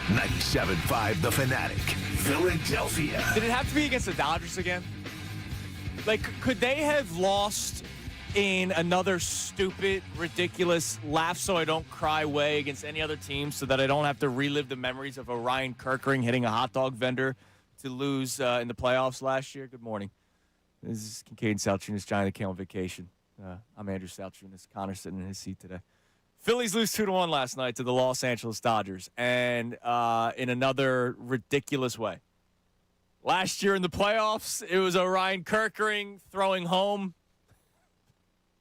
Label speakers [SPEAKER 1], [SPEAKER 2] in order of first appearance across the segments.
[SPEAKER 1] 97.5 The Fanatic, Philadelphia.
[SPEAKER 2] Did it have to be against the Dodgers again? Like, could they have lost in another stupid, ridiculous laugh so I don't cry way against any other team so that I don't have to relive the memories of Orion Kirkering hitting a hot dog vendor to lose in the playoffs last year? Good morning. This is Kincade Salciunas, Giant Account on vacation. I'm Andrew Salciunas. Connor's sitting in his seat today. Phillies lose 2-1 last night to the Los Angeles Dodgers, and in another ridiculous way. Last year in the playoffs, it was Orion Kirkering throwing home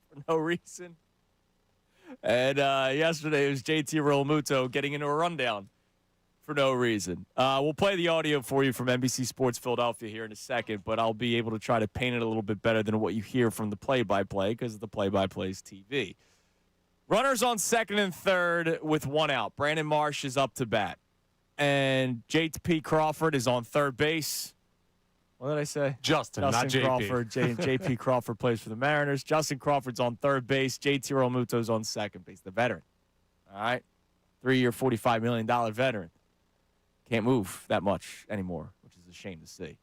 [SPEAKER 2] for no reason. And yesterday it was JT Realmuto getting into a rundown for no reason. We'll play the audio for you from NBC Sports Philadelphia here in a second, but I'll be able to try to paint it a little bit better than what you hear from the play-by-play because the play-by-play is TV. Runners on second and third with one out. Brandon Marsh is up to bat. And J.P. Crawford is on third base. What did I say?
[SPEAKER 3] Justin not JP.
[SPEAKER 2] Crawford. J.P. Crawford plays for the Mariners. Justin Crawford's on third base. J.T. Realmuto's on second base, the veteran. All right? 3-year, $45 million veteran. Can't move that much anymore, which is a shame to see.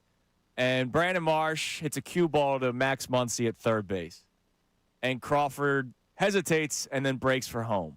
[SPEAKER 2] And Brandon Marsh hits a cue ball to Max Muncy at third base. And Crawford hesitates and then breaks for home.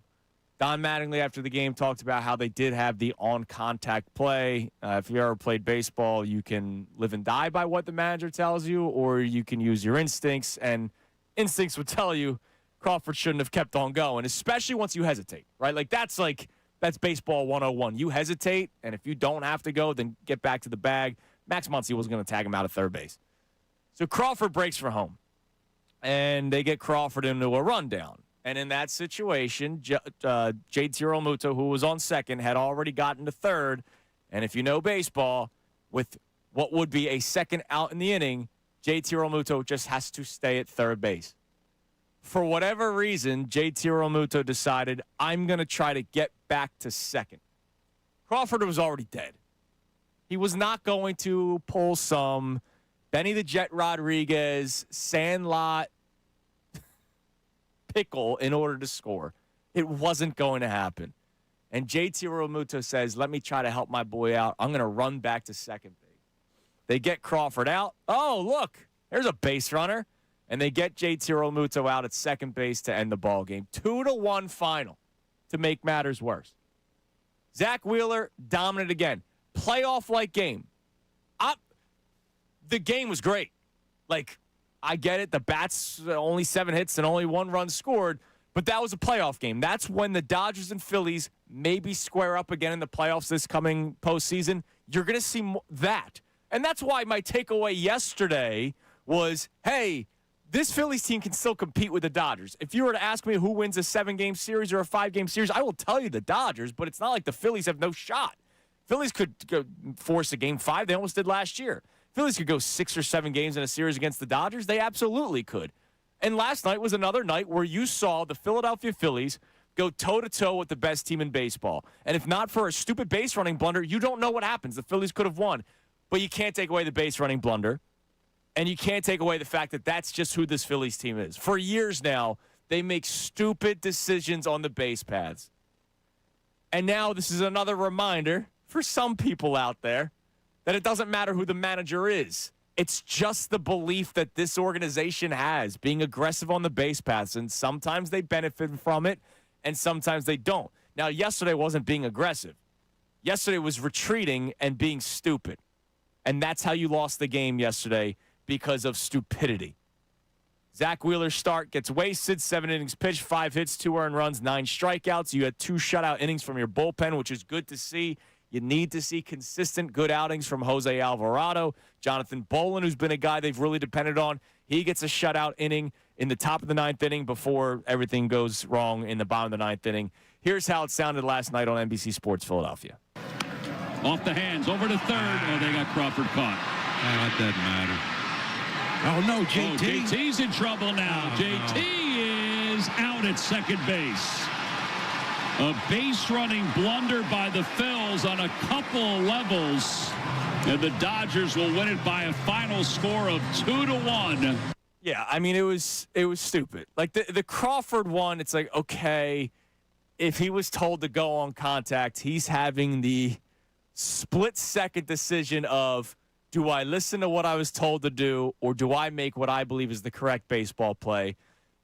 [SPEAKER 2] Don Mattingly, after the game, talked about how they did have the on-contact play. If you ever played baseball, you can live and die by what the manager tells you, or you can use your instincts, and instincts would tell you Crawford shouldn't have kept on going, especially once you hesitate, right? That's baseball 101. You hesitate, and if you don't have to go, then get back to the bag. Max Muncy was going to tag him out of third base. So Crawford breaks for home, and they get Crawford into a rundown. And in that situation, JT Realmuto, who was on second, had already gotten to third. And if you know baseball, with what would be a second out in the inning, JT Realmuto just has to stay at third base. For whatever reason, JT Realmuto decided, I'm going to try to get back to second. Crawford was already dead. He was not going to pull some Benny the Jet Rodriguez, Sandlot, pickle in order to score. It wasn't going to happen. And JT Realmuto says, let me try to help my boy out. I'm going to run back to second base. They get Crawford out. Oh, look, there's a base runner. And they get JT Realmuto out at second base to end the ball game. 2-1 final to make matters worse. Zach Wheeler, dominant again. Playoff-like game. The game was great. I get it. The bats, only 7 hits and only 1 run scored, but that was a playoff game. That's when the Dodgers and Phillies maybe square up again in the playoffs this coming postseason. You're going to see that. And that's why my takeaway yesterday was, hey, this Phillies team can still compete with the Dodgers. If you were to ask me who wins a 7-game series or a 5-game series, I will tell you the Dodgers, but it's not like the Phillies have no shot. Phillies could go force a Game 5. They almost did last year. Phillies could go 6 or 7 games in a series against the Dodgers. They absolutely could. And last night was another night where you saw the Philadelphia Phillies go toe-to-toe with the best team in baseball. And if not for a stupid base running blunder, you don't know what happens. The Phillies could have won. But you can't take away the base running blunder. And you can't take away the fact that that's just who this Phillies team is. For years now, they make stupid decisions on the base paths. And now this is another reminder for some people out there that it doesn't matter who the manager is. It's just the belief that this organization has, being aggressive on the base paths, and sometimes they benefit from it, and sometimes they don't. Now, yesterday wasn't being aggressive. Yesterday was retreating and being stupid. And that's how you lost the game yesterday, because of stupidity. Zach Wheeler's start gets wasted, 7 innings pitched, 5 hits, 2 earned runs, 9 strikeouts. You had 2 shutout innings from your bullpen, which is good to see. You need to see consistent good outings from Jose Alvarado. Jonathan Bolin, who's been a guy they've really depended on, he gets a shutout inning in the top of the 9th inning before everything goes wrong in the bottom of the 9th inning. Here's how it sounded last night on NBC Sports Philadelphia.
[SPEAKER 4] Off the hands, over to third. Oh, they got Crawford caught.
[SPEAKER 5] It doesn't matter. Oh, no, JT.
[SPEAKER 4] Oh, JT's in trouble now. JT is out at second base. A base-running blunder by the Phils on a couple levels. And the Dodgers will win it by a final score of 2-1.
[SPEAKER 2] Yeah, I mean, it was stupid. The Crawford one, it's like, okay, if he was told to go on contact, he's having the split-second decision of, do I listen to what I was told to do, or do I make what I believe is the correct baseball play?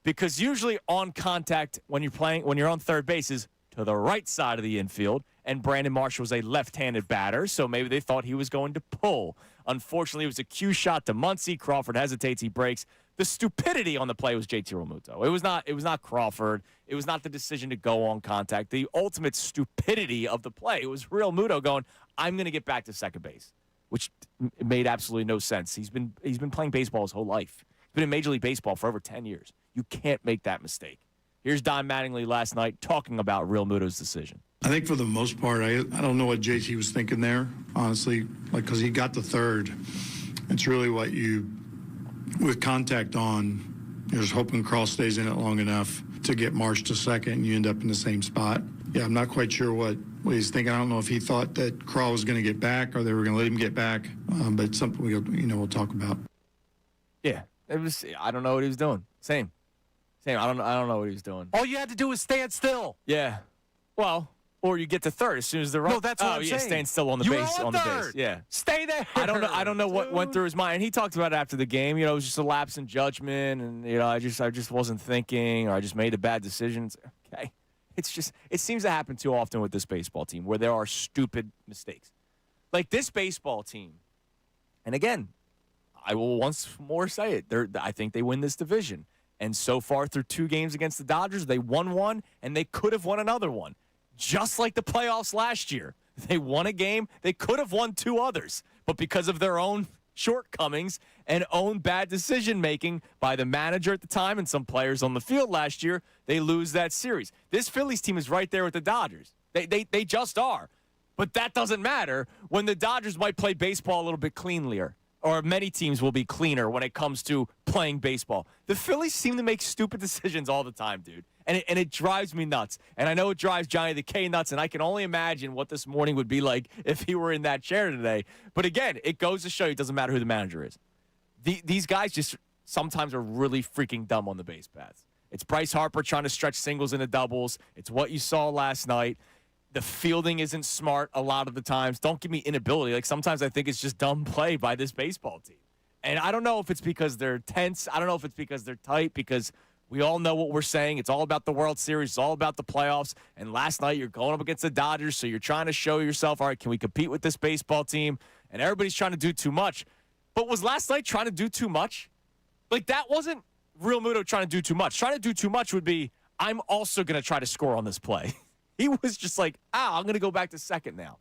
[SPEAKER 2] Because usually on contact, when you're on third base, is to the right side of the infield, and Brandon Marsh was a left-handed batter, so maybe they thought he was going to pull. Unfortunately, it was a cue shot to Muncy. Crawford hesitates, he breaks. The stupidity on the play was JT Realmuto. It was not Crawford. It was not the decision to go on contact. The ultimate stupidity of the play, it was Realmuto going, I'm going to get back to second base, which made absolutely no sense. He's been playing baseball his whole life. He's been in Major League Baseball for over 10 years. You can't make that mistake. Here's Don Mattingly last night talking about Realmuto's decision.
[SPEAKER 3] I think for the most part, I don't know what JT was thinking there, honestly, because he got the third. It's really what with contact on, you're just hoping Cross stays in it long enough to get Marsh to second, and you end up in the same spot. Yeah, I'm not quite sure what he's thinking. I don't know if he thought that Craw was going to get back or they were going to let him get back, but it's something we'll talk about.
[SPEAKER 2] Yeah, I don't know what he was doing. Same. I don't know what he was doing.
[SPEAKER 6] All you had to do was stand still.
[SPEAKER 2] Yeah. Well, or you get to third as soon as they're
[SPEAKER 6] No, that's what I'm saying.
[SPEAKER 2] Staying still on the
[SPEAKER 6] You
[SPEAKER 2] base.
[SPEAKER 6] were on
[SPEAKER 2] the
[SPEAKER 6] third.
[SPEAKER 2] base. Yeah.
[SPEAKER 6] Stay there.
[SPEAKER 2] I don't know what went through his mind. And he talked about it after the game. It was just a lapse in judgment, and I just wasn't thinking, or I just made a bad decision. Okay. It seems to happen too often with this baseball team where there are stupid mistakes. Like this baseball team. And again, I will once more say it. I think they win this division. And so far through 2 games against the Dodgers, they won one, and they could have won another one. Just like the playoffs last year. They won a game. They could have won 2 others. But because of their own shortcomings and own bad decision-making by the manager at the time and some players on the field last year, they lose that series. This Phillies team is right there with the Dodgers. They just are. But that doesn't matter when the Dodgers might play baseball a little bit cleanlier. Or many teams will be cleaner when it comes to playing baseball. The Phillies seem to make stupid decisions all the time, dude. And it drives me nuts. And I know it drives Johnny the K nuts, and I can only imagine what this morning would be like if he were in that chair today. But again, it goes to show you it doesn't matter who the manager is. These guys just sometimes are really freaking dumb on the base paths. It's Bryce Harper trying to stretch singles into doubles. It's what you saw last night. The fielding isn't smart a lot of the times. Don't give me inability. Like, sometimes I think it's just dumb play by this baseball team. And I don't know if it's because they're tense. I don't know if it's because they're tight, because we all know what we're saying. It's all about the World Series. It's all about the playoffs. And last night you're going up against the Dodgers, so you're trying to show yourself, all right, can we compete with this baseball team? And everybody's trying to do too much. But was last night trying to do too much? Like, that wasn't Realmuto trying to do too much. Trying to do too much would be, I'm also going to try to score on this play. He was just like, I'm going to go back to second now.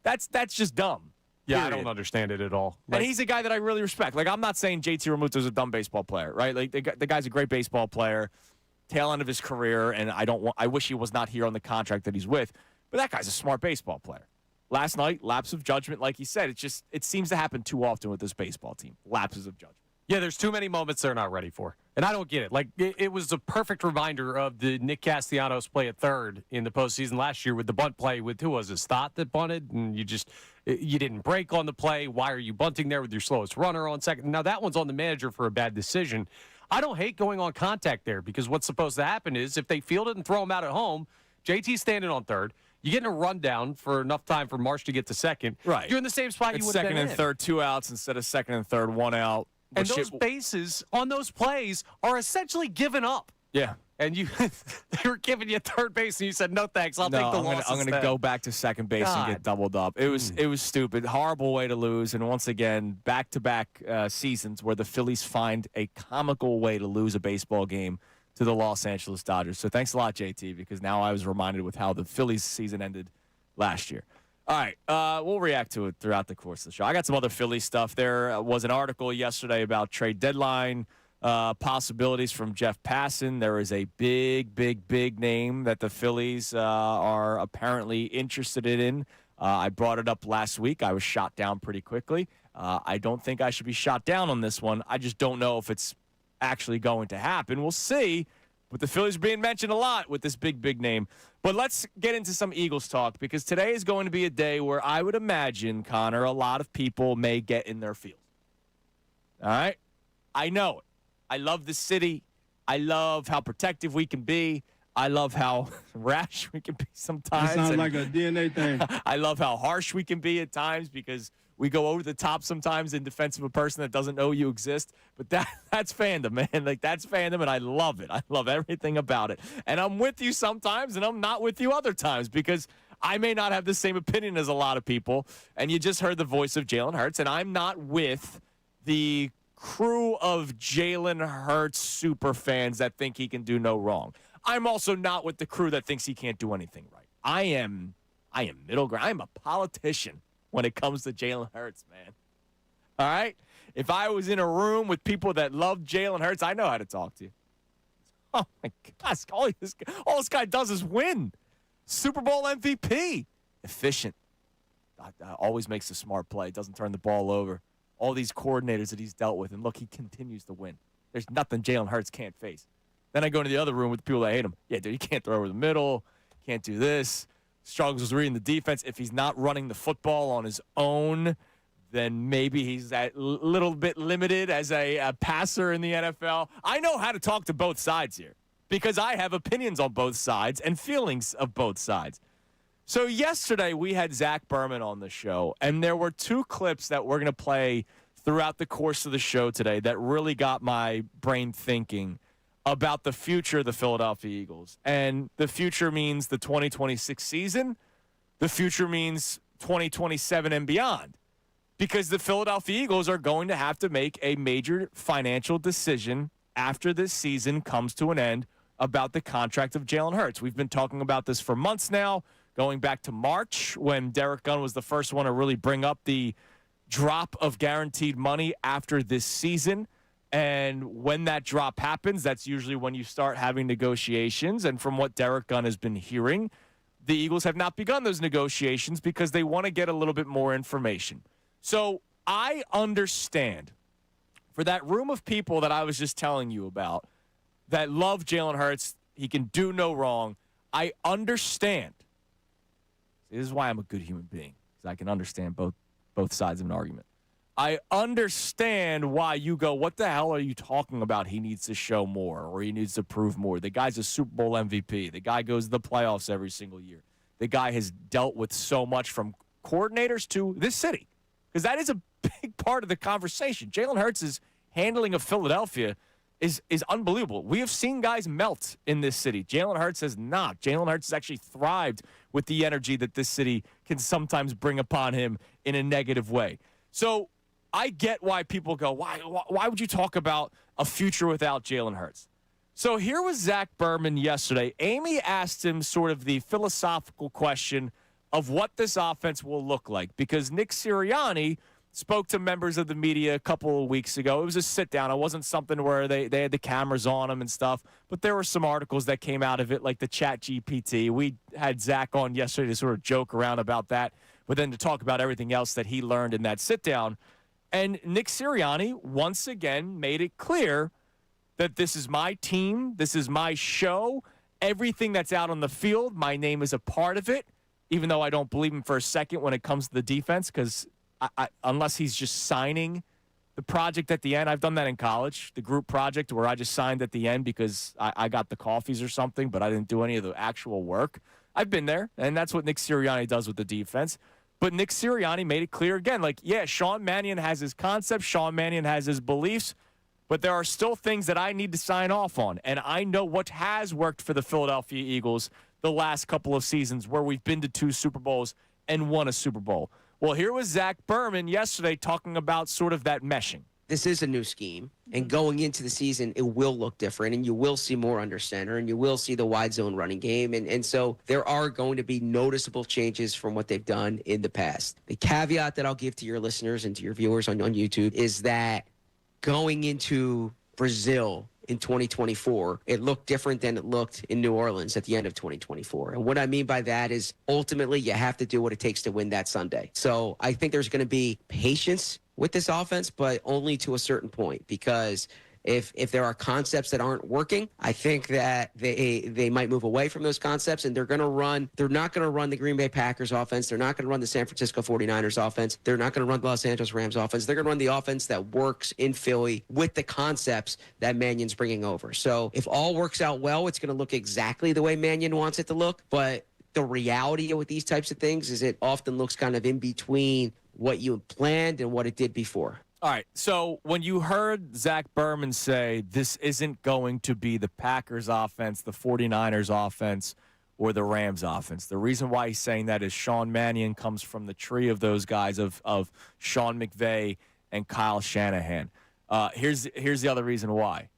[SPEAKER 2] That's just dumb.
[SPEAKER 6] Yeah,
[SPEAKER 2] period.
[SPEAKER 6] I don't understand it at all.
[SPEAKER 2] And he's a guy that I really respect. Like, I'm not saying JT Realmuto's a dumb baseball player, right? Like, the guy's a great baseball player, tail end of his career, and I wish he was not here on the contract that he's with. But that guy's a smart baseball player. Last night, lapse of judgment, like he said, it seems to happen too often with this baseball team. Lapses of judgment.
[SPEAKER 6] Yeah, there's too many moments they're not ready for. And I don't get it. Like, it was a perfect reminder of the Nick Castellanos play at third in the postseason last year with the bunt play with, who was it, Stott that bunted? And you didn't break on the play. Why are you bunting there with your slowest runner on second? Now, that one's on the manager for a bad decision. I don't hate going on contact there, because what's supposed to happen is if they field it and throw him out at home, JT's standing on third. You're getting a rundown for enough time for Marsh to get to second.
[SPEAKER 2] Right.
[SPEAKER 6] You're in the same spot you would have been
[SPEAKER 2] second and third, 2 outs instead of second and third, 1 out.
[SPEAKER 6] And those bases on those plays are essentially given up.
[SPEAKER 2] Yeah.
[SPEAKER 6] And they were giving you third base, and you said, no, thanks. I'll take the loss.
[SPEAKER 2] I'm going to go back to second base and get doubled up. It was stupid. Horrible way to lose. And once again, back-to-back seasons where the Phillies find a comical way to lose a baseball game to the Los Angeles Dodgers. So thanks a lot, JT, because now I was reminded with how the Phillies season ended last year. All right, we'll react to it throughout the course of the show. I got some other Philly stuff. There was an article yesterday about trade deadline possibilities from Jeff Passan. There is a big name that the Phillies are apparently interested in. I brought it up last week. I was shot down pretty quickly. I don't think I should be shot down on this one. I just don't know if it's actually going to happen. We'll see. But the Phillies are being mentioned a lot with this big name. But let's get into some Eagles talk, because today is going to be a day where I would imagine, Connor, a lot of people may get in their feels. All right? I know it. I love the city. I love how protective we can be. I love how rash we can be sometimes.
[SPEAKER 5] That sounds like a DNA thing.
[SPEAKER 2] I love how harsh we can be at times because we go over the top sometimes in defense of a person that doesn't know you exist. But that's fandom, man. Like, that's fandom, and I love it. I love everything about it. And I'm with you sometimes, and I'm not with you other times because I may not have the same opinion as a lot of people. And you just heard the voice of Jalen Hurts, and I'm not with the crew of Jalen Hurts super fans that think he can do no wrong. I'm also not with the crew that thinks he can't do anything right. I am middle ground. I'm a politician when it comes to Jalen Hurts, man. All right? If I was in a room with people that love Jalen Hurts, I know how to talk to you. Oh, my gosh. All this guy does is win. Super Bowl MVP. Efficient. Always makes a smart play. Doesn't turn the ball over. All these coordinators that he's dealt with, and look, he continues to win. There's nothing Jalen Hurts can't face. Then I go into the other room with the people that hate him. Yeah, dude, he can't throw over the middle. Can't do this. Struggles with reading the defense. If he's not running the football on his own, then maybe he's a little bit limited as a passer in the NFL. I know how to talk to both sides here because I have opinions on both sides and feelings of both sides. So yesterday we had Zach Berman on the show, and there were two clips that we're going to play throughout the course of the show today that really got my brain thinking about the future of the Philadelphia Eagles. And the future means the 2026 season. The future means 2027 and beyond. Because the Philadelphia Eagles are going to have to make a major financial decision after this season comes to an end about the contract of Jalen Hurts. We've been talking about this for months now, going back to March when Derek Gunn was the first one to really bring up the drop of guaranteed money after this season. And when that drop happens, that's usually when you start having negotiations. And from what Derek Gunn has been hearing, the Eagles have not begun those negotiations because they want to get a little bit more information. So I understand for that room of people that I was just telling you about that love Jalen Hurts, he can do no wrong. I understand. This is why I'm a good human being, because I can understand both sides of an argument. I understand why you go, what the hell are you talking about? He needs to show more or he needs to prove more. The guy's a Super Bowl MVP. The guy goes to the playoffs every single year. The guy has dealt with so much from coordinators to this city, because that is a big part of the conversation. Jalen Hurts' handling of Philadelphia is unbelievable. We have seen guys melt in this city. Jalen Hurts has not. Jalen Hurts has actually thrived with the energy that this city can sometimes bring upon him in a negative way. So I get why people go, why would you talk about a future without Jalen Hurts? So here was Zach Berman yesterday. Amy asked him sort of the philosophical question of what this offense will look like, because Nick Sirianni spoke to members of the media a couple of weeks ago. It was a sit-down. It wasn't something where they had the cameras on him and stuff, but there were some articles that came out of it, like the Chat GPT. We had Zach on yesterday to sort of joke around about that, but then to talk about everything else that he learned in that sit-down. And Nick Sirianni, once again, made it clear that this is my team, this is my show, everything that's out on the field, my name is a part of it, even though I don't believe him for a second when it comes to the defense, because unless he's just signing the project at the end. I've done that in college, the group project where I just signed at the end because I got the coffees or something, but I didn't do any of the actual work. I've been there, and that's what Nick Sirianni does with the defense. But Nick Sirianni made it clear again, like, yeah, Sean Mannion has his concepts, Sean Mannion has his beliefs, but there are still things that I need to sign off on. And I know what has worked for the Philadelphia Eagles the last couple of seasons where we've been to 2 Super Bowls and won a Super Bowl. Well, here was Zach Berman yesterday talking about sort of that meshing.
[SPEAKER 7] This is a new scheme, and going into the season, it will look different, and you will see more under center, and you will see the wide zone running game, and so there are going to be noticeable changes from what they've done in the past. The caveat that I'll give to your listeners and to your viewers on YouTube is that going into Brazil in 2024, it looked different than it looked in New Orleans at the end of 2024. And what I mean by that is ultimately you have to do what it takes to win that Sunday. So I think there's going to be patience with this offense, but only to a certain point, because If there are concepts that aren't working, I think that they might move away from those concepts, and they're not going to run the Green Bay Packers offense. They're not going to run the San Francisco 49ers offense. They're not going to run the Los Angeles Rams offense. They're going to run the offense that works in Philly with the concepts that Mannion's bringing over. So if all works out well, it's going to look exactly the way Mannion wants it to look. But the reality with these types of things is it often looks kind of in between what you planned and what it did before.
[SPEAKER 2] All right, so when you heard Zach Berman say this isn't going to be the Packers offense, the 49ers offense, or the Rams offense, the reason why he's saying that is Sean Mannion comes from the tree of those guys of Sean McVay and Kyle Shanahan. Here's the other reason why.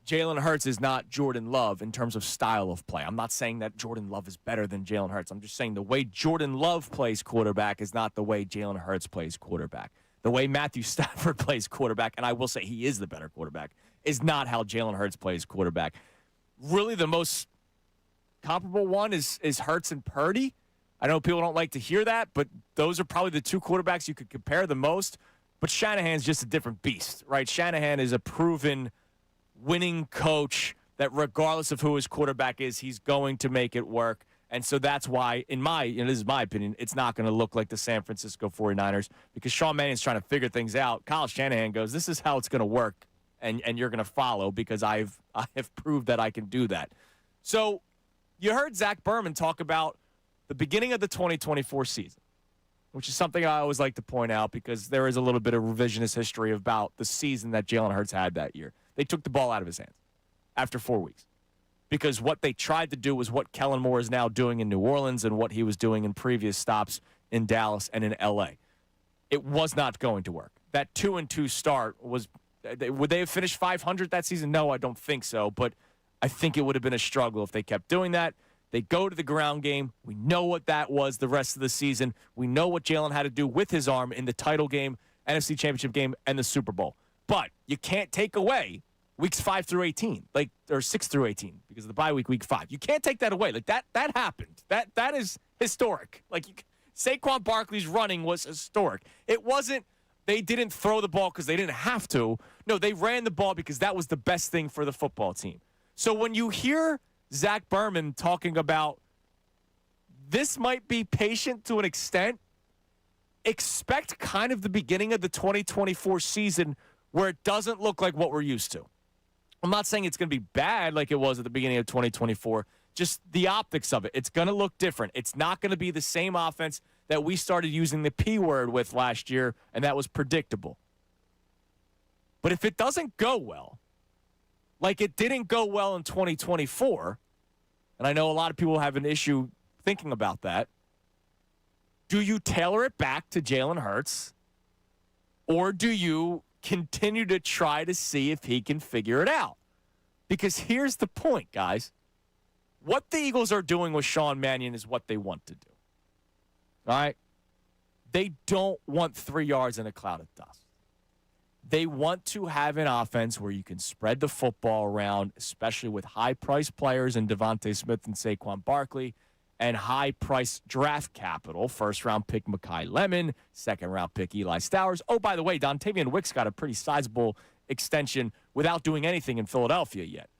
[SPEAKER 2] Jalen Hurts is not Jordan Love in terms of style of play. I'm not saying that Jordan Love is better than Jalen Hurts. I'm just saying the way Jordan Love plays quarterback is not the way Jalen Hurts plays quarterback. The way Matthew Stafford plays quarterback, and I will say he is the better quarterback, is not how Jalen Hurts plays quarterback. Really, the most comparable one is Hurts and Purdy. I know people don't like to hear that, but those are probably the two quarterbacks you could compare the most. But Shanahan's just a different beast, right? Shanahan is a proven winning coach that regardless of who his quarterback is, he's going to make it work. And so that's why, this is my opinion, it's not going to look like the San Francisco 49ers because Sean Mannion's trying to figure things out. Kyle Shanahan goes, this is how it's going to work, and you're going to follow because I have proved that I can do that. So you heard Zach Berman talk about the beginning of the 2024 season, which is something I always like to point out because there is a little bit of revisionist history about the season that Jalen Hurts had that year. They took the ball out of his hands after 4 weeks. Because what they tried to do was what Kellen Moore is now doing in New Orleans and what he was doing in previous stops in Dallas and in L.A. It was not going to work. That 2-2 start was – would they have finished 500 that season? No, I don't think so. But I think it would have been a struggle if they kept doing that. They go to the ground game. We know what that was the rest of the season. We know what Jalen had to do with his arm in the title game, NFC Championship game, and the Super Bowl. But you can't take away – weeks 5 through 18, or 6 through 18, because of the bye week 5. You can't take that away. That happened. That is historic. Saquon Barkley's running was historic. It wasn't they didn't throw the ball because they didn't have to. No, they ran the ball because that was the best thing for the football team. So when you hear Zach Berman talking about this might be patient to an extent, expect kind of the beginning of the 2024 season where it doesn't look like what we're used to. I'm not saying it's going to be bad like it was at the beginning of 2024, just the optics of it. It's going to look different. It's not going to be the same offense that we started using the P word with last year, and that was predictable. But if it doesn't go well, like it didn't go well in 2024, and I know a lot of people have an issue thinking about that, do you tailor it back to Jalen Hurts, or do you continue to try to see if he can figure it out? Because here's the point, guys. What the Eagles are doing with Sean Mannion is what they want to do. All right? They don't want 3 yards in a cloud of dust. They want to have an offense where you can spread the football around, especially with high-priced players in Devontae Smith and Saquon Barkley, and high-priced draft capital, first-round pick Mekhi Lemon, second-round pick Eli Stowers. Oh, by the way, Dontavian Wicks got a pretty sizable extension without doing anything in Philadelphia yet.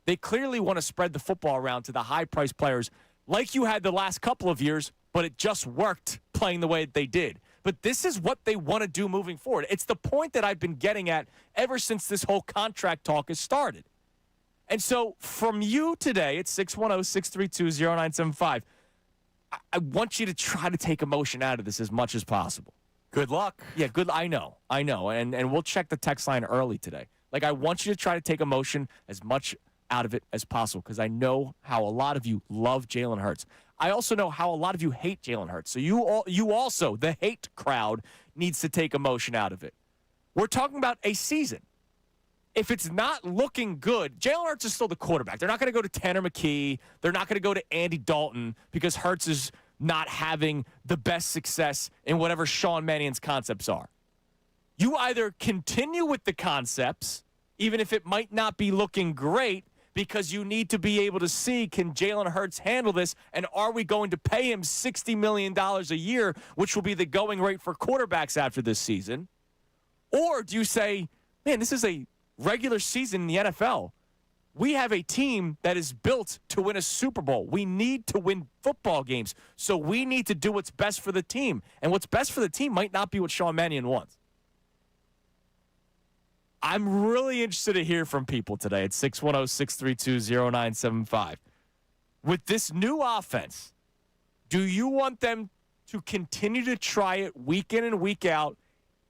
[SPEAKER 2] They clearly want to spread the football around to the high-priced players like you had the last couple of years, but it just worked playing the way that they did. But this is what they want to do moving forward. It's the point that I've been getting at ever since this whole contract talk has started. And so from you today, it's 610-632-0975. I want you to try to take emotion out of this as much as possible.
[SPEAKER 6] Good luck.
[SPEAKER 2] Yeah, good. I know. And we'll check the text line early today. I want you to try to take emotion as much out of it as possible because I know how a lot of you love Jalen Hurts. I also know how a lot of you hate Jalen Hurts. So you also, the hate crowd, needs to take emotion out of it. We're talking about a season. If it's not looking good, Jalen Hurts is still the quarterback. They're not going to go to Tanner McKee. They're not going to go to Andy Dalton because Hurts is not having the best success in whatever Sean Mannion's concepts are. You either continue with the concepts, even if it might not be looking great, because you need to be able to see, can Jalen Hurts handle this, and are we going to pay him $60 million a year, which will be the going rate for quarterbacks after this season? Or do you say, man, this is a regular season in the NFL. We have a team that is built to win a Super Bowl. We need to win football games. So we need to do what's best for the team. And what's best for the team might not be what Sean Mannion wants. I'm really interested to hear from people today at 610-632-0975. With this new offense, do you want them to continue to try it week in and week out,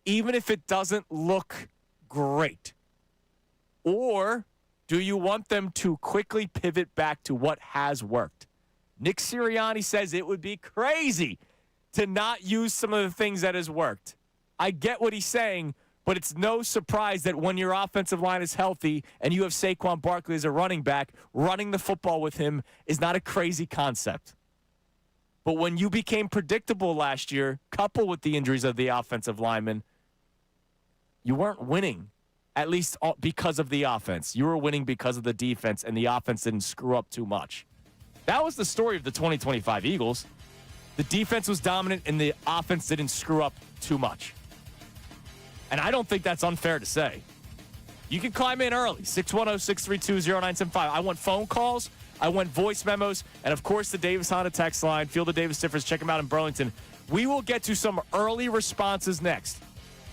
[SPEAKER 2] even if it doesn't look great? Or do you want them to quickly pivot back to what has worked? Nick Sirianni says it would be crazy to not use some of the things that has worked. I get what he's saying, but it's no surprise that when your offensive line is healthy and you have Saquon Barkley as a running back, running the football with him is not a crazy concept. But when you became predictable last year, coupled with the injuries of the offensive linemen, you weren't winning. At least because of the offense. You were winning because of the defense, and the offense didn't screw up too much. That was the story of the 2025 Eagles. The defense was dominant, and the offense didn't screw up too much. And I don't think that's unfair to say. You can climb in early, 610-632-0975. I want phone calls. I want voice memos. And, of course, the Davis Honda text line. Field of Davis Differs. Check them out in Burlington. We will get to some early responses next.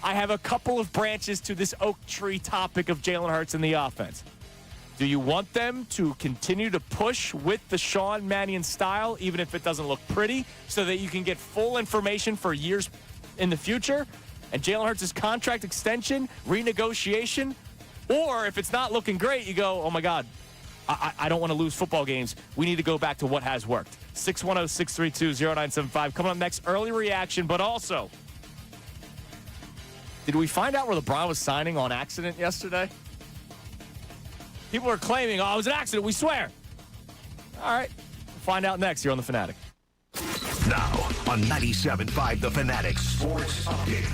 [SPEAKER 2] I have a couple of branches to this oak tree topic of Jalen Hurts and the offense. Do you want them to continue to push with the Sean Mannion style, even if it doesn't look pretty, so that you can get full information for years in the future? And Jalen Hurts' contract extension, renegotiation? Or if it's not looking great, you go, oh, my God, I don't want to lose football games. We need to go back to what has worked. 610-632-0975. Coming up next, early reaction, but also, did we find out where LeBron was signing on accident yesterday? People are claiming, oh, it was an accident, we swear. All right, we'll find out next here on The Fanatic.
[SPEAKER 1] Now on 97.5 The Fanatic Sports Update.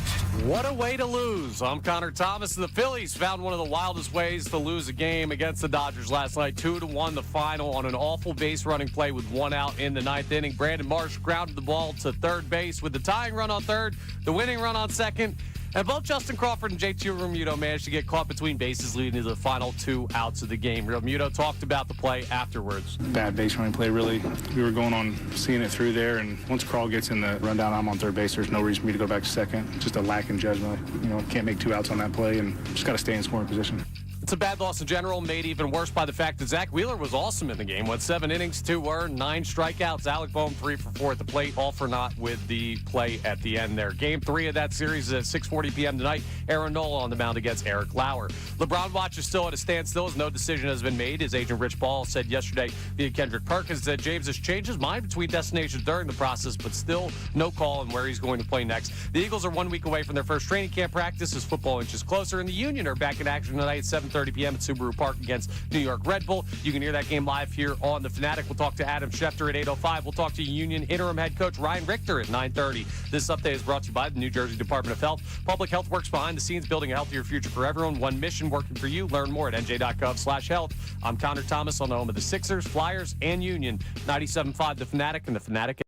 [SPEAKER 6] What a way to lose. I'm Connor Thomas. The Phillies found one of the wildest ways to lose a game against the Dodgers last night. 2-1 the final on an awful base running play with one out in the ninth inning. Brandon Marsh grounded the ball to third base with the tying run on third, the winning run on second. And both Justin Crawford and JT Realmuto managed to get caught between bases, leading to the final 2 outs of the game. Realmuto talked about the play afterwards.
[SPEAKER 8] Bad base running play, really. We were going on seeing it through there, and once Crawl gets in the rundown, I'm on third base. There's no reason for me to go back to second. Just a lack in judgment. Can't make 2 outs on that play, and just got to stay in scoring position.
[SPEAKER 6] It's a bad loss in general, made even worse by the fact that Zach Wheeler was awesome in the game. Went 7 innings, 2 earned, 9 strikeouts. Alec Boehm 3 for 4 at the plate, all for naught with the play at the end there. Game 3 of that series is at 6:40 p.m. tonight. Aaron Nola on the mound against Eric Lauer. LeBron watch is still at a standstill as no decision has been made. His agent Rich Ball said yesterday via Kendrick Perkins that James has changed his mind between destinations during the process, but still no call on where he's going to play next. The Eagles are 1 week away from their first training camp practice as football inches closer, and the Union are back in action tonight at 7:30 p.m. at Subaru Park against New York Red Bull. You can hear that game live here on The Fanatic. We'll talk to Adam Schefter at 8:05. We'll talk to Union interim head coach Ryan Richter at 9:30. This update is brought to you by the New Jersey Department of Health. Public health works behind the scenes, building a healthier future for everyone. One mission working for you. Learn more at nj.gov/health. I'm Connor Thomas on the home of the Sixers, Flyers, and Union. 97.5 The Fanatic and The Fanatic.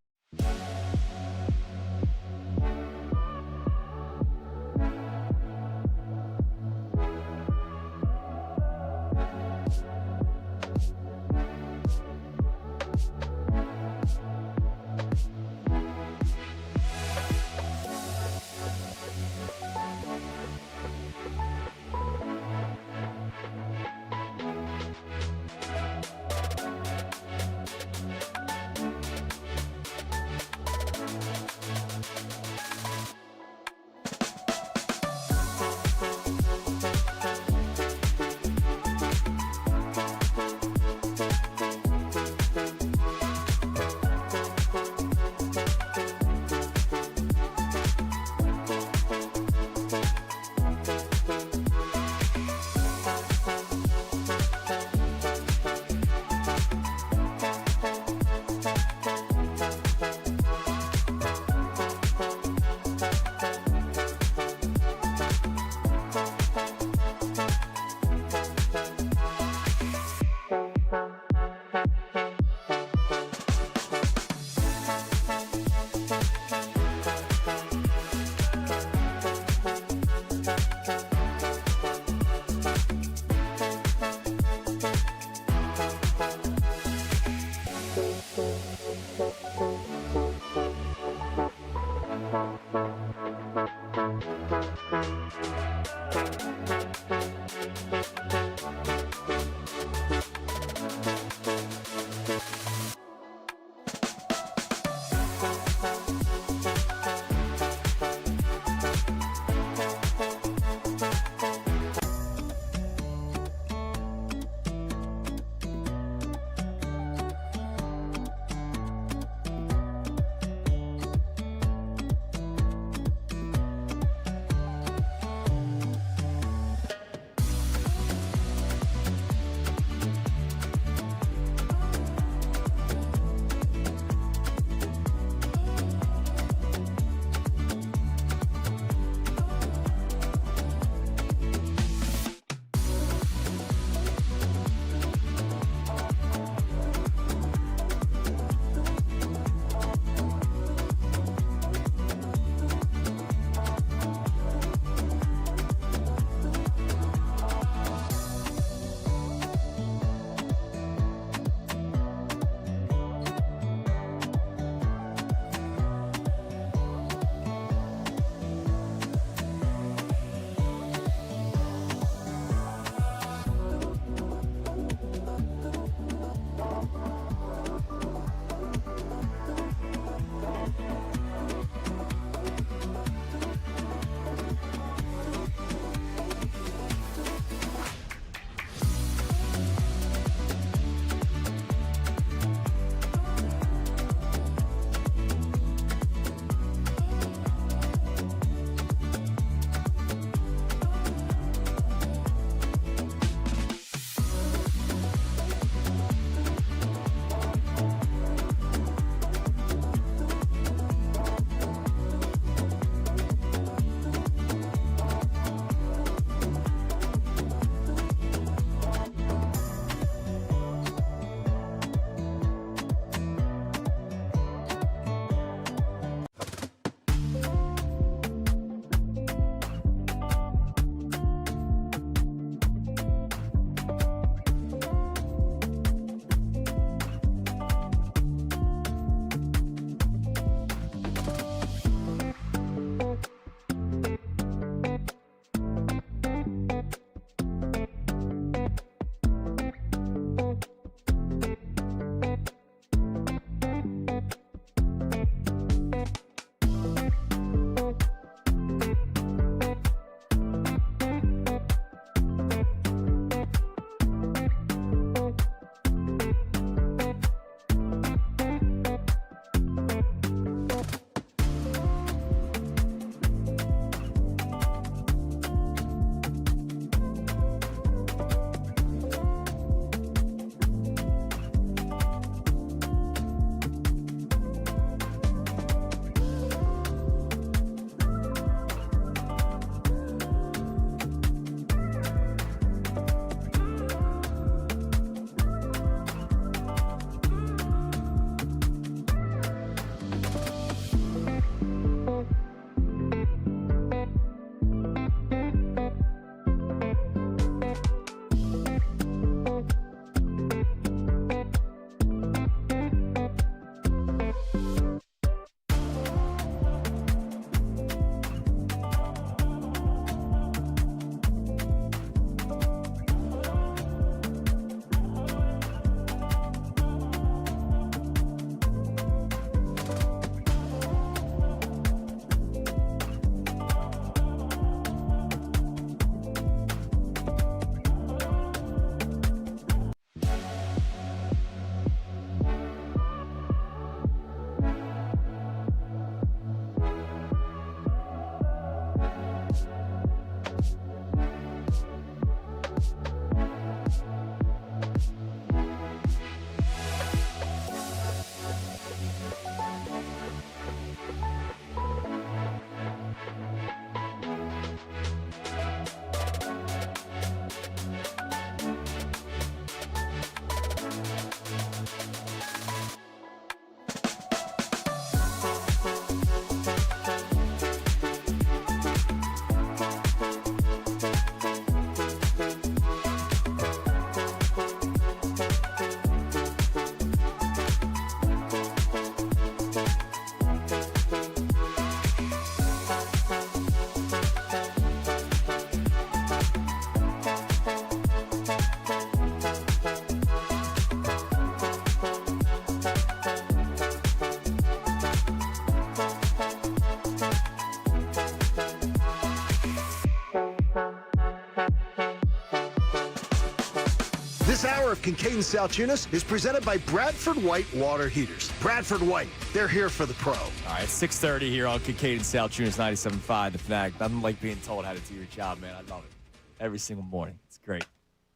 [SPEAKER 9] This hour of Kincade Salciunas is presented by Bradford White Water Heaters. Bradford White, they're here for the pro.
[SPEAKER 2] All right, 6:30 here on Kincade Salciunas 97.5 The Fanatic. Nothing like being told how to do your job, man. I love it. Every single morning. It's great.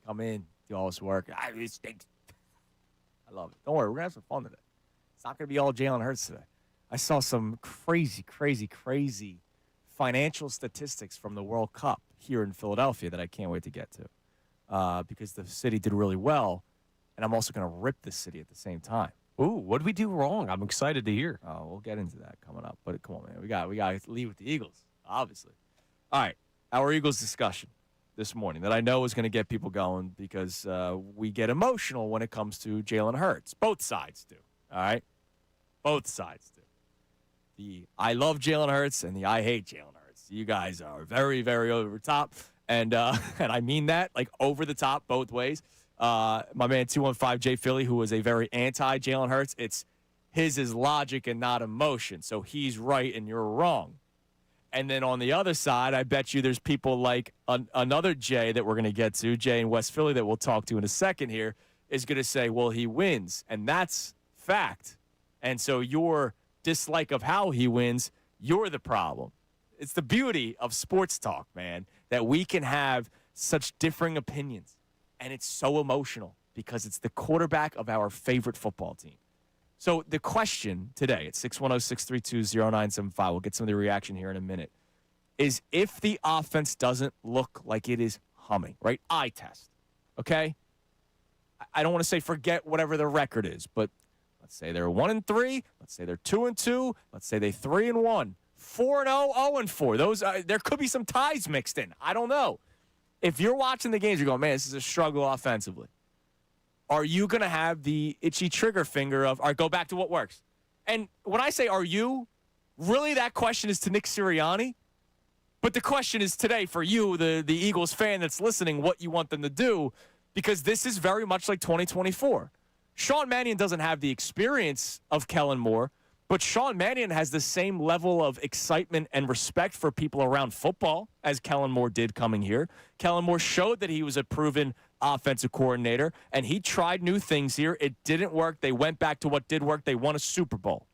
[SPEAKER 2] Come in, do all this work. It stinks. I love it. Don't worry, we're going to have some fun today. It's not going to be all Jalen Hurts today. I saw some crazy financial statistics from the World Cup here in Philadelphia that I can't wait to get to because the city did really well, and I'm also going to rip the city at the same time.
[SPEAKER 6] Ooh, what did we do wrong? I'm excited to hear.
[SPEAKER 2] Oh, we'll get into that coming up. But come on, man. We got to lead with the Eagles, obviously. All right, our Eagles discussion this morning that I know is going to get people going because we get emotional when it comes to Jalen Hurts. Both sides do, all right? Both sides do. The I love Jalen Hurts and the I hate Jalen Hurts. You guys are very, very over the top, and I mean that, like over the top both ways. My man 215 Jay Philly, who was a very anti-Jalen Hurts, it's his is logic and not emotion, so he's right and you're wrong. And then on the other side, I bet you there's people like another Jay that we're going to get to, Jay in West Philly that we'll talk to in a second here, is going to say, well, he wins, and that's fact. And so your dislike of how he wins, you're the problem. It's the beauty of sports talk, man, that we can have such differing opinions. And it's so emotional because it's the quarterback of our favorite football team. So the question today at 610-632-0975, we'll get some of the reaction here in a minute, is if the offense doesn't look like it is humming, right? Eye test, okay? I don't want to say forget whatever the record is, but let's say they're 1-3. Let's say they're 2-2. Let's say they're 3-1, 4-0, 0-4. Those there could be some ties mixed in. I don't know. If you're watching the games, you're going, man, this is a struggle offensively. Are you going to have the itchy trigger finger of, all right, go back to what works? And when I say are you, really that question is to Nick Sirianni. But the question is today for you, the Eagles fan that's listening, what you want them to do, because this is very much like 2024. Sean Mannion doesn't have the experience of Kellen Moore, but Sean Mannion has the same level of excitement and respect for people around football as Kellen Moore did coming here. Kellen Moore showed that he was a proven offensive coordinator, and he tried new things here. It didn't work. They went back to what did work. They won a Super Bowl.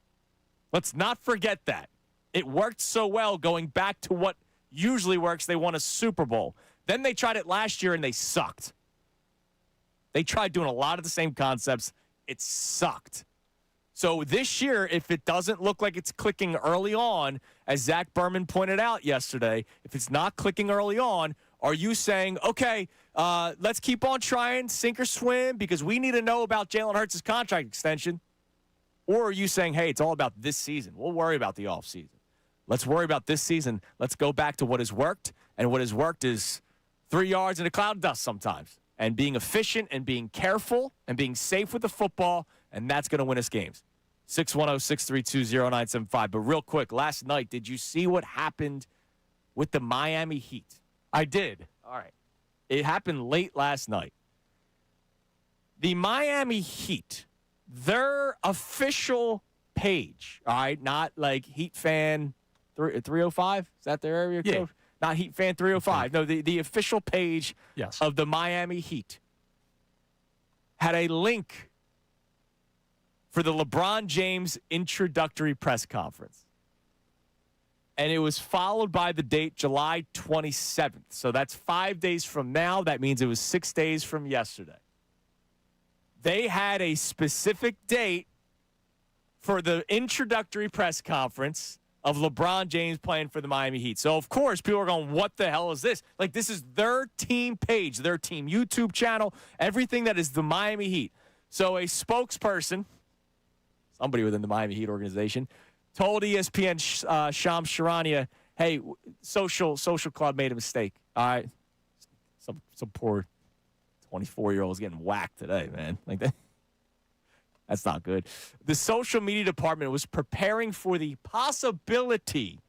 [SPEAKER 2] Let's not forget that. It worked so well going back to what usually works. They won a Super Bowl. Then they tried it last year, and they sucked. They tried doing a lot of the same concepts. It sucked. So this year, if it doesn't look like it's clicking early on, as Zach Berman pointed out yesterday, if it's not clicking early on, are you saying, okay, let's keep on trying, sink or swim, because we need to know about Jalen Hurts' contract extension? Or are you saying, hey, it's all about this season. We'll worry about the offseason. Let's worry about this season. Let's go back to what has worked, and what has worked is 3 yards in a cloud of dust sometimes, and being efficient and being careful and being safe with the football, and that's going to win us games. 610-632-0975. But real quick, last night, did you see what happened with the Miami Heat?
[SPEAKER 6] I did.
[SPEAKER 2] All right. It happened late last night. The Miami Heat, their official page, all right, not like Heat Fan 305? Is that their area code?
[SPEAKER 6] Yeah.
[SPEAKER 2] Not Heat Fan 305. No, the official page
[SPEAKER 6] Yes.
[SPEAKER 2] of the Miami Heat had a link for the LeBron James introductory press conference. And it was followed by the date July 27th. So that's 5 days from now. That means it was 6 days from yesterday. They had a specific date for the introductory press conference of LeBron James playing for the Miami Heat. So, of course, people are going, what the hell is this? Like, this is their team page, their team YouTube channel, everything that is the Miami Heat. So a spokesperson, somebody within the Miami Heat organization, told ESPN Shams Charania, hey, social club made a mistake. All right. Some poor 24-year-old's getting whacked today, man. Like that. That's not good. The social media department was preparing for the possibility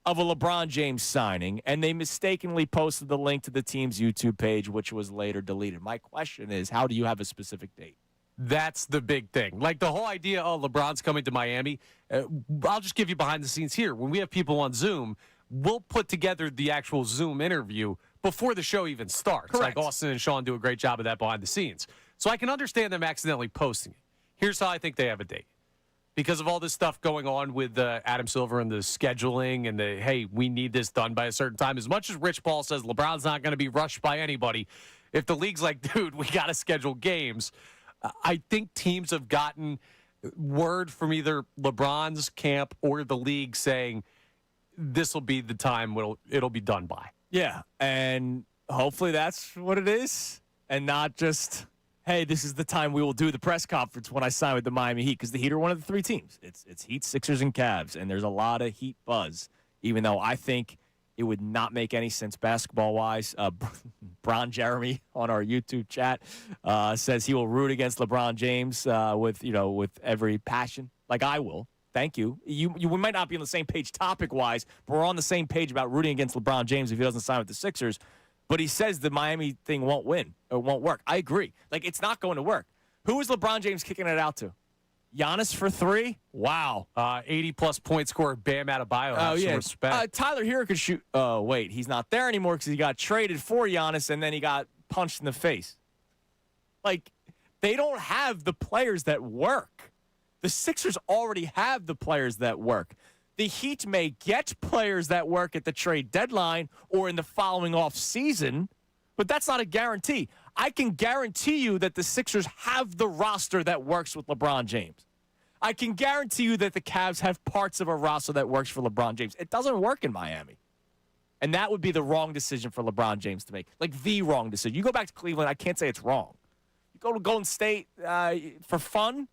[SPEAKER 2] of a LeBron James signing, and they mistakenly posted the link to the team's YouTube page, which was later deleted. My question is, how do you have a specific date?
[SPEAKER 6] That's the big thing. Like the whole idea, oh, LeBron's coming to Miami. I'll just give you behind the scenes here. When we have people on Zoom, we'll put together the actual Zoom interview, before the show even starts.
[SPEAKER 2] Correct.
[SPEAKER 6] Like Austin and Sean do a great job of that behind the scenes. So I can understand them accidentally posting it. Here's how I think they have a date. Because of all this stuff going on with Adam Silver and the scheduling and the, hey, we need this done by a certain time. As much as Rich Paul says LeBron's not going to be rushed by anybody, if the league's like, dude, we got to schedule games, I think teams have gotten word from either LeBron's camp or the league saying this will be the time it'll be done by.
[SPEAKER 2] Yeah, and hopefully that's what it is, and not just, hey, this is the time we will do the press conference when I sign with the Miami Heat, because the Heat are one of the three teams. It's Heat, Sixers, and Cavs, and there's a lot of Heat buzz, even though I think it would not make any sense basketball-wise. Bron Jeremy on our YouTube chat says he will root against LeBron James with every passion, like I will. Thank you. We might not be on the same page topic-wise, but we're on the same page about rooting against LeBron James if he doesn't sign with the Sixers. But he says the Miami thing won't win or won't work. I agree. Like, it's not going to work. Who is LeBron James kicking it out to? Giannis for three? Wow.
[SPEAKER 6] 80-plus point scorer Bam Adebayo.
[SPEAKER 2] Oh, yeah.
[SPEAKER 6] Some respect.
[SPEAKER 2] Tyler Hero could shoot. Oh, wait. He's not there anymore because he got traded for Giannis, and then he got punched in the face. Like, they don't have the players that work. The Sixers already have the players that work. The Heat may get players that work at the trade deadline or in the following off season, but that's not a guarantee. I can guarantee you that the Sixers have the roster that works with LeBron James. I can guarantee you that the Cavs have parts of a roster that works for LeBron James. It doesn't work in Miami. And that would be the wrong decision for LeBron James to make. Like, the wrong decision. You go back to Cleveland, I can't say it's wrong. You go to Golden State for fun,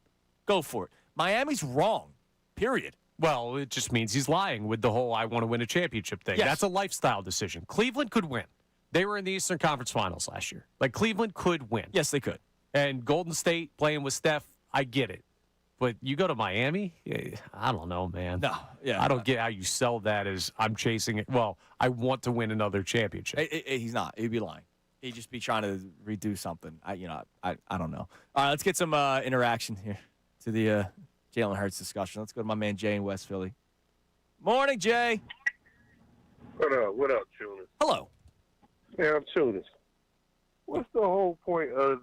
[SPEAKER 2] go for it. Miami's wrong, period.
[SPEAKER 6] Well, it just means he's lying with the whole I want to win a championship thing.
[SPEAKER 2] Yes.
[SPEAKER 6] That's a lifestyle decision. Cleveland could win. They were in the Eastern Conference Finals last year. Like, Cleveland could win.
[SPEAKER 2] Yes, they could.
[SPEAKER 6] And Golden State playing with Steph, I get it. But you go to Miami, I don't know, man.
[SPEAKER 2] No, yeah.
[SPEAKER 6] I don't get how you sell that as I'm chasing it. Well, I want to win another championship.
[SPEAKER 2] He's not. He'd be lying. He'd just be trying to redo something. I don't know. All right, let's get some interaction here to the Jalen Hurts discussion. Let's go to my man Jay in West Philly. Morning, Jay.
[SPEAKER 10] What up, Tunis?
[SPEAKER 2] Hello.
[SPEAKER 10] Yeah, I'm Tunis. What's the whole point of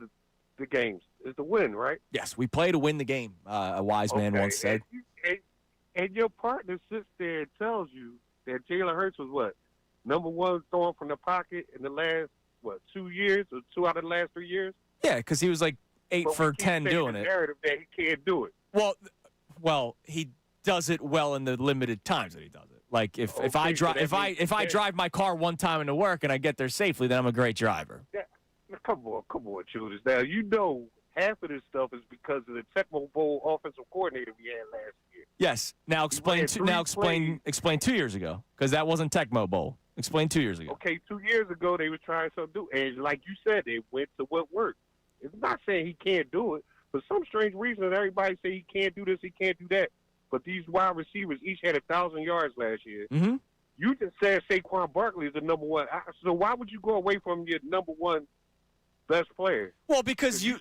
[SPEAKER 10] the games? Is to win, right?
[SPEAKER 2] Yes, we play to win the game, a wise man once said.
[SPEAKER 10] And your partner sits there and tells you that Jalen Hurts was what? Number one throwing from the pocket in the last, 2 years or 2 out of the last 3 years?
[SPEAKER 2] Yeah, because he was like 8 for 10 doing it.
[SPEAKER 10] Narrative that he can't do it.
[SPEAKER 2] Well, he does it well in the limited times that he does it. Like if I drive my car one time into work and I get there safely, then I'm a great driver.
[SPEAKER 10] Yeah. Come on, Judas. Now you know half of this stuff is because of the Tecmo Bowl offensive coordinator we had last year.
[SPEAKER 2] Yes. Now explain 2 years ago, because that wasn't Tecmo Bowl. Explain 2 years ago.
[SPEAKER 10] Okay, 2 years ago they were trying something new, and like you said, they went to what worked. It's not saying he can't do it. For some strange reason, everybody say he can't do this, he can't do that. But these wide receivers each had 1,000 yards last year.
[SPEAKER 2] Mm-hmm.
[SPEAKER 10] You just said Saquon Barkley is the number one. So why would you go away from your number one best player?
[SPEAKER 2] Well, because you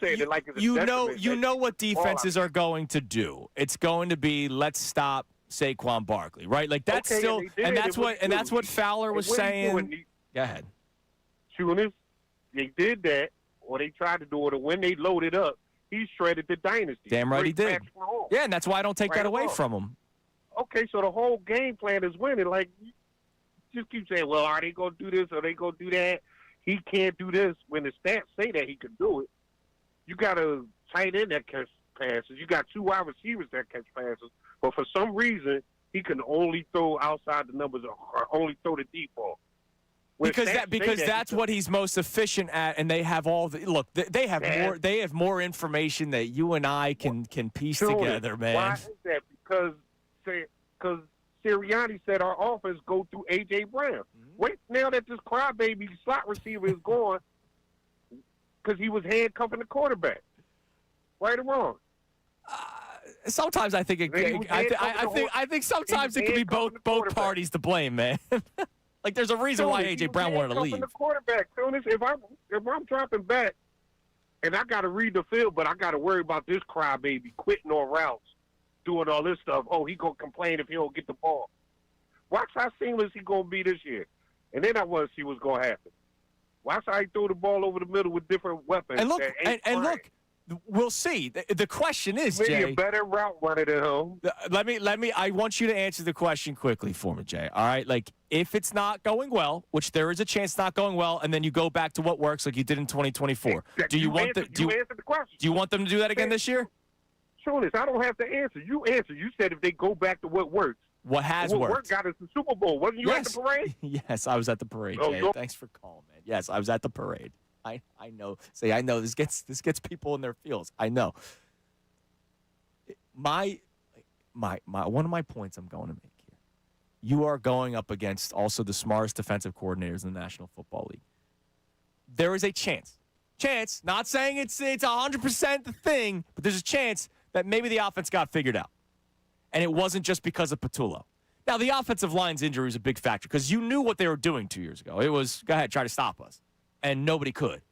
[SPEAKER 2] know what defenses are going to do. It's going to be let's stop Saquon Barkley, right? Like that's
[SPEAKER 10] okay,
[SPEAKER 2] that's what Fowler was saying. Go ahead.
[SPEAKER 10] Tunis, they did that, or they tried to do it, or when they loaded up, he shredded the dynasty.
[SPEAKER 2] Damn right he did. Yeah, and that's why I don't take that away from him.
[SPEAKER 10] Okay, so the whole game plan is winning. Like, just keep saying, well, are they going to do this or are they going to do that? He can't do this. When the stats say that he can do it, you got a tight end that catch passes. You got 2 wide receivers that catch passes. But for some reason, he can only throw outside the numbers or only throw the deep ball.
[SPEAKER 2] Because that's what he's most efficient at, and they have all the look. They have more information that you and I can piece together, man.
[SPEAKER 10] Why is that? Because Sirianni said our offense go through A.J. Brown. Mm-hmm. Wait, now that this crybaby slot receiver is gone, because he was handcuffing the quarterback. Right or wrong?
[SPEAKER 2] Sometimes I think I think sometimes it can be both parties to blame, man. Like, there's a reason why A.J. Brown wanted to leave.
[SPEAKER 10] The quarterback, if I'm dropping back and I got to read the field, but I got to worry about this crybaby quitting on routes, doing all this stuff. Oh, he going to complain if he don't get the ball. Watch how seamless he going to be this year. And then I want to see what's going to happen. Watch how he throw the ball over the middle with different weapons.
[SPEAKER 2] And look,
[SPEAKER 10] that ain't
[SPEAKER 2] and
[SPEAKER 10] flying.
[SPEAKER 2] look, we'll see. The question is,
[SPEAKER 10] Maybe
[SPEAKER 2] Jay.
[SPEAKER 10] a better route runner than him.
[SPEAKER 2] Let me. I want you to answer the question quickly for me, Jay. All right, like if it's not going well, which there is a chance it's not going well, and then you go back to what works, like you did in 2024. Do you want
[SPEAKER 10] answer the question?
[SPEAKER 2] Do you want them to do that again this year?
[SPEAKER 10] Jonas, I don't have to answer. You answer. You said if they go back to what works.
[SPEAKER 2] What has
[SPEAKER 10] what
[SPEAKER 2] worked?
[SPEAKER 10] What got us the Super Bowl? Wasn't you at the parade?
[SPEAKER 2] Yes, I was at the parade,
[SPEAKER 10] Oh,
[SPEAKER 2] Jay.
[SPEAKER 10] you're-
[SPEAKER 2] Thanks for calling, man. Yes, I was at the parade. I know. Say, I know. This gets people in their feels. I know. My one of my points I'm going to make here. You are going up against also the smartest defensive coordinators in the National Football League. There is a chance, not saying it's 100% the thing, but there's a chance that maybe the offense got figured out. And it wasn't just because of Patullo. Now, the offensive line's injury is a big factor because you knew what they were doing 2 years ago. It was, go ahead, try to stop us. And nobody could.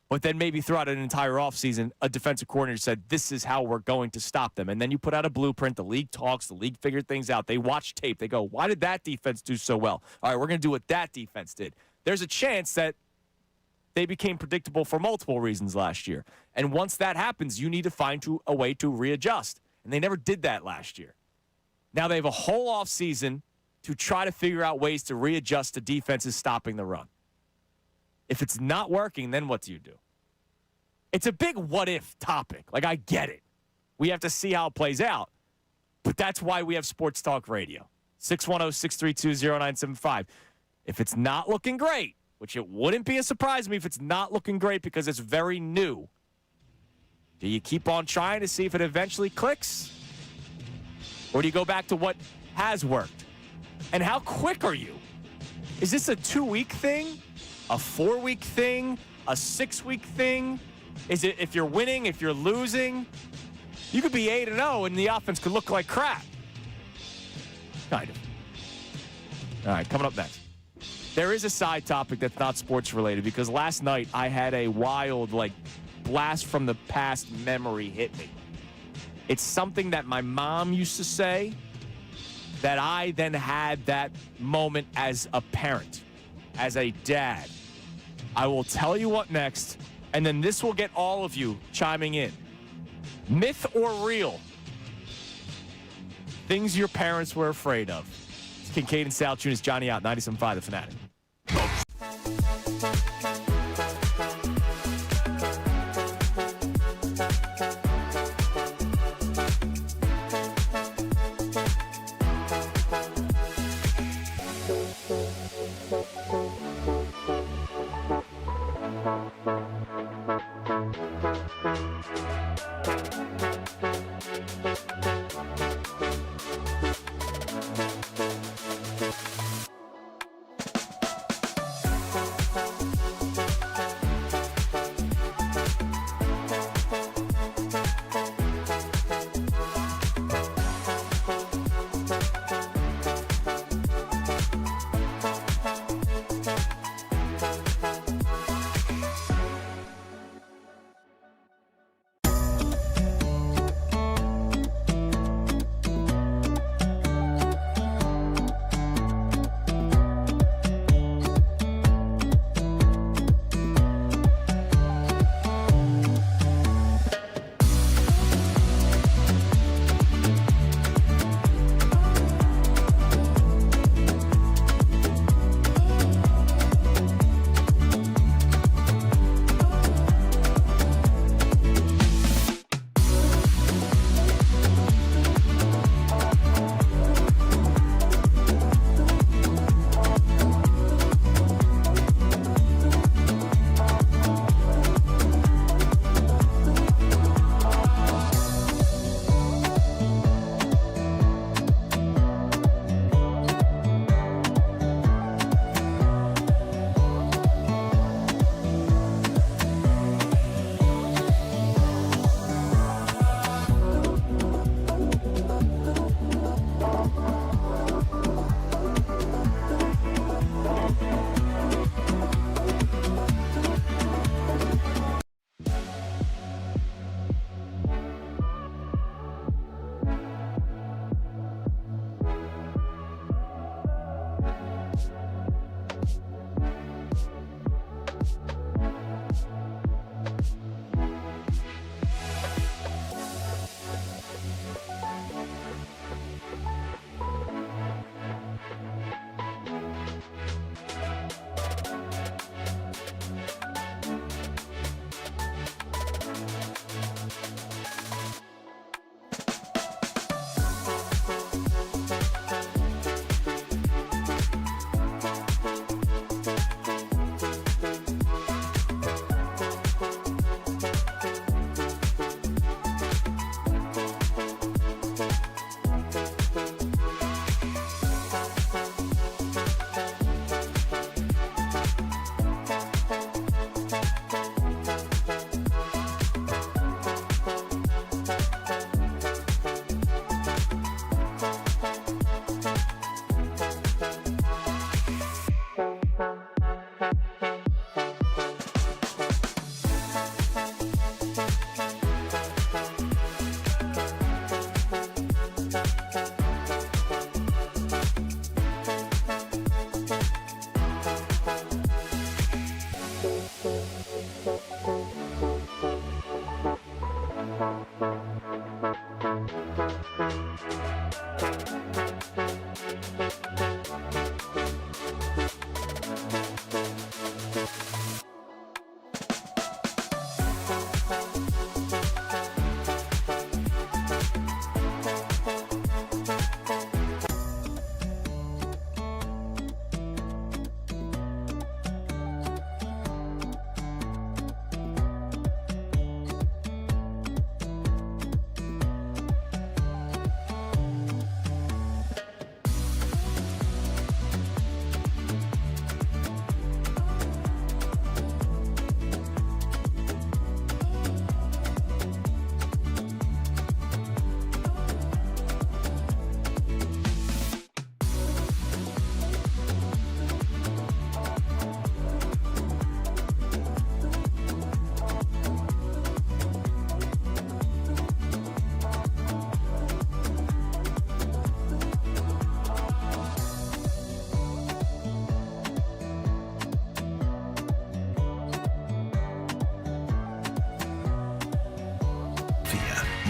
[SPEAKER 2] But then maybe throughout an entire offseason, a defensive coordinator said, this is how we're going to stop them. And then you put out a blueprint. The league talks. The league figured things out. They watch tape. They go, why did that defense do so well? All right, we're going to do what that defense did. There's a chance that they became predictable for multiple reasons last year. And once that happens, you need to find a way to readjust. And they never did that last year. Now they have a whole offseason to try to figure out ways to readjust to defenses stopping the run. If it's not working, then what do you do? It's a big what-if topic. Like, I get it. We have to see how it plays out. But that's why we have Sports Talk Radio. 610-632-0975. If it's not looking great, which it wouldn't be a surprise to me if it's not looking great because it's very new, do you keep on trying to see if it eventually clicks? Or do you go back to what has worked? And how quick are you? Is this a 2-week thing? A 4-week thing? A 6-week thing? Is it if you're winning, if you're losing? You could be 8-0 and the offense could look like crap. Kind of. All right, coming up next. There is a side topic that's not sports related because last night I had a wild, blast from the past memory hit me. It's something that my mom used to say that I then had that moment as a parent, as a dad. I will tell you what next, and then this will get all of you chiming in. Myth or real? Things your parents were afraid of. It's Kincade Salciunas, Johnny out, 97.5 The Fanatic.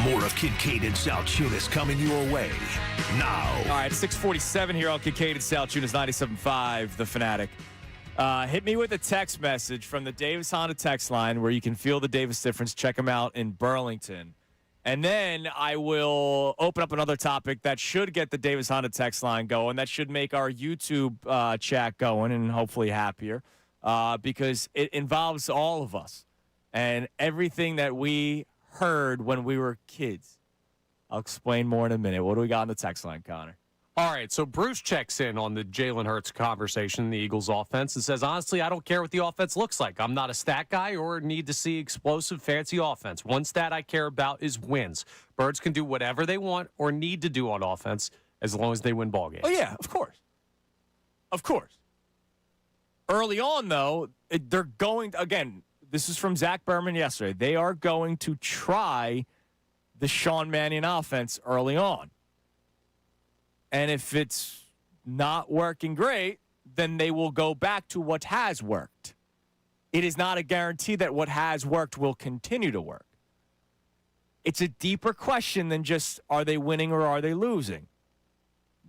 [SPEAKER 1] More of Kincade and Salciunas coming your way now.
[SPEAKER 2] All right, 6:47 here on Kincade and Salciunas 97.5, The Fanatic. Hit me with a text message from the Davis Honda text line where you can feel the Davis difference. Check them out in Burlington. And then I will open up another topic that should get the Davis Honda text line going. That should make our YouTube chat going and hopefully happier because it involves all of us and everything that we heard when we were kids. I'll explain more in a minute. What do we got on the text line, Connor?
[SPEAKER 6] All right, so Bruce checks in on the Jalen Hurts conversation, the Eagles offense, and says, honestly, I don't care what the offense looks like. I'm not a stat guy or need to see explosive, fancy offense. One stat I care about is wins. Birds can do whatever they want or need to do on offense as long as they win ball games.
[SPEAKER 2] Oh, yeah, of course. Of course. Early on, though, they're going, again, this is from Zach Berman yesterday. They are going to try the Sean Mannion offense early on. And if it's not working great, then they will go back to what has worked. It is not a guarantee that what has worked will continue to work. It's a deeper question than just are they winning or are they losing?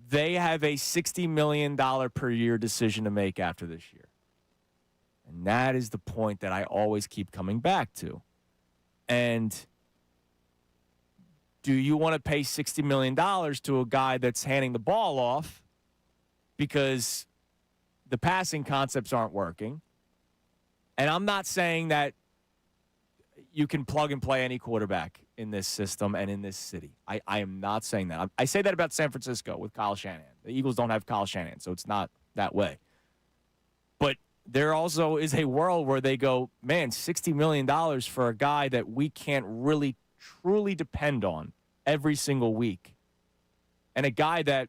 [SPEAKER 2] They have a $60 million per year decision to make after this year. And that is the point that I always keep coming back to. And do you want to pay $60 million to a guy that's handing the ball off because the passing concepts aren't working? And I'm not saying that you can plug and play any quarterback in this system and in this city. I am not saying that. I say that about San Francisco with Kyle Shanahan. The Eagles don't have Kyle Shanahan, so it's not that way. But there also is a world where they go, man, $60 million for a guy that we can't really truly depend on every single week. And a guy that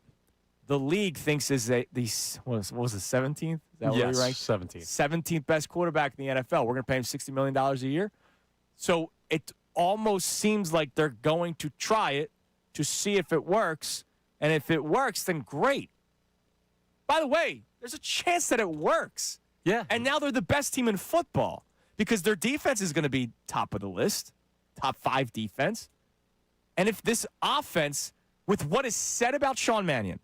[SPEAKER 2] the league thinks is what was it, 17th? Is that
[SPEAKER 6] yes,
[SPEAKER 2] where he ranked?
[SPEAKER 6] 17th.
[SPEAKER 2] 17th best quarterback in the NFL. We're going to pay him $60 million a year. So it almost seems like they're going to try it to see if it works. And if it works, then great. By the way, there's a chance that it works.
[SPEAKER 6] Yeah.
[SPEAKER 2] And now they're the best team in football because their defense is going to be top of the list, top 5 defense. And if this offense, with what is said about Sean Mannion,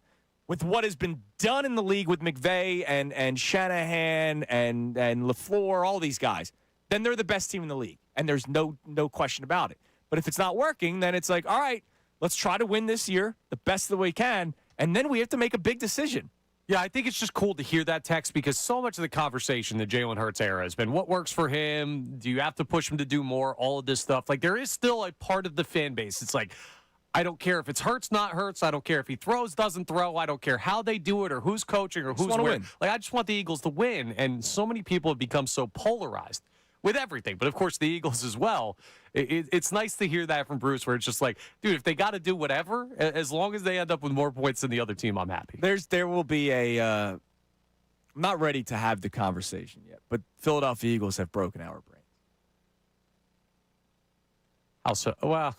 [SPEAKER 2] with what has been done in the league with McVay and Shanahan and LaFleur, all these guys, then they're the best team in the league. And there's no question about it. But if it's not working, then it's like, all right, let's try to win this year the best that we can. And then we have to make a big decision.
[SPEAKER 6] Yeah, I think it's just cool to hear that text because so much of the conversation the Jalen Hurts era has been what works for him. Do you have to push him to do more? All of this stuff. Like, there is still a part of the fan base. It's like, I don't care if it's Hurts, not Hurts. I don't care if he throws, doesn't throw. I don't care how they do it or who's coaching or who's
[SPEAKER 2] win.
[SPEAKER 6] Like, I just want the Eagles to win. And so many people have become so polarized with everything. But, of course, the Eagles as well. It's nice to hear that from Bruce where it's just like, dude, if they got to do whatever, as long as they end up with more points than the other team, I'm happy.
[SPEAKER 2] There will be I'm not ready to have the conversation yet, but Philadelphia Eagles have broken our brains.
[SPEAKER 6] How so? Well,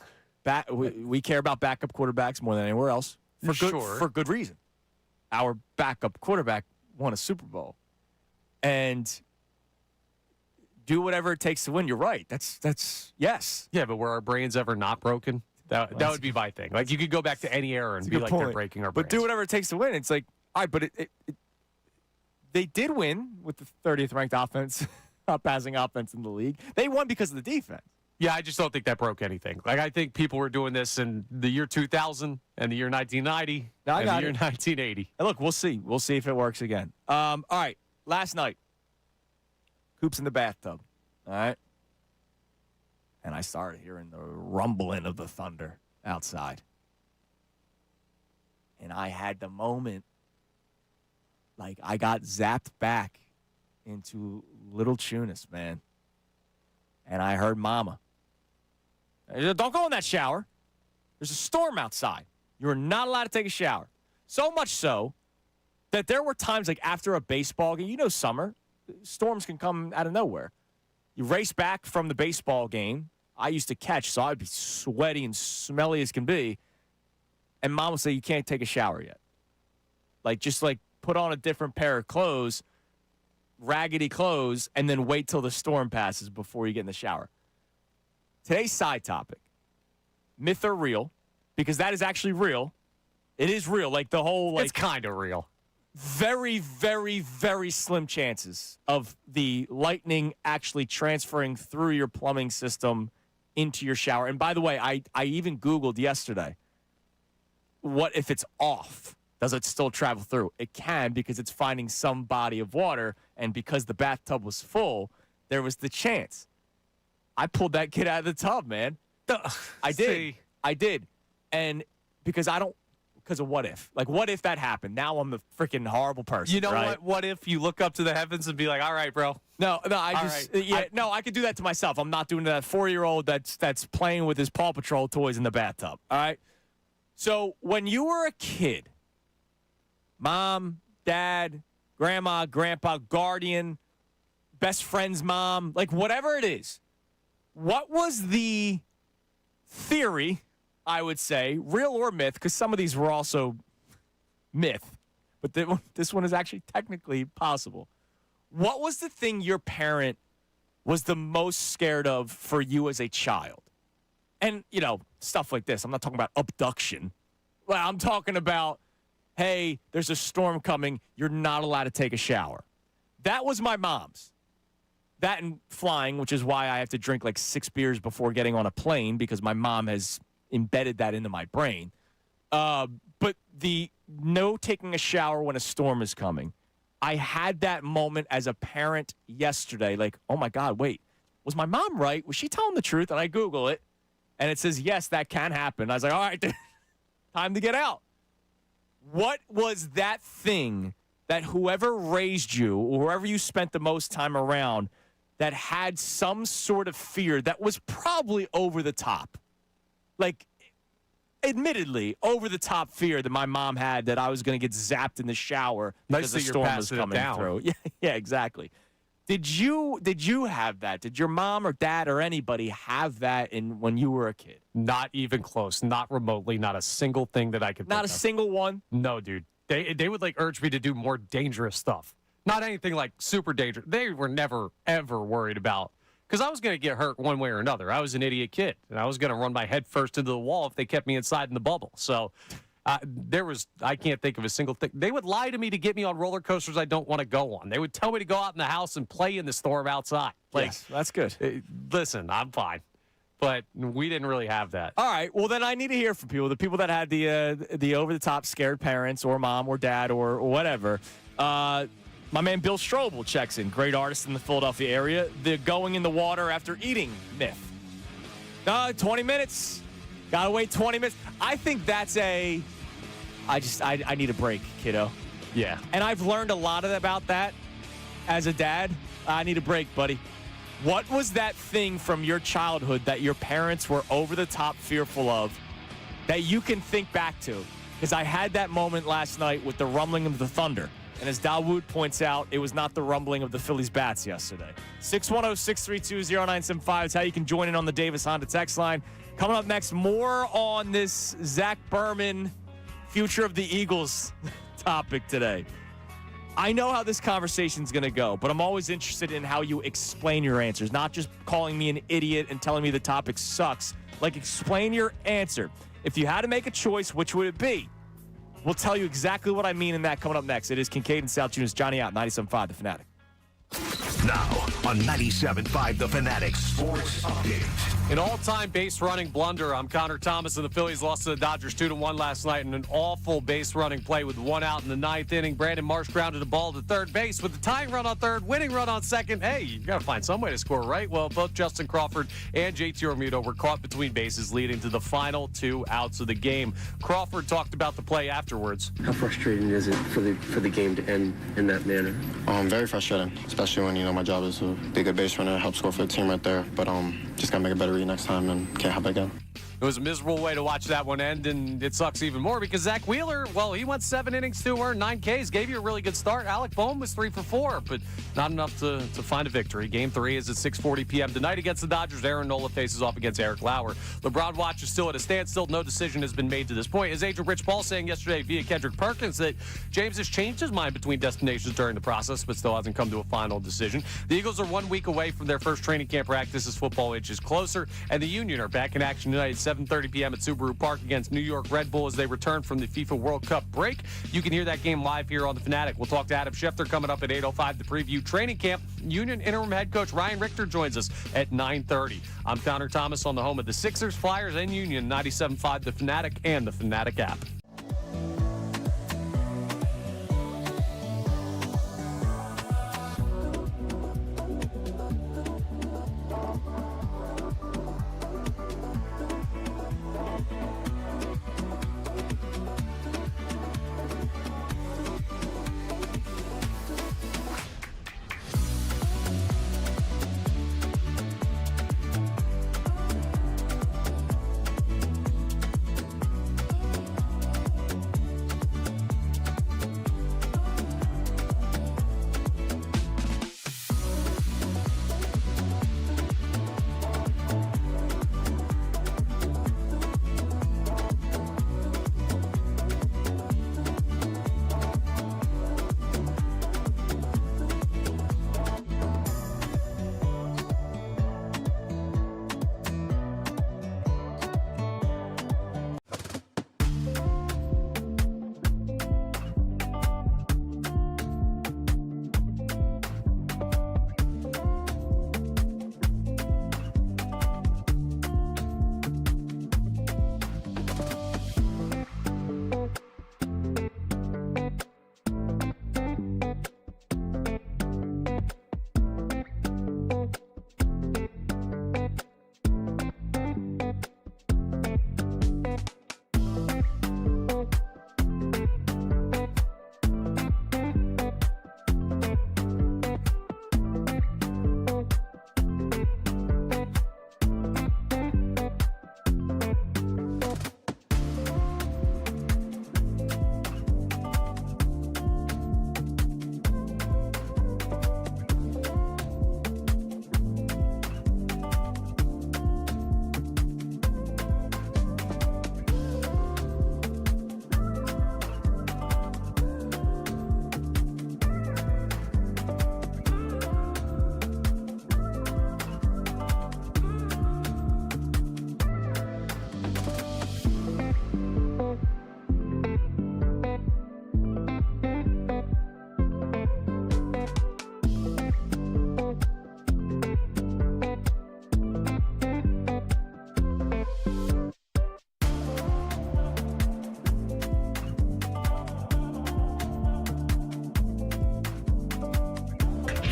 [SPEAKER 2] we care about backup quarterbacks more than anywhere else for good reason. Our backup quarterback won a Super Bowl. And do whatever it takes to win. You're right. That's yes.
[SPEAKER 6] Yeah, but were our brains ever not broken? That would be my thing. Like, you could go back to any era and be like, they're breaking our
[SPEAKER 2] But
[SPEAKER 6] brands.
[SPEAKER 2] do whatever it takes to win. It's like, all right, but they did win with the 30th ranked offense, passing offense in the league. They won because of the defense.
[SPEAKER 6] Yeah, I just don't think that broke anything. Like, I think people were doing this in the year 2000 and the year 1990 and the year 1980.
[SPEAKER 2] And look, we'll see. We'll see if it works again. All right, last night, Coop's in the bathtub, all right? And I started hearing the rumbling of the thunder outside. And I had the moment, like I got zapped back into Little Tunis, man. And I heard Mama. Don't go in that shower. There's a storm outside. You're not allowed to take a shower. So much so that there were times like after a baseball game, you know, summer, storms can come out of nowhere. You race back from the baseball game. I used to catch, so I'd be sweaty and smelly as can be. And Mom would say, you can't take a shower yet. Like, just like put on a different pair of clothes, raggedy clothes, and then wait till the storm passes before you get in the shower. Today's side topic, myth or real, because that is actually real. It is real. Like the whole, like,
[SPEAKER 6] it's kind of real.
[SPEAKER 2] Very, very, very slim chances of the lightning actually transferring through your plumbing system into your shower. And by the way, I even Googled yesterday, what if it's off? Does it still travel through? It can, because it's finding some body of water, and because the bathtub was full, there was the chance. I pulled that kid out of the tub, man. I did. And because of what if. Like, what if that happened? Now I'm the freaking horrible person.
[SPEAKER 6] You know
[SPEAKER 2] right?
[SPEAKER 6] what? What if you look up to the heavens and be like, all right, bro.
[SPEAKER 2] I could do that to myself. I'm not doing that 4-year-old that's playing with his Paw Patrol toys in the bathtub. All right? So when you were a kid, mom, dad, grandma, grandpa, guardian, best friend's mom, like whatever it is, what was the theory, I would say, real or myth, because some of these were also myth, but this one is actually technically possible. What was the thing your parent was the most scared of for you as a child? And, you know, stuff like this. I'm not talking about abduction. Well, I'm talking about, hey, there's a storm coming. You're not allowed to take a shower. That was my mom's. That and flying, which is why I have to drink like 6 beers before getting on a plane, because my mom has embedded that into my brain. But the no taking a shower when a storm is coming. I had that moment as a parent yesterday, like, oh my God, wait, was my mom right? Was she telling the truth? And I Google it, and it says, yes, that can happen. I was like, all right, time to get out. What was that thing that whoever raised you, or whoever you spent the most time around, that had some sort of fear that was probably over the top? Like, admittedly, over the top fear that my mom had that I was going to get zapped in the shower because the storm was coming through. Yeah, exactly. Did you have that? Did your mom or dad or anybody have that when you were a kid?
[SPEAKER 6] Not even close. Not remotely. Not a single thing that I could think
[SPEAKER 2] Not a
[SPEAKER 6] of.
[SPEAKER 2] single one?
[SPEAKER 6] No, dude. They would, like, urge me to do more dangerous stuff. Not anything, like, super dangerous. They were never, ever worried about. Because I was going to get hurt one way or another. I was an idiot kid, and I was going to run my head first into the wall if they kept me inside in the bubble. So I can't think of a single thing. They would lie to me to get me on roller coasters I don't want to go on. They would tell me to go out in the house and play in the storm outside. Like,
[SPEAKER 2] yes, that's good.
[SPEAKER 6] Listen, I'm fine. But we didn't really have that.
[SPEAKER 2] All right. Well, then I need to hear from people, the people that had the over-the-top scared parents or mom or dad or whatever. My man Bill Strobel checks in. Great artist in the Philadelphia area. The going in the water after eating myth. 20 minutes. Gotta wait 20 minutes. I think that's I need a break, kiddo.
[SPEAKER 6] Yeah.
[SPEAKER 2] And I've learned a lot about that as a dad. I need a break, buddy. What was that thing from your childhood that your parents were over the top fearful of that you can think back to? Because I had that moment last night with the rumbling of the thunder. And as Dawood points out, it was not the rumbling of the Phillies bats yesterday. 610-632-0975 is how you can join in on the Davis Honda text line. Coming up next, more on this Zach Berman future of the Eagles topic today. I know how this conversation's going to go, but I'm always interested in how you explain your answers, not just calling me an idiot and telling me the topic sucks, Like, explain your answer. If you had to make a choice, which would it be? We'll tell you exactly what I mean in that coming up next. It is Kincade and Salciunas, Johnny out, 97.5 The Fanatic.
[SPEAKER 1] Now on 97.5 The Fanatic Sports Update.
[SPEAKER 6] An all-time base-running blunder. I'm Connor Thomas, and the Phillies lost to the Dodgers 2-1 last night in an awful base-running play with one out in the ninth inning. Brandon Marsh grounded the ball to third base with the tying run on third, winning run on second. Hey, you got to find some way to score, right? Well, both Justin Crawford and JT Realmuto were caught between bases, leading to the final 2 outs of the game. Crawford talked about the play afterwards.
[SPEAKER 11] How frustrating is it for the game to end in that manner?
[SPEAKER 12] Very frustrating, especially when, my job is to be a good base runner, help score for the team right there. But just got to make a better read next time and can't happen again.
[SPEAKER 6] It was a miserable way to watch that one end, and it sucks even more because Zach Wheeler, well, he went 7 innings, 2 earned, 9 Ks, gave you a really good start. Alec Bohm was 3 for 4, but not enough to find a victory. Game 3 is at 6:40 p.m. tonight against the Dodgers. Aaron Nola faces off against Eric Lauer. LeBron watch is still at a standstill. No decision has been made to this point. His agent Rich Paul saying yesterday via Kendrick Perkins that James has changed his mind between destinations during the process, but still hasn't come to a final decision. The Eagles are 1 week away from their first training camp practice as football inches closer, and the Union are back in action tonight at 7:30 p.m. at Subaru Park against New York Red Bull as they return from the FIFA World Cup break. You can hear that game live here on The Fanatic. We'll talk to Adam Schefter coming up at 8:05 to preview training camp. Union interim head coach Ryan Richter joins us at 9:30. I'm Connor Thomas on the home of the Sixers, Flyers, and Union, 97.5 The Fanatic and the Fanatic app.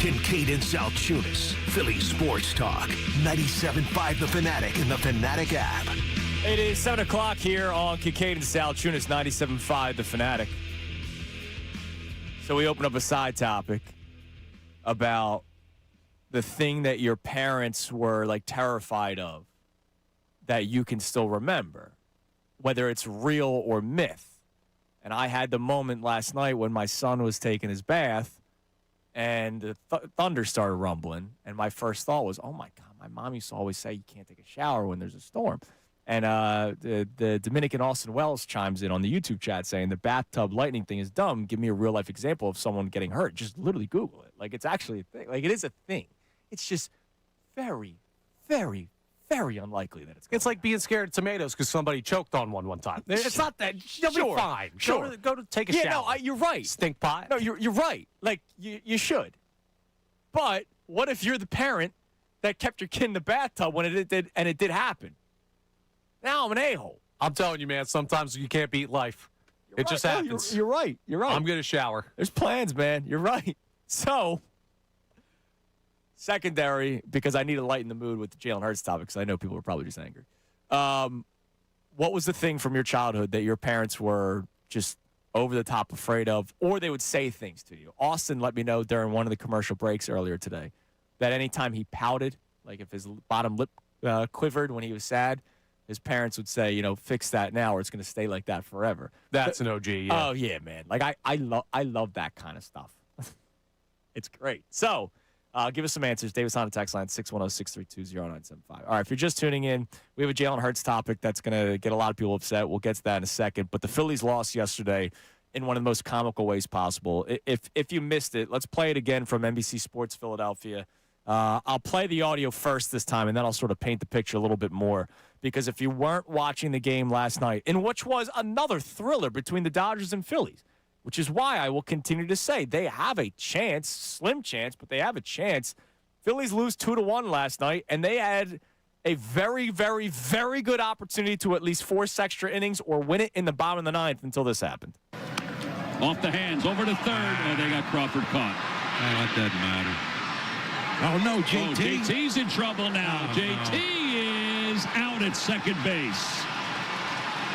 [SPEAKER 1] Kincade and Salciunas, Philly Sports Talk, 97.5 The Fanatic and the Fanatic app.
[SPEAKER 2] It is 7 o'clock here on Kincade and Salciunas, 97.5 The Fanatic. So we open up a side topic about the thing that your parents were like terrified of that you can still remember, whether it's real or myth. And I had the moment last night when my son was taking his bath and the thunder started rumbling. And my first thought was, oh, my God, my mom used to always say you can't take a shower when there's a storm. And the Dominican Austin Wells chimes in on the YouTube chat saying the bathtub lightning thing is dumb. Give me a real-life example of someone getting hurt. Just literally Google it. Like, it's actually a thing. Like, it is a thing. It's just very, very, very unlikely that
[SPEAKER 6] It's like being scared of tomatoes because somebody choked on one time. It's not that. You'll be fine.
[SPEAKER 2] Sure.
[SPEAKER 6] Go to take a shower.
[SPEAKER 2] No, you're right.
[SPEAKER 6] Stink pot.
[SPEAKER 2] No, you're right. Like, you should. But what if you're the parent that kept your kid in the bathtub when it did happen? Now I'm an a-hole.
[SPEAKER 6] I'm telling you, man, sometimes you can't beat life. It just happens.
[SPEAKER 2] You're right. You're right.
[SPEAKER 6] I'm going to shower.
[SPEAKER 2] There's plans, man. You're right. So, secondary, because I need to lighten the mood with the Jalen Hurts topic, because I know people are probably just angry. What was the thing from your childhood that your parents were just over the top afraid of, or they would say things to you? Austin let me know during one of the commercial breaks earlier today that anytime he pouted, like if his bottom lip quivered when he was sad, his parents would say, fix that now or it's going to stay like that forever.
[SPEAKER 6] That's an OG, yeah.
[SPEAKER 2] Oh, yeah, man. Like, I love that kind of stuff. It's great. So, give us some answers. Davis on the text line, 610-632-0975. All right, if you're just tuning in, we have a Jalen Hurts topic that's going to get a lot of people upset. We'll get to that in a second. But the Phillies lost yesterday in one of the most comical ways possible. If you missed it, let's play it again from NBC Sports Philadelphia. I'll play the audio first this time, and then I'll sort of paint the picture a little bit more. Because if you weren't watching the game last night, in which was another thriller between the Dodgers and Phillies, which is why I will continue to say they have a chance, slim chance, but they have a chance. Phillies lose 2-1 last night, and they had a very, very, very good opportunity to at least force extra innings or win it in the bottom of the ninth until this happened.
[SPEAKER 4] Off the hands, over to third. Oh, they got Crawford caught.
[SPEAKER 5] Oh, that doesn't matter. Oh, no, JT.
[SPEAKER 4] Oh, JT's in trouble now. JT is out at second base.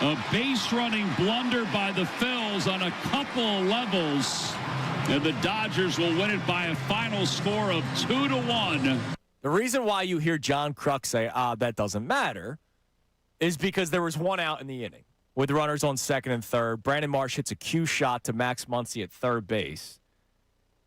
[SPEAKER 4] A base-running blunder by the Phillies on a couple levels. And the Dodgers will win it by a final score of 2-1.
[SPEAKER 2] The reason why you hear John Kruk say, that doesn't matter, is because there was one out in the inning with runners on second and third. Brandon Marsh hits a cue shot to Max Muncy at third base.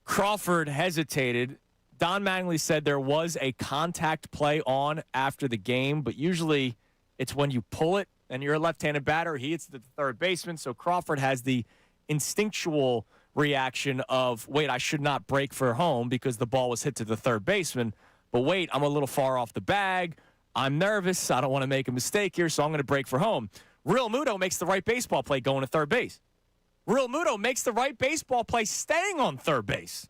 [SPEAKER 2] Crawford hesitated. Don Mattingly said there was a contact play on after the game, but usually it's when you pull it and you're a left-handed batter, he hits the third baseman. So Crawford has the instinctual reaction of, wait, I should not break for home because the ball was hit to the third baseman. But wait, I'm a little far off the bag. I'm nervous. I don't want to make a mistake here, so I'm going to break for home. Real Muto makes the right baseball play going to third base. Real Muto makes the right baseball play staying on third base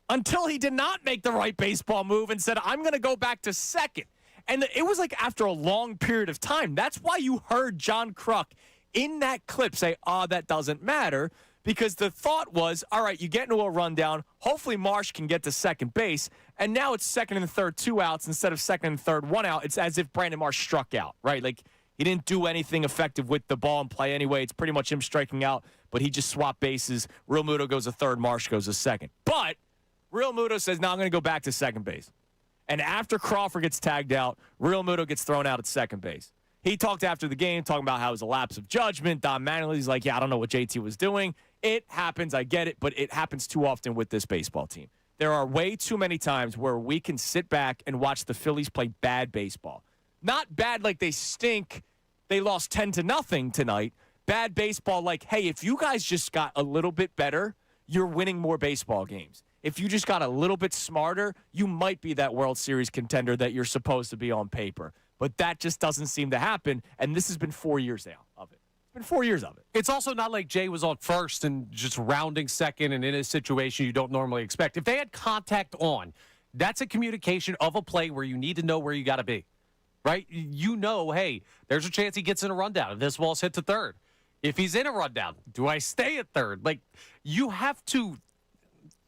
[SPEAKER 2] until he did not make the right baseball move and said, I'm going to go back to second. And it was like after a long period of time. That's why you heard John Kruk in that clip say, that doesn't matter, because the thought was, all right, you get into a rundown. Hopefully Marsh can get to second base. And now it's second and third, 2 outs instead of second and third, 1 out. It's as if Brandon Marsh struck out, right? Like he didn't do anything effective with the ball in play anyway. It's pretty much him striking out, but he just swapped bases. Real Muto goes to third, Marsh goes to second. But Real Muto says, no, I'm going to go back to second base. And after Crawford gets tagged out, Real Muto gets thrown out at second base. He talked after the game, talking about how it was a lapse of judgment. Don Mattingly's like, yeah, I don't know what JT was doing. It happens, I get it, but it happens too often with this baseball team. There are way too many times where we can sit back and watch the Phillies play bad baseball. Not bad like they stink, they lost 10-0 tonight. Bad baseball like, hey, if you guys just got a little bit better, you're winning more baseball games. If you just got a little bit smarter, you might be that World Series contender that you're supposed to be on paper. But that just doesn't seem to happen, and this has been 4 years now of it. It's been 4 years of it.
[SPEAKER 6] It's also not like Jay was on first and just rounding second and in a situation you don't normally expect. If they had contact on, that's a communication of a play where you need to know where you got to be, right? You know, hey, there's a chance he gets in a rundown if this ball's hit to third. If he's in a rundown, do I stay at third? Like, you have to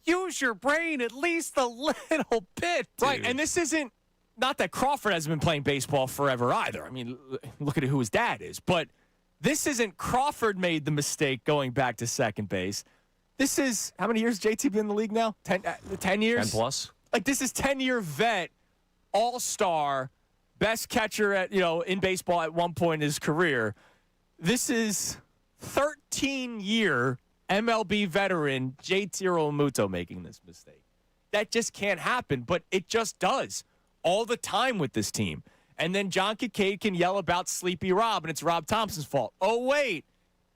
[SPEAKER 6] use your brain at least a little bit, dude.
[SPEAKER 2] Right, and this isn't, not that Crawford hasn't been playing baseball forever either. I mean, look at who his dad is. But this isn't Crawford made the mistake going back to second base. This is, how many years JT been in the league now? 10 years?
[SPEAKER 6] 10 plus.
[SPEAKER 2] Like, this is 10-year vet, all-star, best catcher at, in baseball at one point in his career. This is 13-year MLB veteran JT Realmuto making this mistake. That just can't happen, but it just does all the time with this team. And then John Kincade can yell about Sleepy Rob, and it's Rob Thompson's fault. Oh, wait.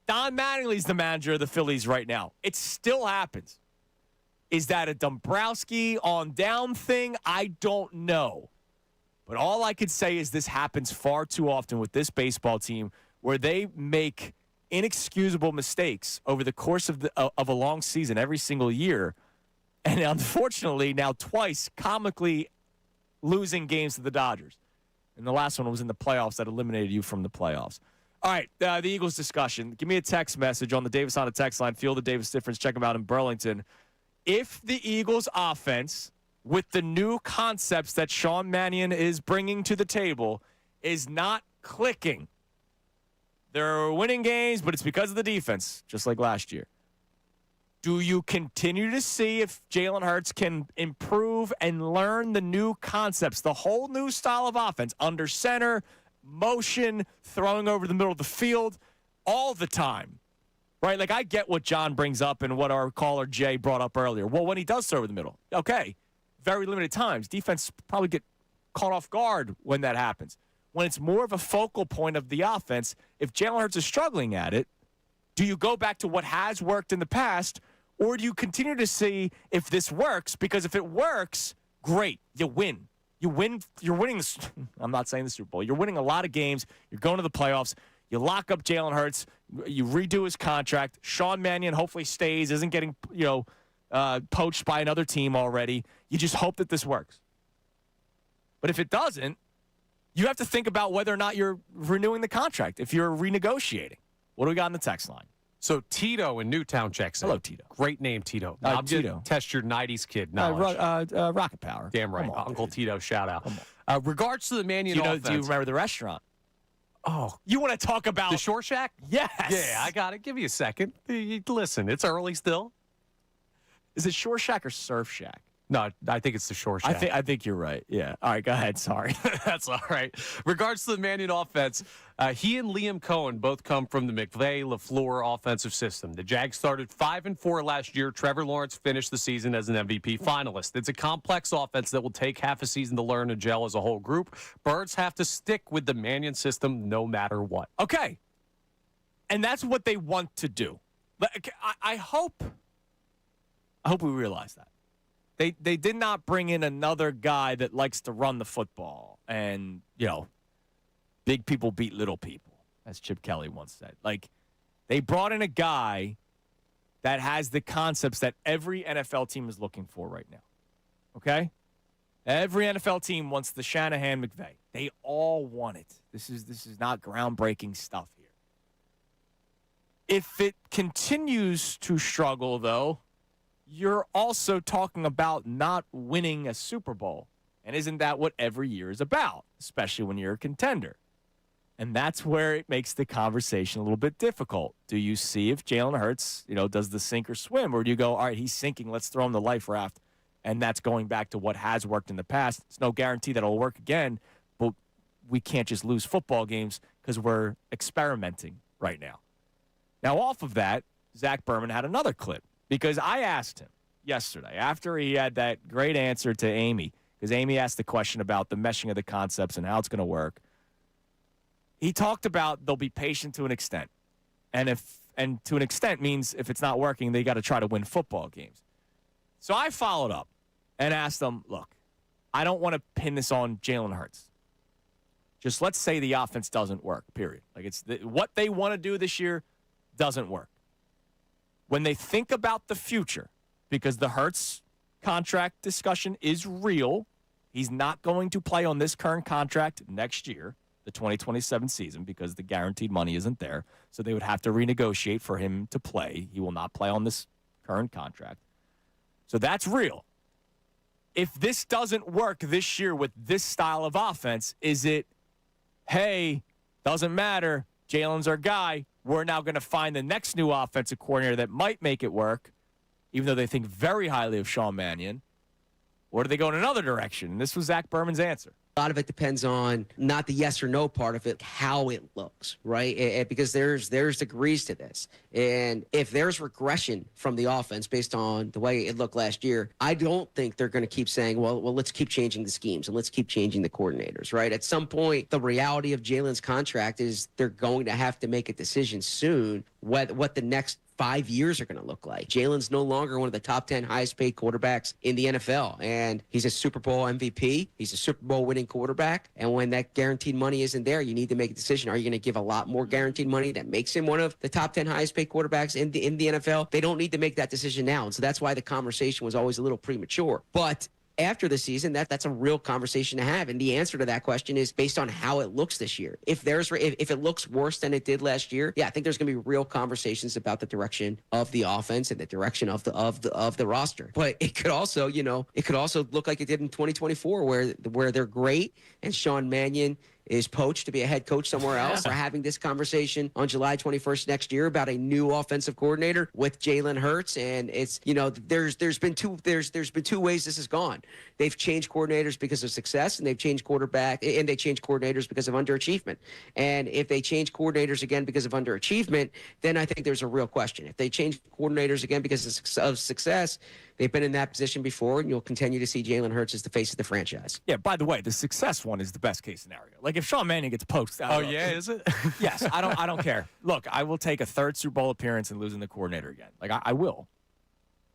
[SPEAKER 2] Don Mattingly's the manager of the Phillies right now. It still happens. Is that a Dombrowski on down thing? I don't know. But all I could say is this happens far too often with this baseball team where they make inexcusable mistakes over the course of a long season every single year. And unfortunately, now twice comically losing games to the Dodgers. And the last one was in the playoffs that eliminated you from the playoffs. All right, the Eagles discussion. Give me a text message on the Davis on a text line. Feel the Davis difference. Check them out in Burlington. If the Eagles offense, with the new concepts that Sean Mannion is bringing to the table, is not clicking, they're winning games, but it's because of the defense, just like last year. Do you continue to see if Jalen Hurts can improve and learn the new concepts, the whole new style of offense, under center, motion, throwing over the middle of the field, all the time? Right? Like, I get what John brings up and what our caller Jay brought up earlier. Well, when he does throw over the middle, okay, very limited times. Defense probably get caught off guard when that happens. When it's more of a focal point of the offense, if Jalen Hurts is struggling at it, do you go back to what has worked in the past, or do you continue to see if this works? Because if it works, great, you win. You win. You're winning. I'm not saying the Super Bowl. You're winning a lot of games. You're going to the playoffs. You lock up Jalen Hurts. You redo his contract. Sean Mannion hopefully stays, isn't getting poached by another team already. You just hope that this works. But if it doesn't, you have to think about whether or not you're renewing the contract, if you're renegotiating. What do we got in the text line?
[SPEAKER 6] So Tito in Newtown checks in.
[SPEAKER 2] Hello, Tito.
[SPEAKER 6] Great name, Tito.
[SPEAKER 2] Tito.
[SPEAKER 6] I'm going to test your 90s kid knowledge.
[SPEAKER 2] Rocket Power.
[SPEAKER 6] Damn right.
[SPEAKER 2] On,
[SPEAKER 6] Uncle
[SPEAKER 2] dude.
[SPEAKER 6] Tito, shout out. Regards to the Mannion offense.
[SPEAKER 2] Do you remember the restaurant?
[SPEAKER 6] Oh.
[SPEAKER 2] You want to talk about...
[SPEAKER 6] The Shore Shack?
[SPEAKER 2] Yes.
[SPEAKER 6] Yeah, I got it. Give me a second. Listen, it's early still.
[SPEAKER 2] Is it Shore Shack or Surf Shack?
[SPEAKER 6] No, I think it's the Shore Shack.
[SPEAKER 2] I think you're right. Yeah. All right, go ahead. Sorry.
[SPEAKER 6] That's all right. Regards to the Mannion offense, he and Liam Cohen both come from the McVay LaFleur offensive system. The Jags started 5-4 last year. Trevor Lawrence finished the season as an MVP finalist. It's a complex offense that will take half a season to learn and gel as a whole group. Birds have to stick with the Mannion system no matter what.
[SPEAKER 2] Okay. And that's what they want to do. I hope we realize that. They did not bring in another guy that likes to run the football and, big people beat little people, as Chip Kelly once said. Like, they brought in a guy that has the concepts that every NFL team is looking for right now. Okay? Every NFL team wants the Shanahan-McVay. They all want it. This is not groundbreaking stuff here. If it continues to struggle, though, you're also talking about not winning a Super Bowl. And isn't that what every year is about, especially when you're a contender? And that's where it makes the conversation a little bit difficult. Do you see if Jalen Hurts, does the sink or swim? Or do you go, all right, he's sinking, let's throw him the life raft? And that's going back to what has worked in the past. It's no guarantee that it'll work again, but we can't just lose football games because we're experimenting right now. Now, off of that, Zach Berman had another clip. Because I asked him yesterday, after he had that great answer to Amy, because Amy asked the question about the meshing of the concepts and how it's going to work. He talked about they'll be patient to an extent. And to an extent means if it's not working, they got to try to win football games. So I followed up and asked them, look, I don't want to pin this on Jalen Hurts. Just let's say the offense doesn't work, period. Like, what they want to do this year doesn't work. When they think about the future, because the Hurts contract discussion is real, he's not going to play on this current contract next year, the 2027 season, because the guaranteed money isn't there. So they would have to renegotiate for him to play. He will not play on this current contract. So that's real. If this doesn't work this year with this style of offense, is it, hey, doesn't matter, Jalen's our guy, we're now going to find the next new offensive coordinator that might make it work, even though they think very highly of Sean Mannion? Or do they go in another direction? And this was Zach Berman's answer.
[SPEAKER 7] A lot of it depends on not the yes or no part of it, how it looks, right? Because there's degrees to this. And if there's regression from the offense based on the way it looked last year, I don't think they're going to keep saying, well, let's keep changing the schemes and let's keep changing the coordinators, right? At some point, the reality of Jalen's contract is they're going to have to make a decision soon what the next 5 years are going to look like. Jalen's no longer one of the top 10 highest paid quarterbacks in the NFL, and he's a Super Bowl MVP. He's a Super Bowl winning quarterback, and when that guaranteed money isn't there, you need to make a decision. Are you going to give a lot more guaranteed money that makes him one of the top 10 highest paid quarterbacks in the NFL? They don't need to make that decision now, and so that's why the conversation was always a little premature. But after the season, that's a real conversation to have. And the answer to that question is based on how it looks this year. If it looks worse than it did last year, I think there's going to be real conversations about the direction of the offense and the direction of the roster. But it could also, look like it did in 2024 where they're great and Sean Mannion is poached to be a head coach somewhere else. We're having this conversation on July 21st next year about a new offensive coordinator with Jalen Hurts, and it's there's been two ways this has gone. They've changed coordinators because of success, and they've changed they changed coordinators because of underachievement. And if they change coordinators again because of underachievement, then I think there's a real question. If they change coordinators again because of success, they've been in that position before, and you'll continue to see Jalen Hurts as the face of the franchise.
[SPEAKER 2] Yeah, by the way, the success one is the best case scenario. Like if Sean Mannion gets poached out.
[SPEAKER 6] Is it?
[SPEAKER 2] Yes, I don't care. Look, I will take a third Super Bowl appearance and losing the coordinator again. Like I will.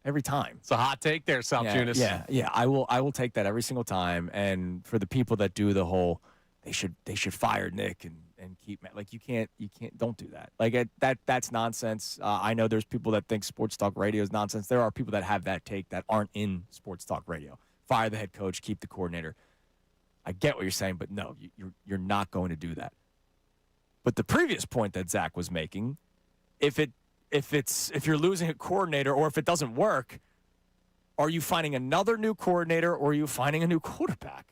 [SPEAKER 2] Every time.
[SPEAKER 6] It's a hot take there, Salciunas.
[SPEAKER 2] Yeah. I will take that every single time. And for the people that do the whole they should fire Nick and keep like you can't don't do that. Like that's nonsense. I know there's people that think sports talk radio is nonsense. There are people that have that take that aren't in sports talk radio. Fire the head coach, keep the coordinator. I get what you're saying, but no, you're not going to do that. But the previous point that Zach was making, if you're losing a coordinator or if it doesn't work, are you finding another new coordinator or are you finding a new quarterback?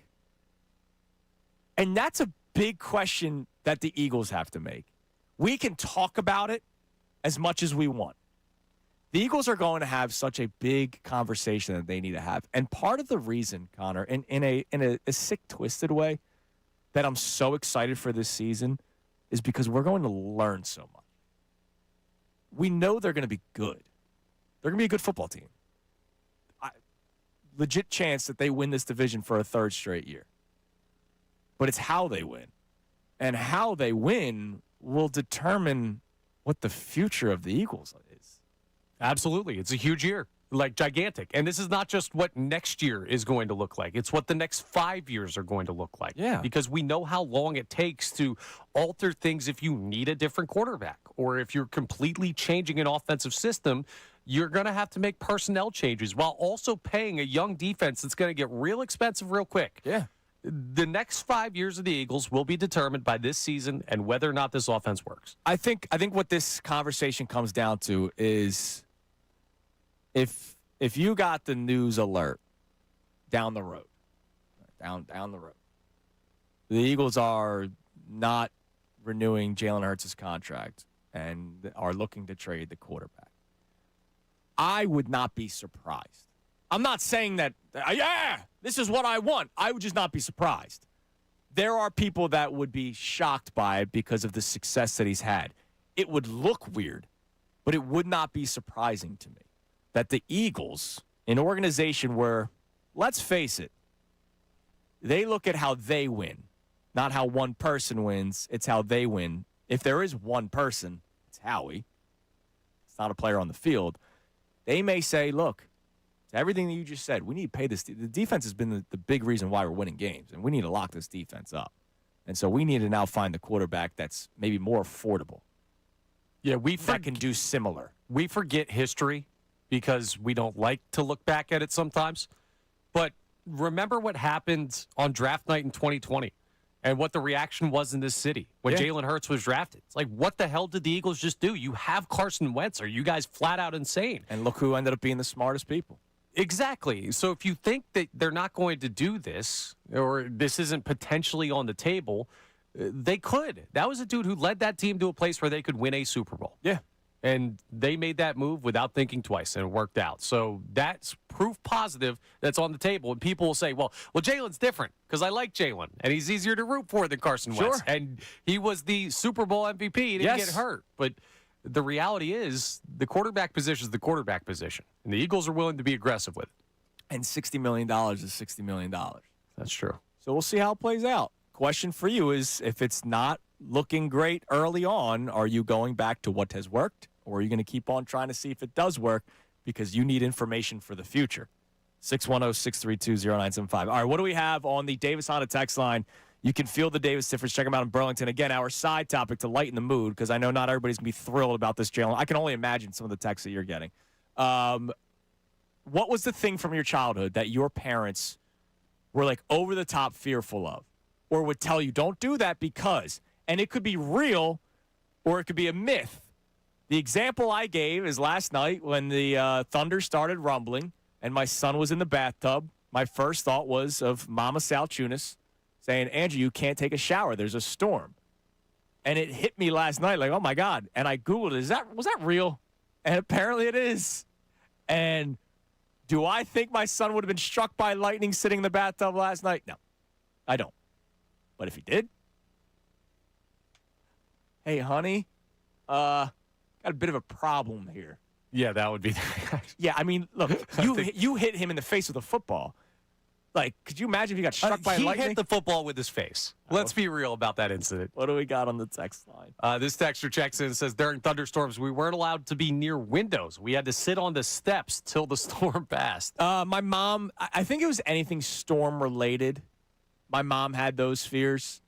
[SPEAKER 2] And that's a big question that the Eagles have to make. We can talk about it as much as we want. The Eagles are going to have such a big conversation that they need to have. And part of the reason, Connor, in a sick, twisted way, that I'm so excited for this season is because we're going to learn so much. We know they're going to be good. They're going to be a good football team. Legit chance that they win this division for a third straight year. But it's how they win. And how they win will determine what the future of the Eagles is.
[SPEAKER 6] Absolutely. It's a huge year, like gigantic. And this is not just what next year is going to look like. It's what the next 5 years are going to look like.
[SPEAKER 2] Yeah.
[SPEAKER 6] Because we know how long it takes to alter things if you need a different quarterback or if you're completely changing an offensive system. You're going to have to make personnel changes while also paying a young defense that's going to get real expensive real quick.
[SPEAKER 2] Yeah.
[SPEAKER 6] The next 5 years of the Eagles will be determined by this season and whether or not this offense works.
[SPEAKER 2] I think what this conversation comes down to is if you got the news alert down the road, down the road, the Eagles are not renewing Jalen Hurts' contract and are looking to trade the quarterback, I would not be surprised. I'm not saying that, this is what I want. I would just not be surprised. There are people that would be shocked by it because of the success that he's had. It would look weird, but it would not be surprising to me that the Eagles, an organization where, let's face it, they look at how they win, not how one person wins. It's how they win. If there is one person, it's Howie. It's not a player on the field. They may say, look, to everything that you just said, we need to pay this. The defense has been the big reason why we're winning games, and we need to lock this defense up. And so we need to now find the quarterback that's maybe more affordable.
[SPEAKER 6] Yeah,
[SPEAKER 2] that can do similar.
[SPEAKER 6] We forget history because we don't like to look back at it sometimes. But remember what happened on draft night in 2020 and what the reaction was in this city when Jalen Hurts was drafted. It's like, what the hell did the Eagles just do? You have Carson Wentz. Are you guys flat out insane?
[SPEAKER 2] And look who ended up being the smartest people.
[SPEAKER 6] Exactly. So if you think that they're not going to do this or this isn't potentially on the table, they could. That was a dude who led that team to a place where they could win a Super Bowl.
[SPEAKER 2] Yeah.
[SPEAKER 6] And they made that move without thinking twice, and it worked out. So that's proof positive that's on the table. And people will say, well, Jalen's different because I like Jalen, and he's easier to root for than Carson Wentz. And he was the Super Bowl MVP. He didn't get hurt. But the reality is the quarterback position is the quarterback position, and the Eagles are willing to be aggressive with it.
[SPEAKER 2] And $60 million is $60 million.
[SPEAKER 6] That's true.
[SPEAKER 2] So we'll see how it plays out. Question for you is, if it's not looking great early on, are you going back to what has worked, or are you going to keep on trying to see if it does work because you need information for the future? 610-632-0975. All right, what do we have on the Davis Honda text line? You can feel the Davis difference. Check them out in Burlington. Again, our side topic to lighten the mood, because I know not everybody's going to be thrilled about this, Jalen. I can only imagine some of the texts that you're getting. What was the thing from your childhood that your parents were like over the top fearful of, or would tell you, don't do that because, and it could be real or it could be a myth. The example I gave is last night when the thunder started rumbling and my son was in the bathtub. My first thought was of Mama Salciunas saying, Andrew, you can't take a shower. There's a storm. And it hit me last night like, oh, my God. And I Googled it. Was that real? And apparently it is. And do I think my son would have been struck by lightning sitting in the bathtub last night? No, I don't. But if he did, hey, honey, got a bit of a problem here.
[SPEAKER 6] Yeah, that would be.
[SPEAKER 2] Yeah, I mean, look, you hit him in the face with a football. Like, could you imagine if he got struck by lightning?
[SPEAKER 6] He hit the football with his face. Let's be real about that incident.
[SPEAKER 2] What do we got on the text line?
[SPEAKER 6] This texter checks in and says, during thunderstorms, we weren't allowed to be near windows. We had to sit on the steps till the storm passed.
[SPEAKER 2] My mom, I think it was anything storm-related. My mom had those fears.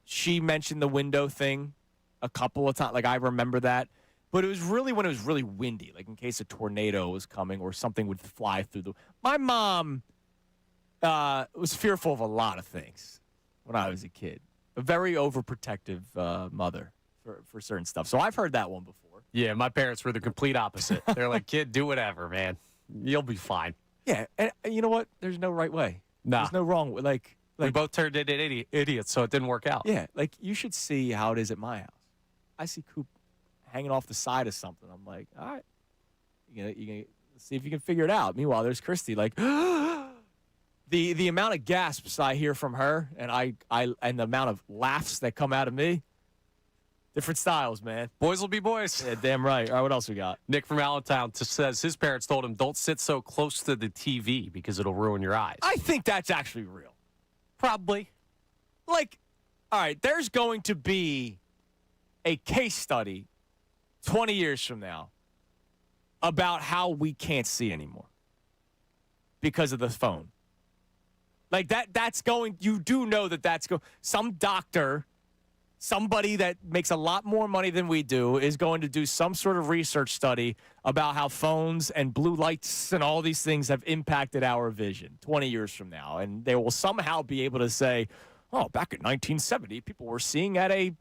[SPEAKER 2] She mentioned the window thing a couple of times. Like, I remember that. But it was really when it was really windy, like in case a tornado was coming or something would fly through the. My mom was fearful of a lot of things when I was a kid. A very overprotective mother for certain stuff. So I've heard that one before.
[SPEAKER 6] Yeah, my parents were the complete opposite. They're like, kid, do whatever, man. You'll be fine.
[SPEAKER 2] Yeah, and you know what? There's no right way.
[SPEAKER 6] Nah.
[SPEAKER 2] There's no wrong way. Like
[SPEAKER 6] we both turned into idiots, so it didn't work out.
[SPEAKER 2] Yeah, like you should see how it is at my house. I see Coop hanging off the side of something. I'm like, all right, you gonna see if you can figure it out. Meanwhile, there's Christy, like the amount of gasps I hear from her, and I and the amount of laughs that come out of me. Different styles, man.
[SPEAKER 6] Boys will be boys.
[SPEAKER 2] Yeah, damn right. All right, what else we got?
[SPEAKER 6] Nick from Allentown says his parents told him, don't sit so close to the TV because it'll ruin your eyes.
[SPEAKER 2] I think that's actually real.
[SPEAKER 6] Probably.
[SPEAKER 2] Like, all right, there's going to be a case study 20 years from now about how we can't see anymore because of the phone. Like that's going, you do know that's going, some doctor, somebody that makes a lot more money than we do is going to do some sort of research study about how phones and blue lights and all these things have impacted our vision 20 years from now. And they will somehow be able to say, oh, back in 1970, people were seeing at a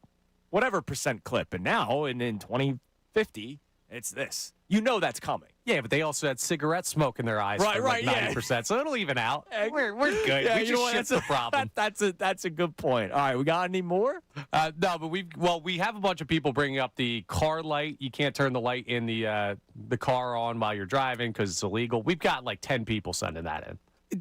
[SPEAKER 2] whatever percent clip. And now in 2050, it's this. You know that's coming.
[SPEAKER 6] Yeah, but they also had cigarette smoke in their eyes for like 90%, so it'll even out. We're good.
[SPEAKER 2] Yeah,
[SPEAKER 6] we just shift the problem.
[SPEAKER 2] That's a good point. All right, we got any more?
[SPEAKER 6] No, but we have a bunch of people bringing up the car light. You can't turn the light in the car on while you're driving because it's illegal. We've got like 10 people sending that in.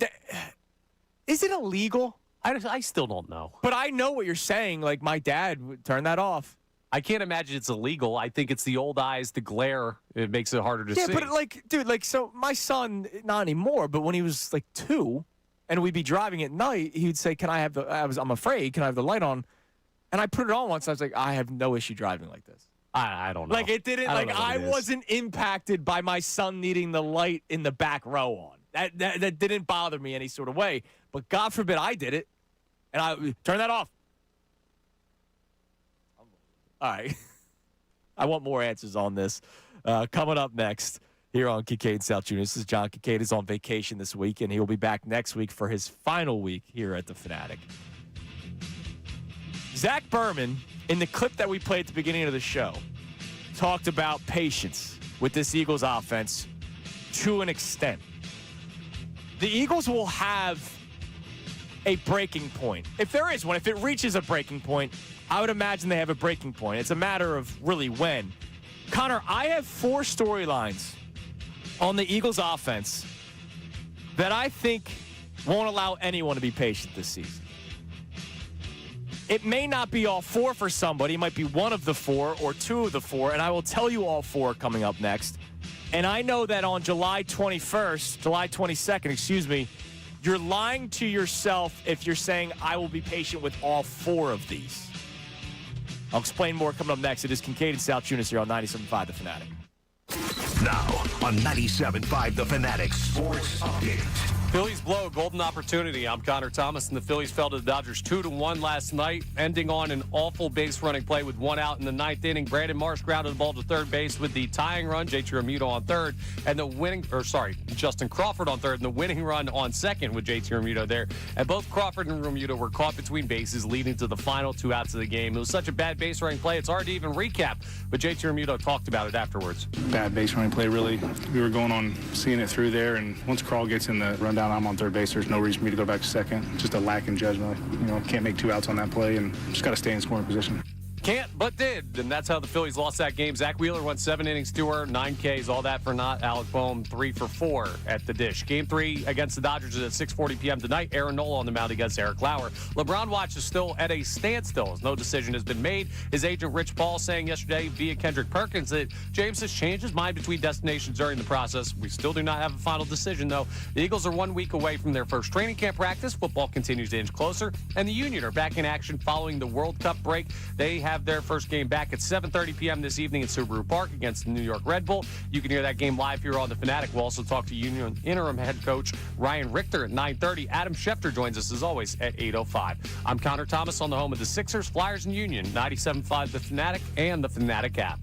[SPEAKER 2] Is it illegal?
[SPEAKER 6] I still don't know.
[SPEAKER 2] But I know what you're saying. Like, my dad would turn that off.
[SPEAKER 6] I can't imagine it's illegal. I think it's the old eyes, the glare. It makes it harder to see.
[SPEAKER 2] Yeah, but like, dude, like, so my son, not anymore, but when he was like 2 and we'd be driving at night, he'd say, can I have I'm afraid, can I have the light on? And I put it on once. I was like, I have no issue driving like this.
[SPEAKER 6] I don't know.
[SPEAKER 2] Like, it didn't, like, I wasn't impacted by my son needing the light in the back row on. That didn't bother me any sort of way. But God forbid I did it. And I turn that off. All right. I want more answers on this. Coming up next here on Kincade Salciunas. This is John Kincade. Is on vacation this week, and he'll be back next week for his final week here at the Fanatic. Zach Berman, in the clip that we played at the beginning of the show, talked about patience with this Eagles offense to an extent. The Eagles will have a breaking point. If there is one, if it reaches a breaking point, I would imagine they have a breaking point. It's a matter of really when. Connor, I have 4 storylines on the Eagles offense that I think won't allow anyone to be patient this season. It may not be all 4 for somebody. It might be one of the 4 or 2 of the 4, and I will tell you all 4 coming up next. And I know that on July 22nd, you're lying to yourself if you're saying I will be patient with all 4 of these. I'll explain more coming up next. It is Kincade Salciunas here on 97.5 The Fanatic.
[SPEAKER 1] Now on 97.5 The Fanatic Sports Update.
[SPEAKER 6] Phillies blow a golden opportunity. I'm Connor Thomas, and the Phillies fell to the Dodgers 2-1 last night, ending on an awful base running play with one out in the ninth inning. Brandon Marsh grounded the ball to third base with the tying run, JT Realmuto on third, and Justin Crawford on third, and the winning run on second with JT Realmuto there. And both Crawford and Realmuto were caught between bases, leading to the final 2 outs of the game. It was such a bad base running play, it's hard to even recap, but JT Realmuto talked about it afterwards.
[SPEAKER 8] Bad base running play, really. We were going on seeing it through there, and once Crawl gets in the rundown, I'm on third base. There's no reason for me to go back to second. Just a lack in judgment. Can't make 2 outs on that play, and just got to stay in scoring position.
[SPEAKER 6] Can't, but did. And that's how the Phillies lost that game. Zach Wheeler went 7 innings, 2 earned, 9 Ks, all that for naught. Alec Boehm, 3 for 4 at the dish. Game 3 against the Dodgers is at 6:40 p.m. tonight. Aaron Nola on the mound against Eric Lauer. LeBron watch is still at a standstill as no decision has been made. His agent Rich Paul saying yesterday via Kendrick Perkins that James has changed his mind between destinations during the process. We still do not have a final decision, though. The Eagles are 1 week away from their first training camp practice. Football continues to inch closer, and the Union are back in action following the World Cup break. They have their first game back at 7:30 p.m. this evening at Subaru Park against the New York Red Bull. You can hear that game live here on The Fanatic. We'll also talk to Union interim head coach Ryan Richter at 9:30. Adam Schefter joins us as always at 8:05. I'm Connor Thomas on the home of the Sixers, Flyers, and Union, 97.5 The Fanatic and the Fanatic app.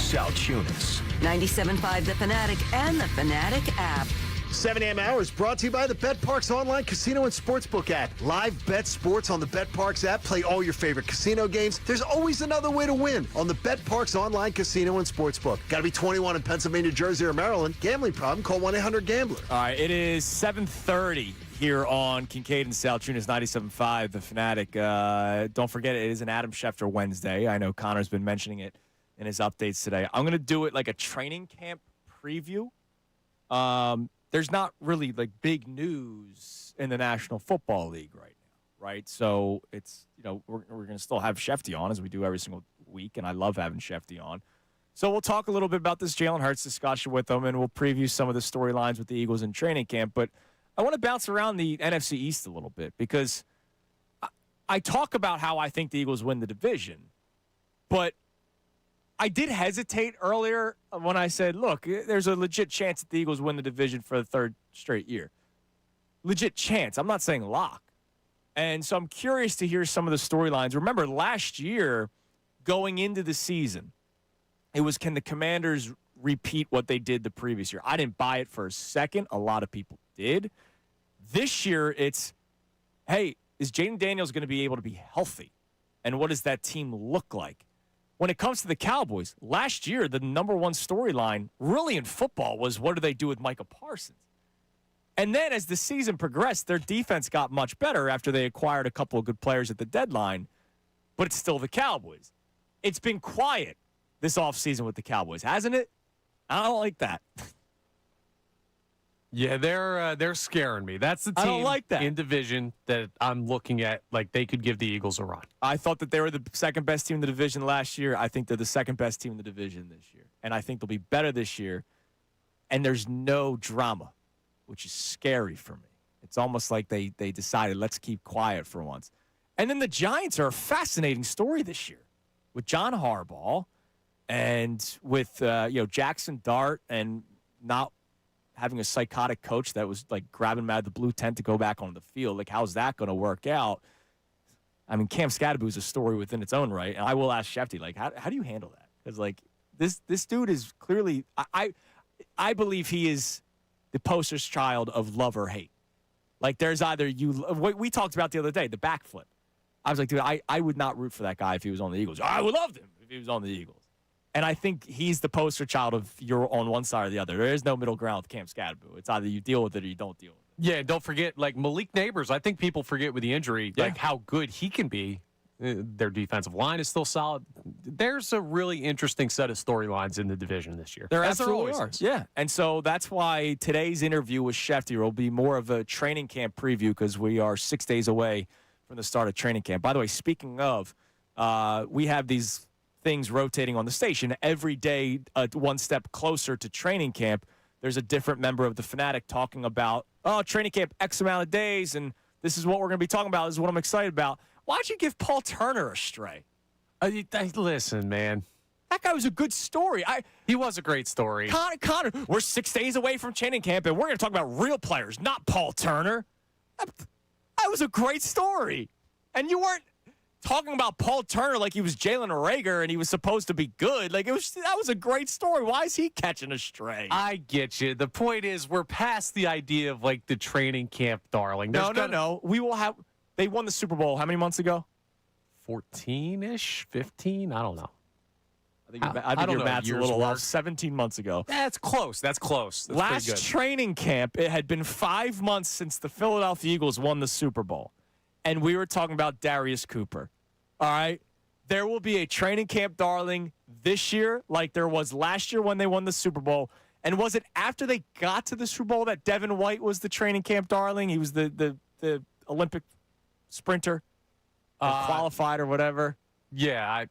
[SPEAKER 1] Salciunas.
[SPEAKER 13] 97.5 The Fanatic and the Fanatic app.
[SPEAKER 9] 7 a.m. hour is brought to you by the BetParks online casino and sportsbook app. Live bet sports on the BetParks app. Play all your favorite casino games. There's always another way to win on the BetParks online casino and sportsbook. Got to be 21 in Pennsylvania, Jersey, or Maryland. Gambling problem? Call 1-800-GAMBLER.
[SPEAKER 2] All right, it is 7:30 here on Kincade and Salciunas 97.5 The Fanatic. Don't forget, it is an Adam Schefter Wednesday. I know Connor's been mentioning it in his updates today. I'm going to do it like a training camp preview. There's not really like big news in the National Football League right now, right? So it's, we're going to still have Shefty on as we do every single week, and I love having Shefty on. So we'll talk a little bit about this Jalen Hurts discussion with him, and we'll preview some of the storylines with the Eagles in training camp. But I want to bounce around the NFC East a little bit because I talk about how I think the Eagles win the division, but I did hesitate earlier when I said, look, there's a legit chance that the Eagles win the division for the third straight year. Legit chance. I'm not saying lock. And so I'm curious to hear some of the storylines. Remember, last year, going into the season, it was, can the Commanders repeat what they did the previous year? I didn't buy it for a second. A lot of people did. This year, it's, hey, is Jaden Daniels going to be able to be healthy? And what does that team look like? When it comes to the Cowboys, last year, the number one storyline really in football was what do they do with Micah Parsons? And then as the season progressed, their defense got much better after they acquired a couple of good players at the deadline, but it's still the Cowboys. It's been quiet this offseason with the Cowboys, hasn't it? I don't like that.
[SPEAKER 6] Yeah, they're scaring me. That's the team
[SPEAKER 2] I don't like that.
[SPEAKER 6] in division that I'm looking at like they could give the Eagles a run.
[SPEAKER 2] I thought that they were the second best team in the division last year. I think they're the second best team in the division this year. And I think they'll be better this year. And there's no drama, which is scary for me. It's almost like they decided, let's keep quiet for once. And then the Giants are a fascinating story this year with John Harbaugh and with Jackson Dart and not having a psychotic coach that was like grabbing him out of the blue tent to go back on the field. Like, how's that going to work out? I mean, Cam Scadaboo is a story within its own right. And I will ask Shefty, like, how do you handle that? Because, like, this dude is clearly, I believe he is the poster child of love or hate. Like, there's either we talked about the other day, the backflip. I was like, dude, I would not root for that guy if he was on the Eagles. I would love him if he was on the Eagles. And I think he's the poster child of you're on one side or the other. There is no middle ground with Cam Scadaboo. It's either you deal with it or you don't deal with it.
[SPEAKER 6] Yeah, don't forget, like, Malik Neighbors. I think people forget with the injury, like, how good he can be. Their defensive line is still solid. There's a really interesting set of storylines in the division this year.
[SPEAKER 2] There absolutely are. Yeah, and so that's why today's interview with Shefty will be more of a training camp preview because we are 6 days away from the start of training camp. By the way, speaking of, we have these things rotating on the station. Every day, one step closer to training camp, there's a different member of the Fanatic talking about, training camp, X amount of days, and this is what we're going to be talking about. This is what I'm excited about. Why'd you give Paul Turner a stray?
[SPEAKER 6] Listen, man.
[SPEAKER 2] That guy was a good story.
[SPEAKER 6] He was a great story.
[SPEAKER 2] Connor, we're 6 days away from training camp, and we're going to talk about real players, not Paul Turner. That was a great story. And you weren't talking about Paul Turner like he was Jalen Reagor and he was supposed to be good. Like, that was a great story. Why is he catching a stray?
[SPEAKER 6] I get you. The point is we're past the idea of, like, the training camp darling.
[SPEAKER 2] No. We will have – they won the Super Bowl how many months ago?
[SPEAKER 6] 14-ish? 15? I don't know.
[SPEAKER 2] I think your math's a little off. 17 months ago.
[SPEAKER 6] That's close. That's
[SPEAKER 2] Last training camp, it had been 5 months since the Philadelphia Eagles won the Super Bowl. And we were talking about Darius Cooper. All right? There will be a training camp darling this year like there was last year when they won the Super Bowl. And was it after they got to the Super Bowl that Devin White was the training camp darling? He was the Olympic sprinter, qualified or whatever.
[SPEAKER 6] Yeah,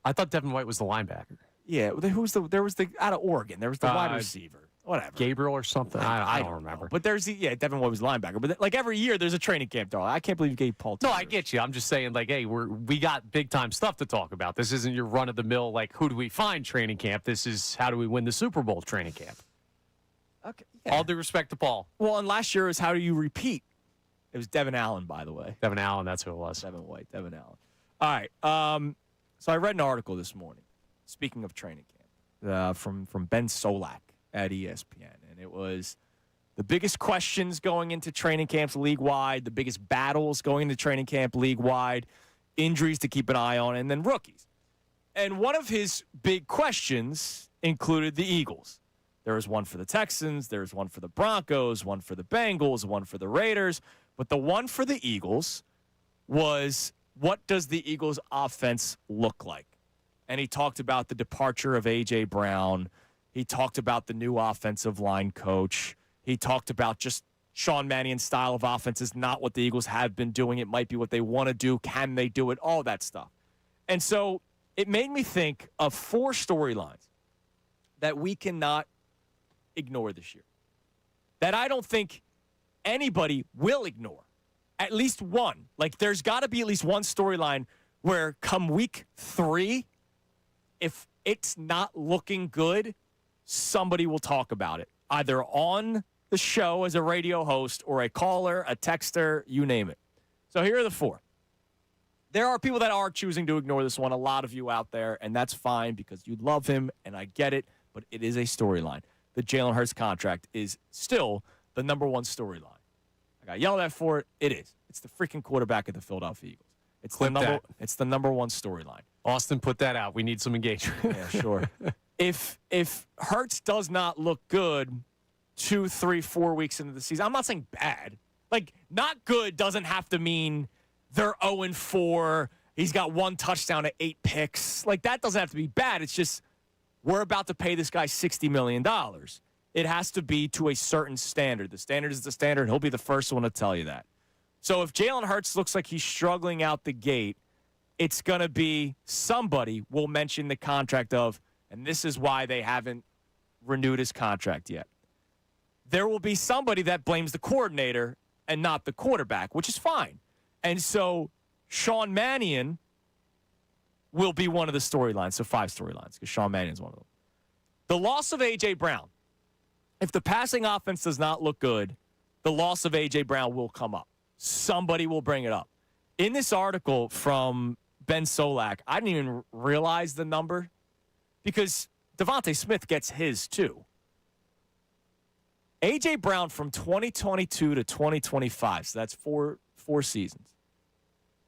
[SPEAKER 6] I thought Devin White was the linebacker.
[SPEAKER 2] Yeah, there was the out of Oregon. There was the wide receiver. Whatever.
[SPEAKER 6] Gabriel or something. I don't remember.
[SPEAKER 2] But there's Devin White was linebacker. But like every year, there's a training camp darling. I can't believe you gave Paul Turner.
[SPEAKER 6] No, I get you. I'm just saying, like, hey, we got big time stuff to talk about. This isn't your run of the mill, like, who do we find training camp? This is how do we win the Super Bowl training camp.
[SPEAKER 2] Okay. Yeah.
[SPEAKER 6] All due respect to Paul.
[SPEAKER 2] Well, and last year was how do you repeat? It was Devin Allen, by the way.
[SPEAKER 6] Devin Allen, that's who it was.
[SPEAKER 2] Devin White, Devin Allen. All right. So I read an article this morning, speaking of training camp. from Ben Solak at ESPN, and it was the biggest questions going into training camps league-wide, the biggest battles going into training camp league-wide, injuries to keep an eye on, and then rookies. And one of his big questions included the Eagles. There was one for the Texans, there was one for the Broncos, one for the Bengals, one for the Raiders. But the one for the Eagles was, what does the Eagles' offense look like? And he talked about the departure of A.J. Brown. He talked about the new offensive line coach. He talked about just Sean Mannion's style of offense is not what the Eagles have been doing. It might be what they want to do. Can they do it? All that stuff. And so it made me think of 4 storylines that we cannot ignore this year, that I don't think anybody will ignore. At least one. Like, there's got to be at least one storyline where come week 3, if it's not looking good, somebody will talk about it, either on the show as a radio host or a caller, a texter, you name it. So here are the 4. There are people that are choosing to ignore this one, a lot of you out there, and that's fine because you love him, and I get it, but it is a storyline. The Jalen Hurts contract is still the number 1 storyline. I got yelled at for it. It is. It's the freaking quarterback of the Philadelphia Eagles. It's the number 1 storyline.
[SPEAKER 6] Austin, put that out. We need some engagement.
[SPEAKER 2] Yeah, sure. If Hurts does not look good 2, 3, 4 weeks into the season, I'm not saying bad. Like, not good doesn't have to mean they're 0-4. He's got 1 touchdown to 8 picks. Like, that doesn't have to be bad. It's just we're about to pay this guy $60 million. It has to be to a certain standard. The standard is the standard. He'll be the first one to tell you that. So if Jalen Hurts looks like he's struggling out the gate, it's going to be somebody will mention the contract of, and this is why they haven't renewed his contract yet. There will be somebody that blames the coordinator and not the quarterback, which is fine. And so Sean Mannion will be one of the storylines. So 5 storylines because Sean Mannion's one of them. The loss of A.J. Brown. If the passing offense does not look good, the loss of A.J. Brown will come up. Somebody will bring it up. In this article from Ben Solak, I didn't even realize the number because Devontae Smith gets his too. A.J. Brown from 2022 to 2025, so that's four seasons.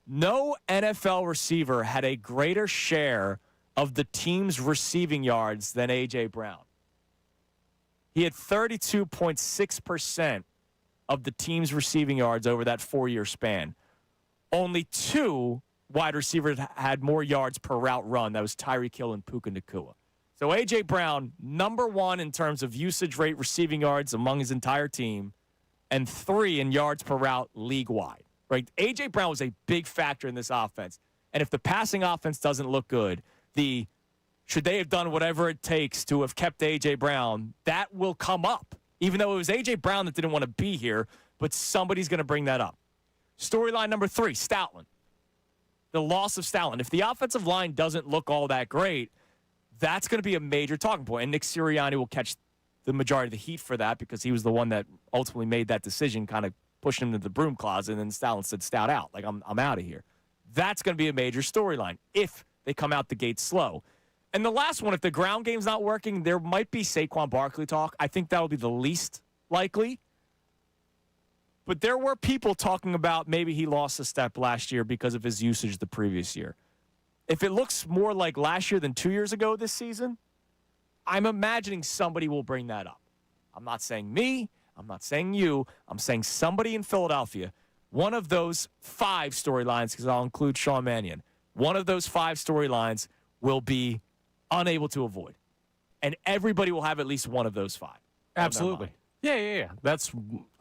[SPEAKER 2] No NFL receiver had a greater share of the team's receiving yards than A.J. Brown. He had 32.6% of the team's receiving yards over that 4-year span. Only 2 wide receivers had more yards per route run. That was Tyreek Hill and Puka Nacua. So A.J. Brown, number 1 in terms of usage rate receiving yards among his entire team, and 3 in yards per route league-wide. Right? A.J. Brown was a big factor in this offense. And if the passing offense doesn't look good, should they have done whatever it takes to have kept A.J. Brown, that will come up. Even though it was A.J. Brown that didn't want to be here, but somebody's going to bring that up. Storyline number 3, Stoutland. The loss of Stoutland. If the offensive line doesn't look all that great, that's going to be a major talking point. And Nick Sirianni will catch the majority of the heat for that because he was the one that ultimately made that decision, kind of pushed him to the broom closet, and then Stoutland said, "Stout out. Like, I'm out of here." That's going to be a major storyline if they come out the gate slow. And the last one, if the ground game's not working, there might be Saquon Barkley talk. I think that will be the least likely. But there were people talking about maybe he lost a step last year because of his usage the previous year. If it looks more like last year than 2 years ago this season, I'm imagining somebody will bring that up. I'm not saying me. I'm not saying you. I'm saying somebody in Philadelphia. One of those 5 storylines, because I'll include Sean Mannion, one of those 5 storylines will be unable to avoid. And everybody will have at least one of those 5.
[SPEAKER 6] Absolutely. Yeah.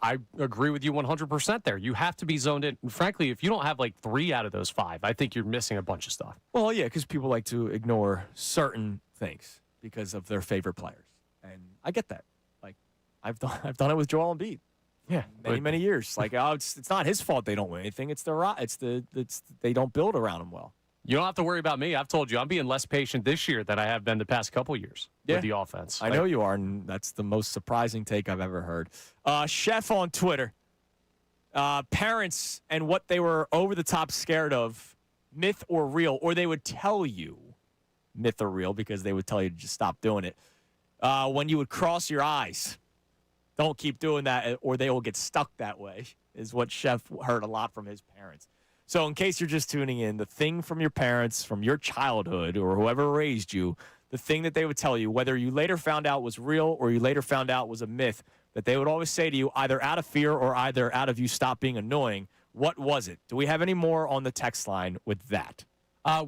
[SPEAKER 6] I agree with you 100% there. You have to be zoned in. And frankly, if you don't have like 3 out of those 5, I think you're missing a bunch of stuff.
[SPEAKER 2] Well, yeah, because people like to ignore certain things because of their favorite players. And I get that. Like, I've done it with Joel Embiid.
[SPEAKER 6] Yeah.
[SPEAKER 2] Many years. Like, it's not his fault they don't win anything. It's they don't build around him well.
[SPEAKER 6] You don't have to worry about me. I've told you I'm being less patient this year than I have been the past couple years with the offense.
[SPEAKER 2] I know you are, and that's the most surprising take I've ever heard. Chef on Twitter, parents and what they were over the top scared of, myth or real, or they would tell you myth or real because they would tell you to just stop doing it. When you would cross your eyes, don't keep doing that or they will get stuck that way, is what Chef heard a lot from his parents. So in case you're just tuning in, the thing from your parents, from your childhood or whoever raised you, the thing that they would tell you, whether you later found out was real or you later found out was a myth, that they would always say to you, either out of fear or either out of you stop being annoying, what was it? Do we have any more on the text line with that?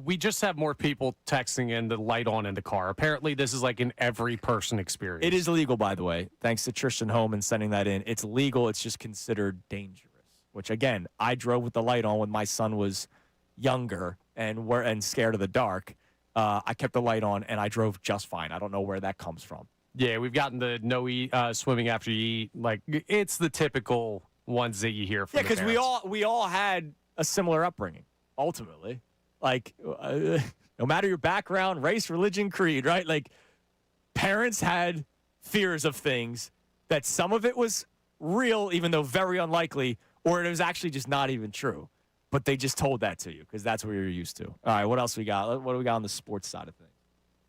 [SPEAKER 6] We just have more people texting in the light on in the car. Apparently, this is like an every person experience.
[SPEAKER 2] It is legal, by the way. Thanks to Tristan Holman sending that in. It's legal. It's just considered dangerous, which, again, I drove with the light on when my son was younger and scared of the dark. I kept the light on, and I drove just fine. I don't know where that comes from.
[SPEAKER 6] Yeah, we've gotten the no swimming after you eat. Like, it's the typical ones that you hear from
[SPEAKER 2] because we all had a similar upbringing, ultimately. Like, no matter your background, race, religion, creed, right? Like, parents had fears of things that some of it was real, even though very unlikely, or it was actually just not even true. But they just told that to you because that's what you're used to. All right, what else we got? What do we got on the sports side of things?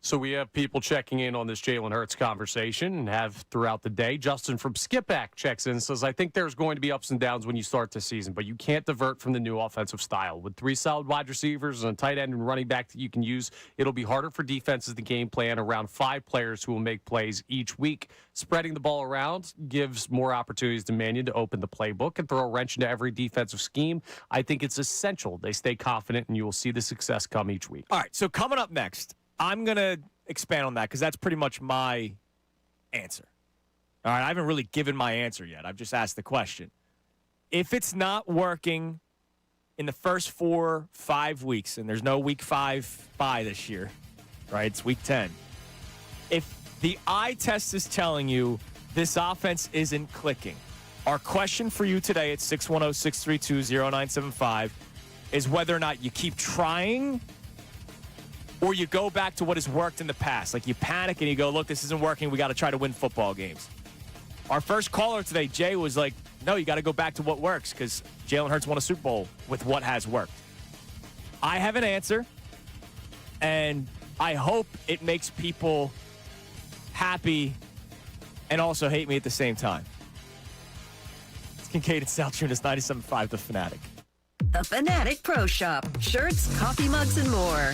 [SPEAKER 6] So we have people checking in on this Jalen Hurts conversation and have throughout the day. Justin from Skipback checks in and says, I think there's going to be ups and downs when you start the season, but you can't divert from the new offensive style. With 3 solid wide receivers and a tight end and running back that you can use, it'll be harder for defenses to game plan around 5 players who will make plays each week. Spreading the ball around gives more opportunities to Mannion to open the playbook and throw a wrench into every defensive scheme. I think it's essential they stay confident, and you will see the success come each week.
[SPEAKER 2] All right, so coming up next, I'm going to expand on that because that's pretty much my answer. All right, I haven't really given my answer yet. I've just asked the question. If it's not working in the first 4-5 weeks, and there's no week 5 bye this year, right? It's week 10. If the eye test is telling you this offense isn't clicking, our question for you today at 610-632-0975 is whether or not you keep trying or you go back to what has worked in the past. Like you panic and you go, look, this isn't working. We got to try to win football games. Our first caller today, Jay, was like, no, you got to go back to what works because Jalen Hurts won a Super Bowl with what has worked. I have an answer, and I hope it makes people happy and also hate me at the same time. It's Kincade Salciunas, 97.5 The Fanatic.
[SPEAKER 13] The Fanatic Pro Shop. Shirts, coffee mugs, and more.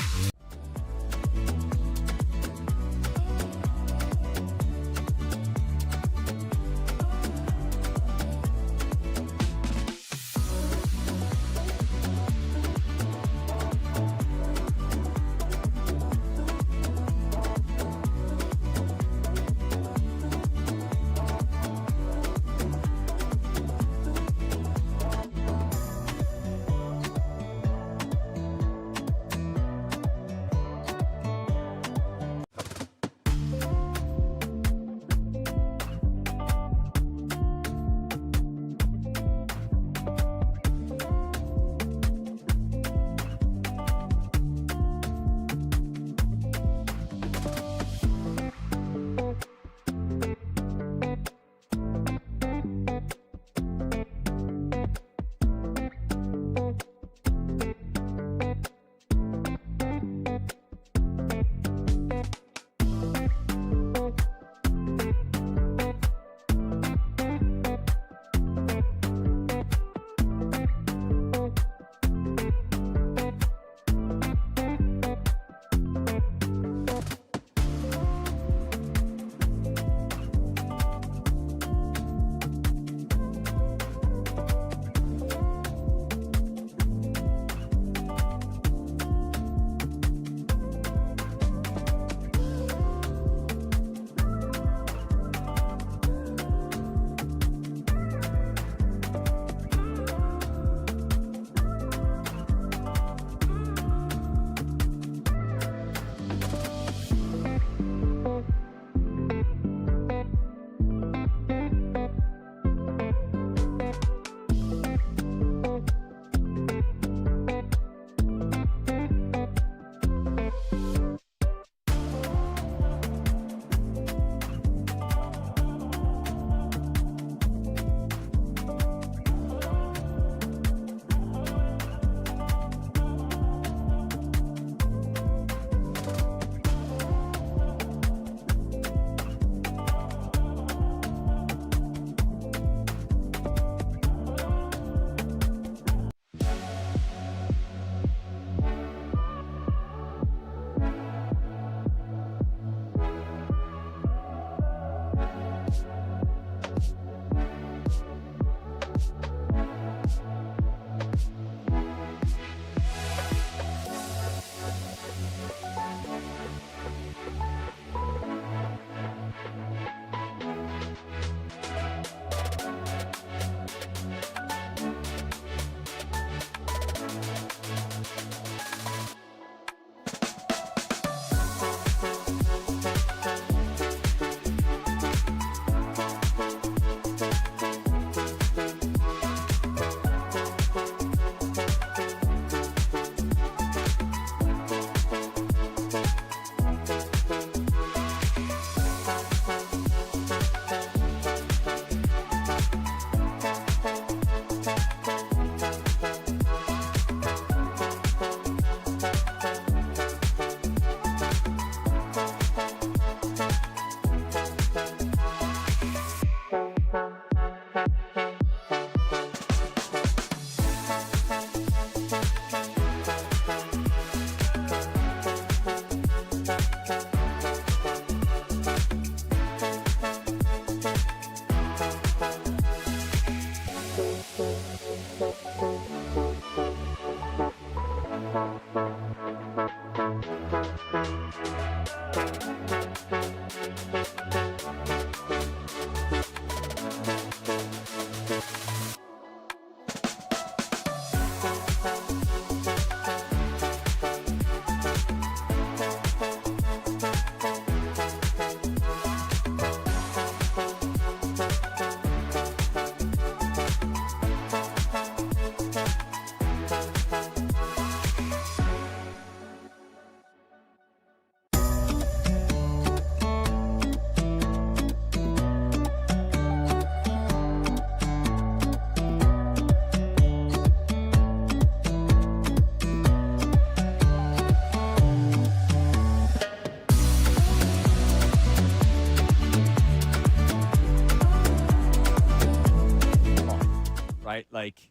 [SPEAKER 2] like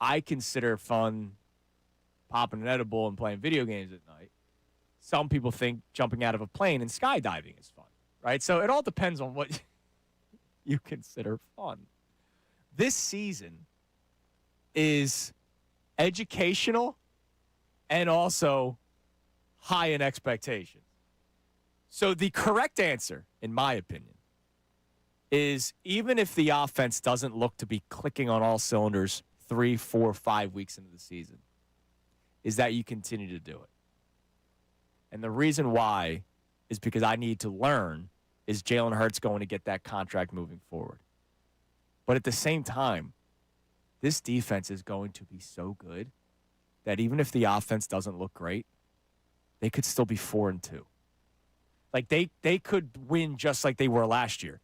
[SPEAKER 2] I consider fun popping an edible and playing video games at night. Some people think jumping out of a plane and skydiving is fun, right? So it all depends on what you consider fun. This season is educational and also high in expectations. So the correct answer, in my opinion, is even if the offense doesn't look to be clicking on all cylinders 3, 4, 5 weeks into the season, is that you continue to do it. And the reason why is because I need to learn, is Jalen Hurts going to get that contract moving forward? But at the same time, this defense is going to be so good that even if the offense doesn't look great, they could still be 4-2. Like they could win just like they were last year.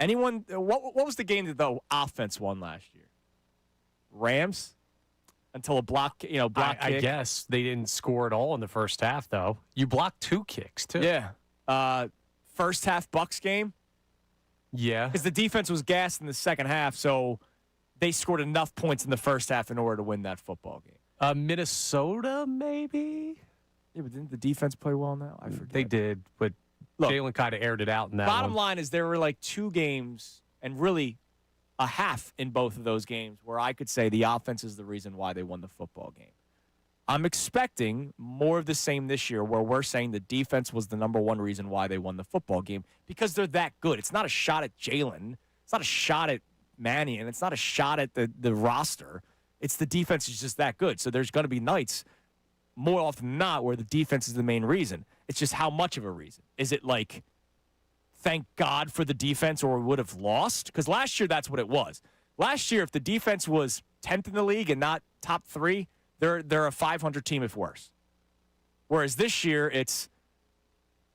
[SPEAKER 2] Anyone? What was the game that the offense won last year? Rams, until a block kick.
[SPEAKER 6] I guess they didn't score at all in the first half, though. You blocked 2 kicks too.
[SPEAKER 2] Yeah. First half Bucs game.
[SPEAKER 6] Yeah.
[SPEAKER 2] Because the defense was gassed in the second half, so they scored enough points in the first half in order to win that football game.
[SPEAKER 6] Minnesota, maybe?
[SPEAKER 2] Yeah, but didn't the defense play well now? I forget.
[SPEAKER 6] They did, but Jalen kind of aired it out in that
[SPEAKER 2] Bottom
[SPEAKER 6] one.
[SPEAKER 2] line is there were like 2 games and really a half in both of those games where I could say the offense is the reason why they won the football game. I'm expecting more of the same this year where we're saying the defense was the number one reason why they won the football game because they're that good. It's not a shot at Jalen. It's not a shot at Mannion. It's not a shot at the roster. It's the defense is just that good. So there's going to be nights more often than not where the defense is the main reason. It's just how much of a reason. Is it like, thank God for the defense or we would have lost? Because last year, that's what it was. Last year, if the defense was 10th in the league and not top 3, they're a 500 team if worse. Whereas this year, it's,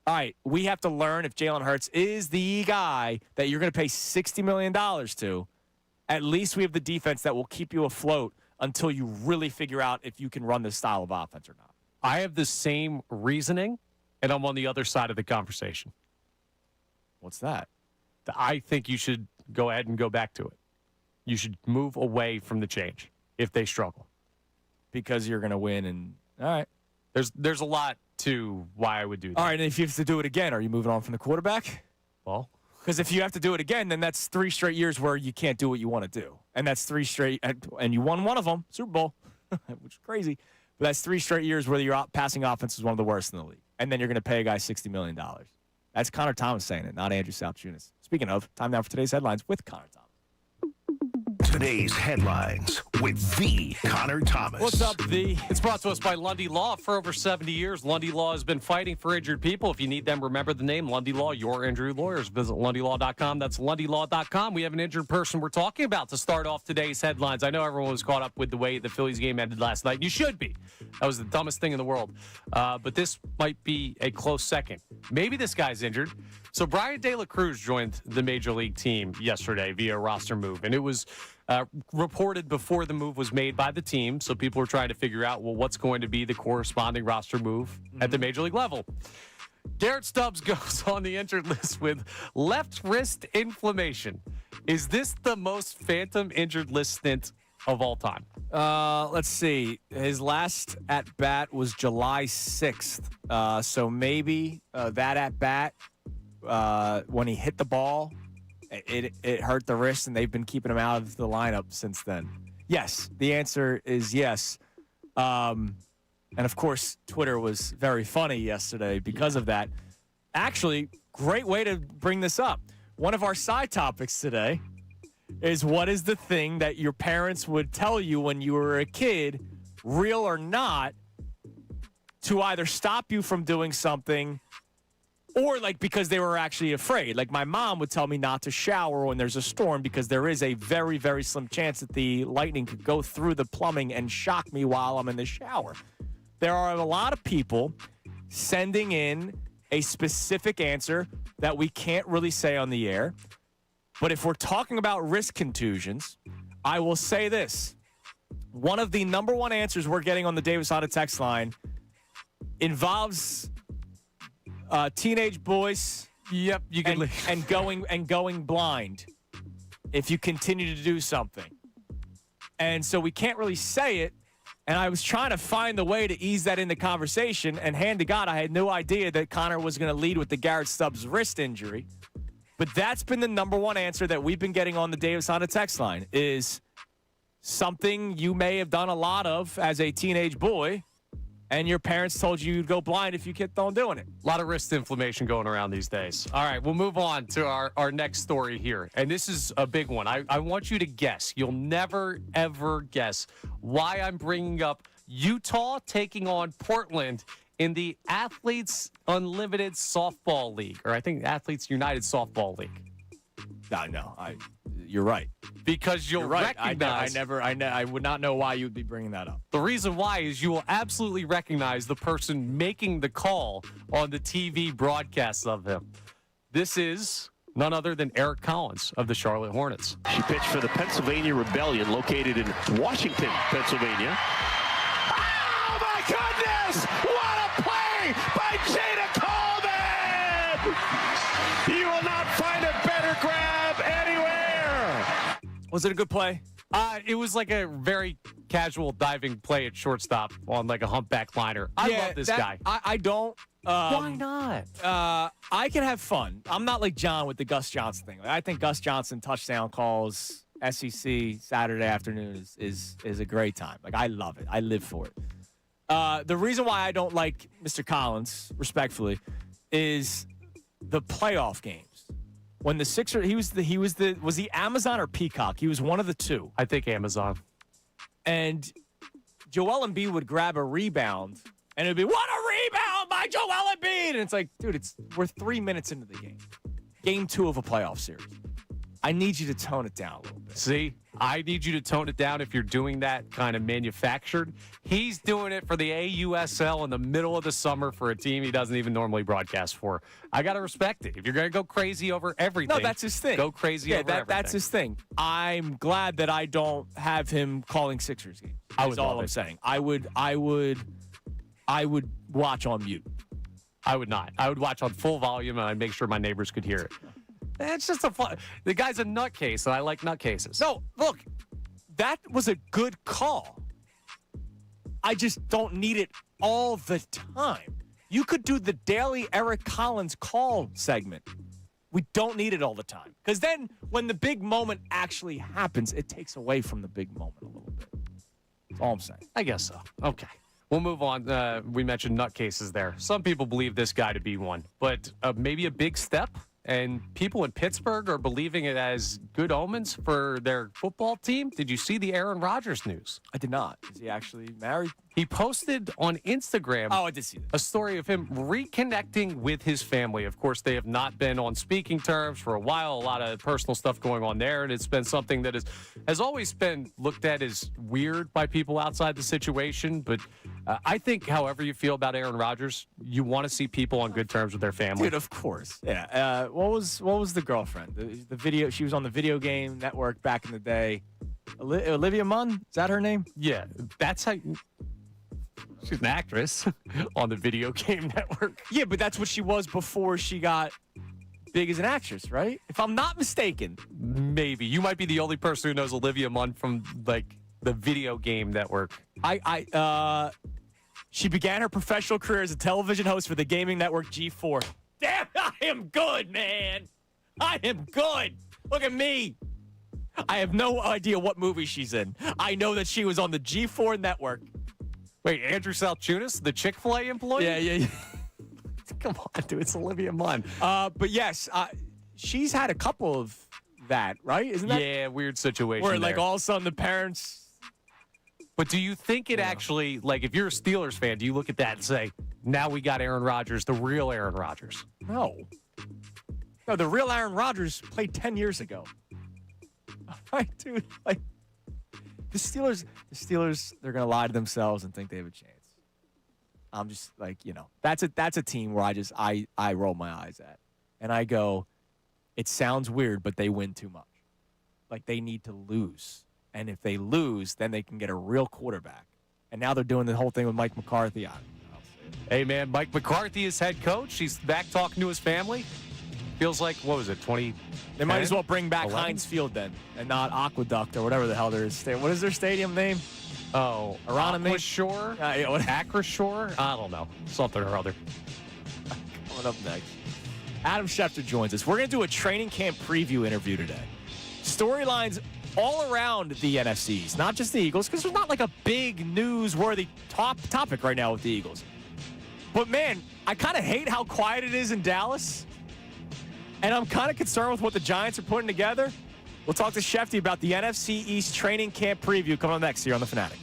[SPEAKER 2] all right, we have to learn if Jalen Hurts is the guy that you're going to pay $60 million to. At least we have the defense that will keep you afloat until you really figure out if you can run this style of offense or not.
[SPEAKER 6] I have the same reasoning, and I'm on the other side of the conversation.
[SPEAKER 2] What's that?
[SPEAKER 6] I think you should go ahead and go back to it. You should move away from the change if they struggle.
[SPEAKER 2] Because you're going to win and, all right.
[SPEAKER 6] There's a lot to why I would do that.
[SPEAKER 2] All right, and if you have to do it again, are you moving on from the quarterback?
[SPEAKER 6] Well,
[SPEAKER 2] because if you have to do it again, then that's 3 straight years where you can't do what you want to do. And that's 3 straight, and you won one of them, Super Bowl, which is crazy. But that's 3 straight years where your passing offense is one of the worst in the league. And then you're going to pay a guy $60 million. That's Connor Thomas saying it, not Andrew Salciunas. Speaking of, time now for today's headlines with Connor Thomas.
[SPEAKER 1] Today's headlines with the Connor Thomas.
[SPEAKER 6] What's up, V? It's brought to us by Lundy Law. For over 70 years, Lundy Law has been fighting for injured people. If you need them, remember the name Lundy Law, your injury lawyers. Visit LundyLaw.com. That's LundyLaw.com. We have an injured person we're talking about to start off today's headlines. I know everyone was caught up with the way the Phillies game ended last night. You should be. That was the dumbest thing in the world. But this might be a close second. Maybe this guy's injured. So Brian De La Cruz joined the Major League team yesterday via roster move, and it was reported before the move was made by the team, so people were trying to figure out, well, what's going to be the corresponding roster move at the Major League level. Garrett Stubbs goes on the injured list with left wrist inflammation. Is this the most phantom injured list stint of all time?
[SPEAKER 2] Let's see. His last at-bat was July 6th, so maybe that at-bat, when he hit the ball, it hurt the wrist, and they've been keeping him out of the lineup since then. Yes, the answer is yes. And, of course, Twitter was very funny yesterday because of that. Actually, great way to bring this up. One of our side topics today is what is the thing that your parents would tell you when you were a kid, real or not, to either stop you from doing something or, like, because they were actually afraid. Like, my mom would tell me not to shower when there's a storm because there is a very, very slim chance that the lightning could go through the plumbing and shock me while I'm in the shower. There are a lot of people sending in a specific answer that we can't really say on the air. But if we're talking about wrist contusions, I will say this. One of the number one answers we're getting on the Davis Auto text line involves teenage boys.
[SPEAKER 6] Yep, you can
[SPEAKER 2] and going blind if you continue to do something. And so we can't really say it. And I was trying to find the way to ease that into conversation. And hand to God, I had no idea that Connor was going to lead with the Garrett Stubbs wrist injury. But that's been the number one answer that we've been getting on the Davis on the text line is something you may have done a lot of as a teenage boy, and your parents told you you'd go blind if you kept on doing it.
[SPEAKER 6] A lot of wrist inflammation going around these days. All right, we'll move on to our next story here. And this is a big one. I want you to guess. You'll never, ever guess why I'm bringing up Utah taking on Portland in the Athletes Unlimited Softball League, or I think Athletes United Softball League.
[SPEAKER 2] No, you're right.
[SPEAKER 6] Because you'll recognize.
[SPEAKER 2] I would not know why you would be bringing that up.
[SPEAKER 6] The reason why is you will absolutely recognize the person making the call on the TV broadcast of him. This is none other than Eric Collins of the Charlotte Hornets.
[SPEAKER 14] She pitched for the Pennsylvania Rebellion, located in Washington, Pennsylvania. Oh, my goodness! What a play by Jada Coleman! You will not find a better grab anywhere.
[SPEAKER 2] Was it a good play?
[SPEAKER 6] It was like a very casual diving play at shortstop on like a humpback liner. I love this guy.
[SPEAKER 2] I don't.
[SPEAKER 6] Why not?
[SPEAKER 2] I can have fun. I'm not like John with the Gus Johnson thing. I think Gus Johnson touchdown calls SEC Saturday afternoon is a great time. Like, I love it. I live for it. The reason why I don't like Mr. Collins, respectfully, is the playoff games. When the Sixers, was he Amazon or Peacock? He was one of the two.
[SPEAKER 6] I think Amazon.
[SPEAKER 2] And Joel Embiid would grab a rebound, and it would be, what a rebound by Joel Embiid! And it's like, dude, we're 3 minutes into the game. Game 2 of a playoff series. I need you to tone it down a little bit.
[SPEAKER 6] See, I need you to tone it down if you're doing that kind of manufactured. He's doing it for the AUSL in the middle of the summer for a team he doesn't even normally broadcast for. I got to respect it. If you're going to go crazy over everything.
[SPEAKER 2] No, that's his thing.
[SPEAKER 6] Go crazy over everything.
[SPEAKER 2] That's his thing. I'm glad that I don't have him calling Sixers games. That's all I'm saying. I would watch on mute.
[SPEAKER 6] I would not. I would watch on full volume, and I'd make sure my neighbors could hear it. It's just a fun. The guy's a nutcase, and I like nutcases.
[SPEAKER 2] No, look, that was a good call. I just don't need it all the time. You could do the daily Eric Collins call segment. We don't need it all the time. Because then when the big moment actually happens, it takes away from the big moment a little bit. That's all I'm saying.
[SPEAKER 6] I guess so. Okay. We'll move on. We mentioned nutcases there. Some people believe this guy to be one, but maybe a big step. And people in Pittsburgh are believing it as good omens for their football team. Did you see the Aaron Rodgers news?
[SPEAKER 2] I did not. Is he actually married?
[SPEAKER 6] He posted on Instagram
[SPEAKER 2] I did see that.
[SPEAKER 6] A story of him reconnecting with his family. Of course, they have not been on speaking terms for a while. A lot of personal stuff going on there. And it's been something that has always been looked at as weird by people outside the situation. But I think however you feel about Aaron Rodgers, you want to see people on good terms with their family.
[SPEAKER 2] Dude, of course. Yeah. What was the girlfriend? The video. She was on the Video Game Network back in the day. Olivia Munn? Is that her name?
[SPEAKER 6] Yeah. That's how... She's an actress on the Video Game Network.
[SPEAKER 2] Yeah, but that's what she was before she got big as an actress, right? If I'm not mistaken.
[SPEAKER 6] Maybe. You might be the only person who knows Olivia Munn from, like, the Video Game Network.
[SPEAKER 2] She began her professional career as a television host for the gaming network G4. Damn, I am good, man. I am good. Look at me. I have no idea what movie she's in. I know that she was on the G4 network.
[SPEAKER 6] Wait, Andrew Salciunas, the Chick-fil-A employee?
[SPEAKER 2] Yeah.
[SPEAKER 6] Come on, dude. It's Olivia Munn.
[SPEAKER 2] But yes, she's had a couple of that, right? Isn't that?
[SPEAKER 6] Yeah, weird situation
[SPEAKER 2] where, like,
[SPEAKER 6] there.
[SPEAKER 2] all of a sudden the parents...
[SPEAKER 6] But do you think it actually, like, if you're a Steelers fan, do you look at that and say, now we got Aaron Rodgers, the real Aaron Rodgers?
[SPEAKER 2] No, the real Aaron Rodgers played 10 years ago. Right, dude? Like, the Steelers, they're going to lie to themselves and think they have a chance. I'm just like, that's a team where I roll my eyes at. And I go, it sounds weird, but they win too much. Like, they need to lose. And if they lose, then they can get a real quarterback. And now they're doing the whole thing with Mike McCarthy.
[SPEAKER 6] Hey, man, Mike McCarthy is head coach. He's back talking to his family. feels like, what was it, 20?
[SPEAKER 2] They might as well bring back
[SPEAKER 6] 11?
[SPEAKER 2] Heinz Field then, and not Aqueduct or whatever the hell there is. What is their stadium name?
[SPEAKER 6] Oh,
[SPEAKER 2] Aronimink?
[SPEAKER 6] Shore? Acroshore? I don't know. Something or other.
[SPEAKER 2] Coming up next, Adam Schefter joins us. We're going to do a training camp preview interview today. Storylines all around the NFCs, not just the Eagles, because there's not like a big newsworthy topic right now with the Eagles. But man, I kind of hate how quiet it is in Dallas. And I'm kind of concerned with what the Giants are putting together. We'll talk to Shefty about the NFC East training camp preview coming up next here on The Fanatic.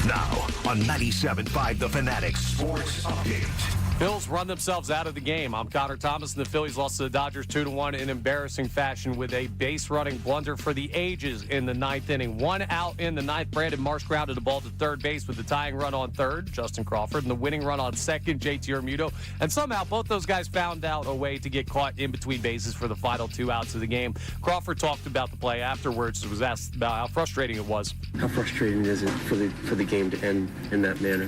[SPEAKER 1] Now on 97.5 The Fanatic Sports Update.
[SPEAKER 6] Bills run themselves out of the game. I'm Connor Thomas, and the Phillies lost to the Dodgers 2-1 in embarrassing fashion with a base-running blunder for the ages in the ninth inning. 1 out in the ninth. Brandon Marsh grounded the ball to third base with the tying run on third, Justin Crawford, and the winning run on second, JT Realmuto. And somehow both those guys found out a way to get caught in between bases for the final 2 outs of the game. Crawford talked about the play afterwards. Was asked about how frustrating it was.
[SPEAKER 11] How frustrating is it for the game to end in that manner?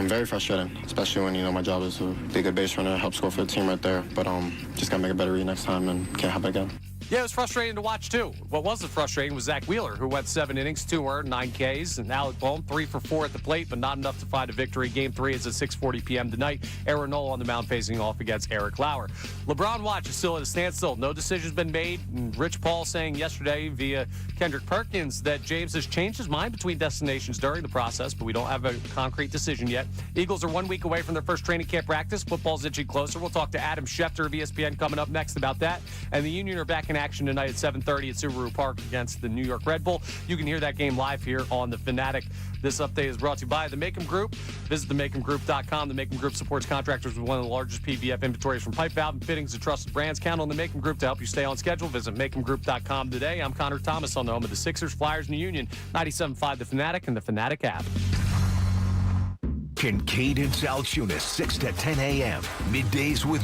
[SPEAKER 12] Very frustrating, especially when, my job is to be a good base runner, help score for the team right there. But just got to make a better read next time and can't happen again.
[SPEAKER 6] Yeah, it was frustrating to watch, too. What wasn't frustrating was Zach Wheeler, who went 7 innings, 2 earned, 9 Ks, and Alec Bohm, 3 for 4 at the plate, but not enough to find a victory. Game 3 is at 6:40 p.m. tonight. Aaron Nola on the mound facing off against Eric Lauer. LeBron watch is still at a standstill. No decision's been made. And Rich Paul saying yesterday via Kendrick Perkins that James has changed his mind between destinations during the process, but we don't have a concrete decision yet. Eagles are 1 week away from their first training camp practice. Football's inching closer. We'll talk to Adam Schefter of ESPN coming up next about that. And the Union are back in action tonight at 7:30 at Subaru Park against the New York Red Bull. You can hear that game live here on The Fanatic. This update is brought to you by the Macom Group. Visit theMacomGroup.com. The Macom Group supports contractors with one of the largest PVF inventories from pipe, valve, and fittings to trusted brands. Count on the Macom Group to help you stay on schedule. Visit MacomGroup.com today. I'm Connor Thomas on the home of the Sixers, Flyers, and the Union. 97.5 The Fanatic and the Fanatic app.
[SPEAKER 1] Kincade and Salciunas, 6 to 10 a.m. Middays with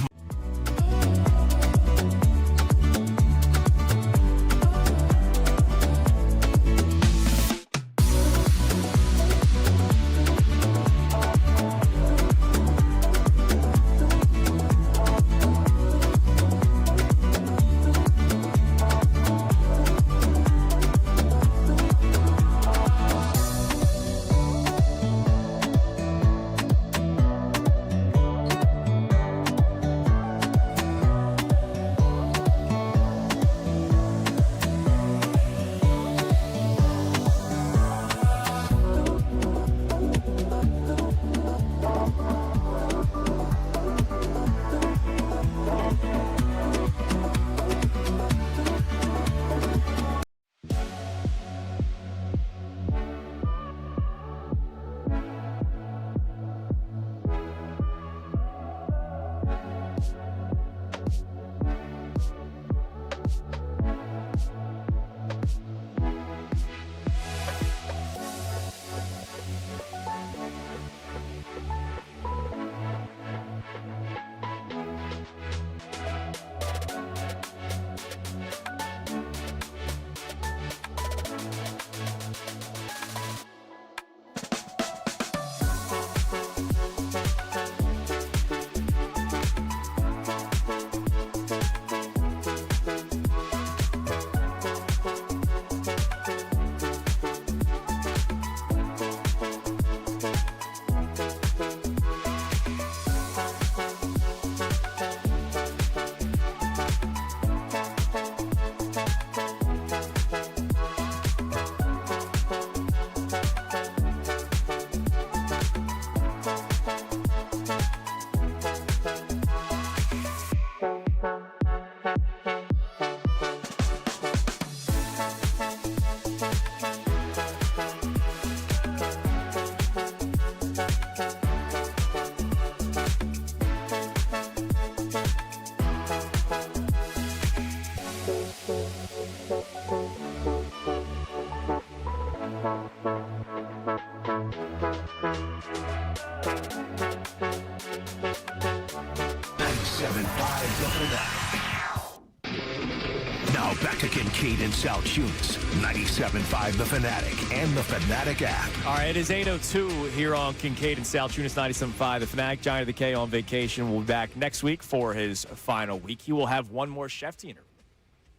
[SPEAKER 1] Now back to Kincade Kincade Salciunas, 97.5 The Fanatic and the Fanatic app.
[SPEAKER 2] All right, it is 8:02 here on Kincade Salciunas, 97.5 The Fanatic. Giant of the K on vacation will be back next week for his final week. He will have one more Shefty interview.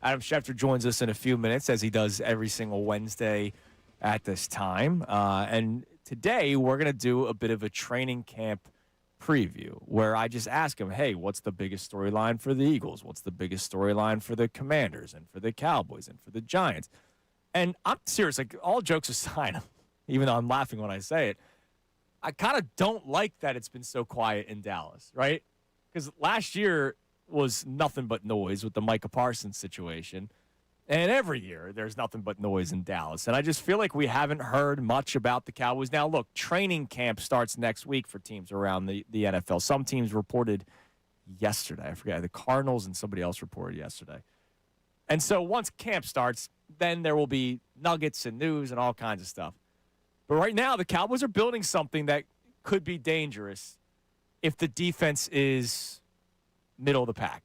[SPEAKER 2] Adam Schefter joins us in a few minutes, as he does every single Wednesday at this time. And today we're going to do a bit of a training camp preview where I just ask him, hey, what's the biggest storyline for the Eagles? What's the biggest storyline for the Commanders and for the Cowboys and for the Giants? And I'm serious, like, all jokes aside, even though I'm laughing when I say it, I kind of don't like that it's been so quiet in Dallas, right? Because last year was nothing but noise with the Micah Parsons situation. And every year there's nothing but noise in Dallas. And I just feel like we haven't heard much about the Cowboys. Now, look, training camp starts next week for teams around the NFL. Some teams reported yesterday. I forget. The Cardinals and somebody else reported yesterday. And so once camp starts, then there will be nuggets and news and all kinds of stuff. But right now, the Cowboys are building something that could be dangerous if the defense is middle of the pack.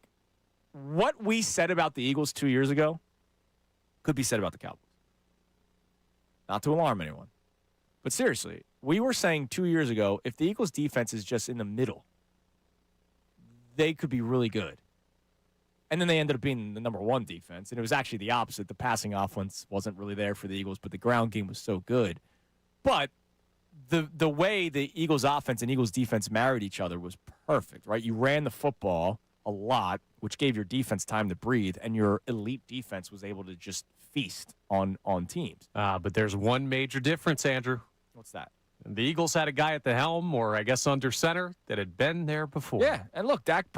[SPEAKER 2] What we said about the Eagles 2 years ago could be said about the Cowboys. Not to alarm anyone. But seriously, we were saying 2 years ago, if the Eagles defense is just in the middle, they could be really good. And then they ended up being the number one defense. And it was actually the opposite. The passing offense wasn't really there for the Eagles, but the ground game was so good. But the way the Eagles offense and Eagles defense married each other was perfect, right? You ran the football a lot, which gave your defense time to breathe, and your elite defense was able to just feast on teams.
[SPEAKER 6] But there's one major difference, Andrew.
[SPEAKER 2] What's that?
[SPEAKER 6] The Eagles had a guy at the helm, or I guess under center, that had been there before.
[SPEAKER 2] Yeah, and look, Dak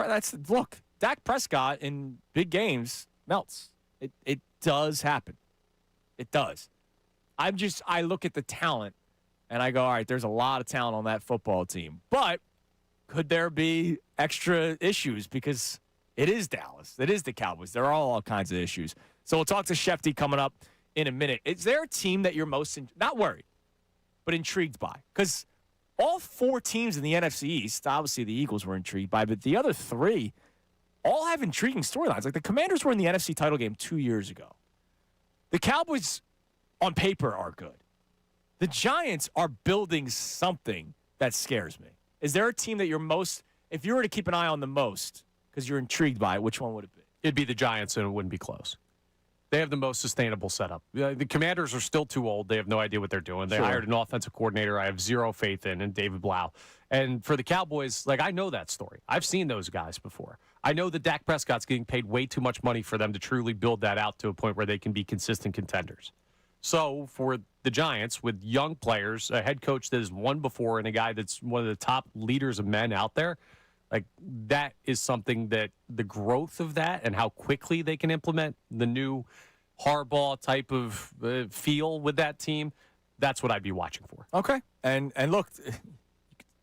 [SPEAKER 2] Prescott in big games melts. It does happen. It does. I look at the talent, and I go, all right, there's a lot of talent on that football team. But could there be extra issues? Because it is Dallas. It is the Cowboys. There are all kinds of issues. So we'll talk to Shefty coming up in a minute. Is there a team that you're most, not worried, but intrigued by? Because all four teams in the NFC East, obviously the Eagles were intrigued by, but the other three all have intriguing storylines. Like the Commanders were in the NFC title game 2 years ago. The Cowboys, on paper, are good. The Giants are building something that scares me. Is there a team that you're most, if you were to keep an eye on the most, because you're intrigued by it, which one would it be?
[SPEAKER 6] It'd be the Giants, and it wouldn't be close. They have the most sustainable setup. The Commanders are still too old. They have no idea what they're doing. They hired an offensive coordinator I have zero faith in David Blau. And for the Cowboys, like, I know that story. I've seen those guys before. I know that Dak Prescott's getting paid way too much money for them to truly build that out to a point where they can be consistent contenders. So for the Giants, with young players, a head coach that has won before, and a guy that's one of the top leaders of men out there, like, that is something that the growth of that and how quickly they can implement the new Harbaugh type of feel with that team, that's what I'd be watching for.
[SPEAKER 2] Okay. And look,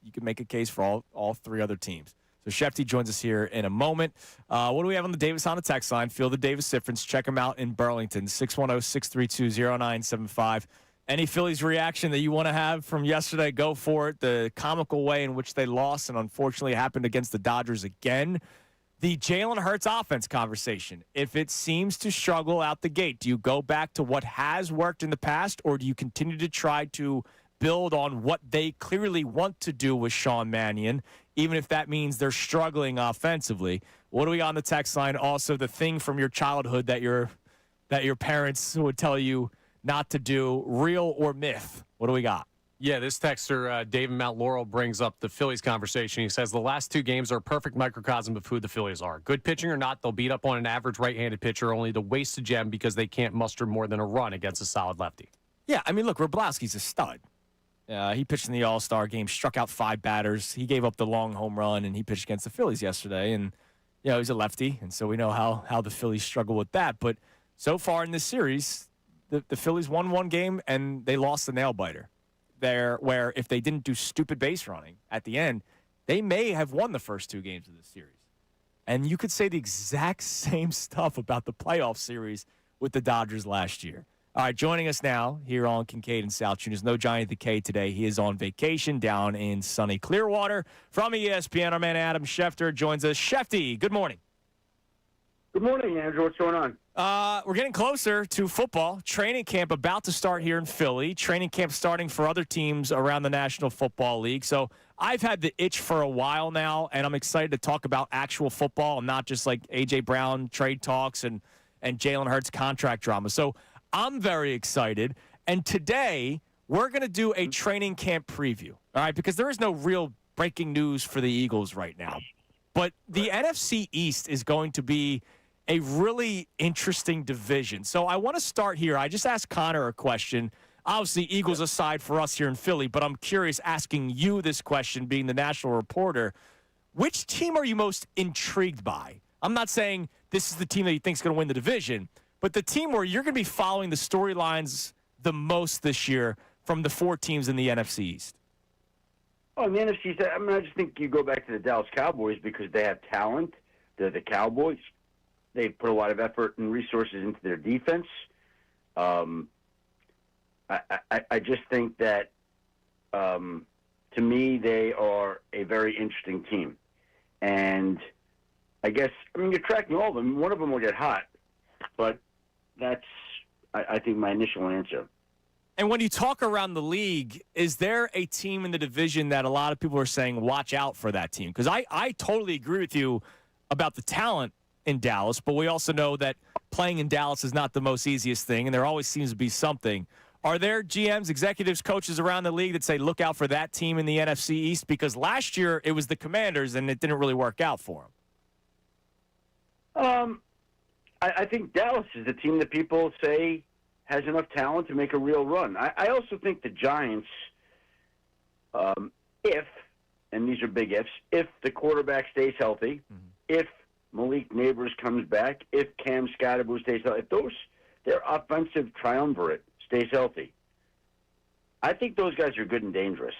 [SPEAKER 2] you can make a case for all three other teams. So Shefty joins us here in a moment. What do we have on the Davis Honda text line? Field the Davis difference. Check him out in Burlington, 610-632-0975. Any Phillies reaction that you want to have from yesterday, go for it. The comical way in which they lost and unfortunately happened against the Dodgers again. The Jalen Hurts offense conversation. If it seems to struggle out the gate, do you go back to what has worked in the past, or do you continue to try to build on what they clearly want to do with Sean Mannion, even if that means they're struggling offensively? What do we got on the text line? Also, the thing from your childhood that your parents would tell you not to do, real or myth? What do we got?
[SPEAKER 6] Yeah, this texter, David Mount Laurel, brings up the Phillies conversation. He says the last two games are a perfect microcosm of who the Phillies are. Good pitching or not, they'll beat up on an average right-handed pitcher only to waste a gem because they can't muster more than a run against a solid lefty.
[SPEAKER 2] Yeah, I mean, look, Wroblewski's a stud. He pitched in the All-Star game, struck out 5 batters. He gave up the long home run, and he pitched against the Phillies yesterday. And, you know, he's a lefty, and so we know how the Phillies struggle with that. But so far in this series, the Phillies won one game, and they lost the nail-biter. Where if they didn't do stupid base running at the end, they may have won the first 2 games of this series. And you could say the exact same stuff about the playoff series with the Dodgers last year. All right, joining us now here on Kincade and Salciunas. No Giant of the K today. He is on vacation down in sunny Clearwater. From ESPN, our man Adam Schefter joins us. Shefty, good morning.
[SPEAKER 15] Good morning, Andrew. What's going on?
[SPEAKER 2] We're getting closer to football. Training camp about to start here in Philly. Training camp starting for other teams around the National Football League. So I've had the itch for a while now, and I'm excited to talk about actual football and not just like A.J. Brown trade talks and Jalen Hurts contract drama. So I'm very excited. And today we're going to do a training camp preview, all right, because there is no real breaking news for the Eagles right now. But the NFC East is going to be a really interesting division. So I want to start here. I just asked Connor a question. Obviously, Eagles aside for us here in Philly, but I'm curious asking you this question, being the national reporter. Which team are you most intrigued by? I'm not saying this is the team that you think is going to win the division, but the team where you're going to be following the storylines the most this year from the 4 teams in the NFC East.
[SPEAKER 15] Oh, in the NFC East, I just think you go back to the Dallas Cowboys because they have talent. They're the Cowboys. They put a lot of effort and resources into their defense. I just think that, to me, they are a very interesting team. And I guess, you're tracking all of them. One of them will get hot, but that's, I think, my initial answer.
[SPEAKER 2] And when you talk around the league, is there a team in the division that a lot of people are saying, watch out for that team? Because I totally agree with you about the talent in Dallas, but we also know that playing in Dallas is not the most easiest thing, and there always seems to be something. Are there GMs, executives, coaches around the league that say, look out for that team in the NFC East? Because last year it was the Commanders, and it didn't really work out for them.
[SPEAKER 15] I think Dallas is the team that people say has enough talent to make a real run. I also think the Giants, if, and these are big ifs, if the quarterback stays healthy, if Malik Neighbors comes back, if Cam Scatterbo stays healthy, if their offensive triumvirate stays healthy, I think those guys are good and dangerous,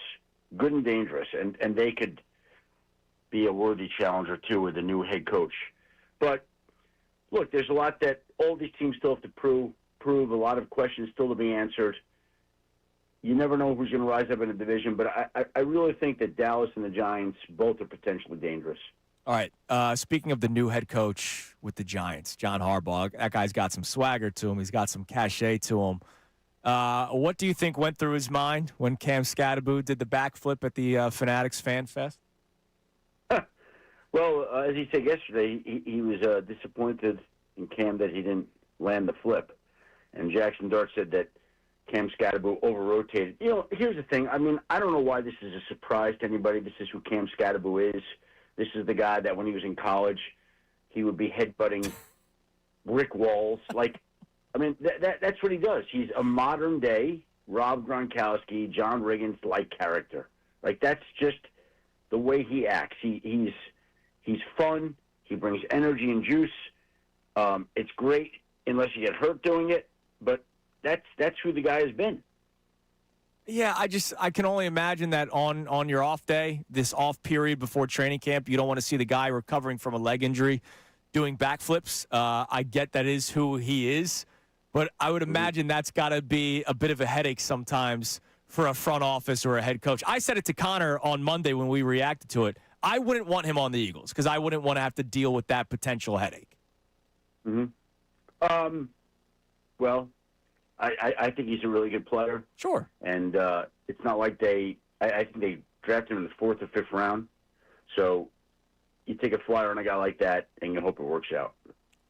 [SPEAKER 15] and they could be a worthy challenger, too, with the new head coach. But, look, there's a lot that all these teams still have to prove, a lot of questions still to be answered. You never know who's going to rise up in the division, but I really think that Dallas and the Giants both are potentially dangerous.
[SPEAKER 2] All right. Speaking of the new head coach with the Giants, John Harbaugh, that guy's got some swagger to him. He's got some cachet to him. What do you think went through his mind when Cam Scatterbo did the backflip at the Fanatics Fan Fest?
[SPEAKER 15] Well, as he said yesterday, he was disappointed in Cam that he didn't land the flip. And Jackson Dart said that Cam Scatterbo over-rotated. Here's the thing. I don't know why this is a surprise to anybody. This is who Cam Scatterbo is. This is the guy that when he was in college, he would be headbutting brick walls. That's what he does. He's a modern-day Rob Gronkowski, John Riggins-like character. That's just the way he acts. He's fun. He brings energy and juice. It's great unless you get hurt doing it, but that's who the guy has been.
[SPEAKER 2] Yeah, I can only imagine that on your off day, this off period before training camp, you don't want to see the guy recovering from a leg injury doing backflips. I get that is who he is, but I would imagine that's got to be a bit of a headache sometimes for a front office or a head coach. I said it to Connor on Monday when we reacted to it. I wouldn't want him on the Eagles because I wouldn't want to have to deal with that potential headache.
[SPEAKER 15] Well, I think he's a really good player.
[SPEAKER 2] Sure.
[SPEAKER 15] And it's not like I think they drafted him in the 4th or 5th round. So you take a flyer on a guy like that and you hope it works out.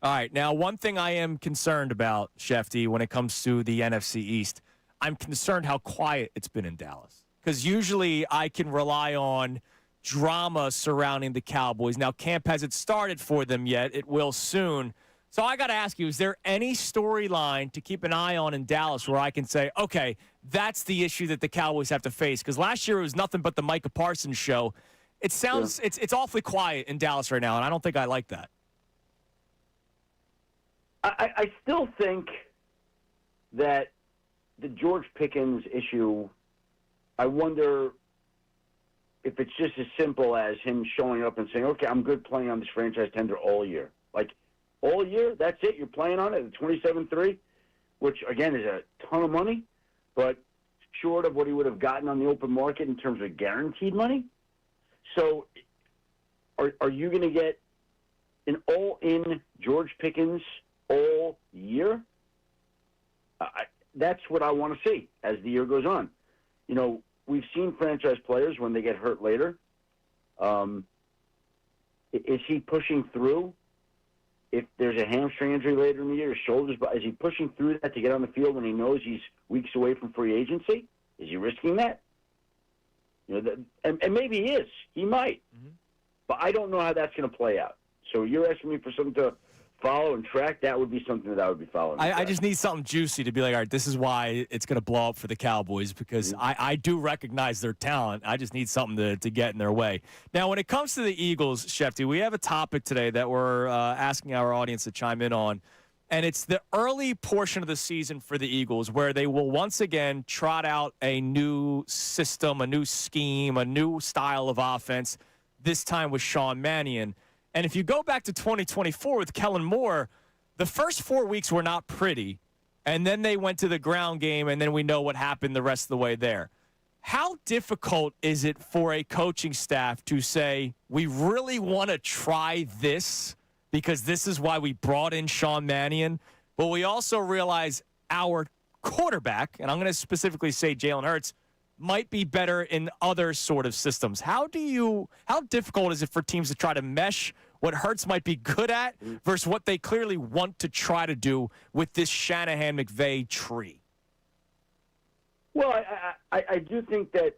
[SPEAKER 2] All right. Now, one thing I am concerned about, Shefty, when it comes to the NFC East, I'm concerned how quiet it's been in Dallas. Because usually I can rely on drama surrounding the Cowboys. Now, camp hasn't started for them yet. It will soon. So I got to ask you, is there any storyline to keep an eye on in Dallas where I can say, okay, that's the issue that the Cowboys have to face? Because last year it was nothing but the Micah Parsons show. It sounds it's awfully quiet in Dallas right now, and I don't think I like that.
[SPEAKER 15] I still think that the George Pickens issue, I wonder if it's just as simple as him showing up and saying, okay, I'm good playing on this franchise tender all year. All year, that's it? You're playing on it at 27-3, which, again, is a ton of money, but short of what he would have gotten on the open market in terms of guaranteed money. So are you going to get an all-in George Pickens all year, that's what I want to see as the year goes on. You know, we've seen franchise players when they get hurt later. Is he pushing through? If there's a hamstring injury later in the year, his shoulders, is he pushing through that to get on the field when he knows he's weeks away from free agency? Is he risking that? You know, and maybe he is. He might. Mm-hmm. But I don't know how that's going to play out. So you're asking me for something to follow and track? That would be something that I would be following.
[SPEAKER 2] I just need something juicy to be like, all right, this is why it's going to blow up for the Cowboys, because I do recognize their talent. I just need something to get in their way. Now, when it comes to the Eagles, Shefty, we have a topic today that we're asking our audience to chime in on, and it's the early portion of the season for the Eagles where they will once again trot out a new system, a new scheme, a new style of offense, this time with Sean Mannion. And if you go back to 2024 with Kellen Moore, the first 4 weeks were not pretty, and then they went to the ground game, and then we know what happened the rest of the way there. How difficult is it for a coaching staff to say, we really want to try this because this is why we brought in Sean Mannion, but we also realize our quarterback, and I'm going to specifically say Jalen Hurts, might be better in other sort of systems. How difficult is it for teams to try to mesh what Hurts might be good at versus what they clearly want to try to do with this Shanahan-McVay tree?
[SPEAKER 15] Well, I do think that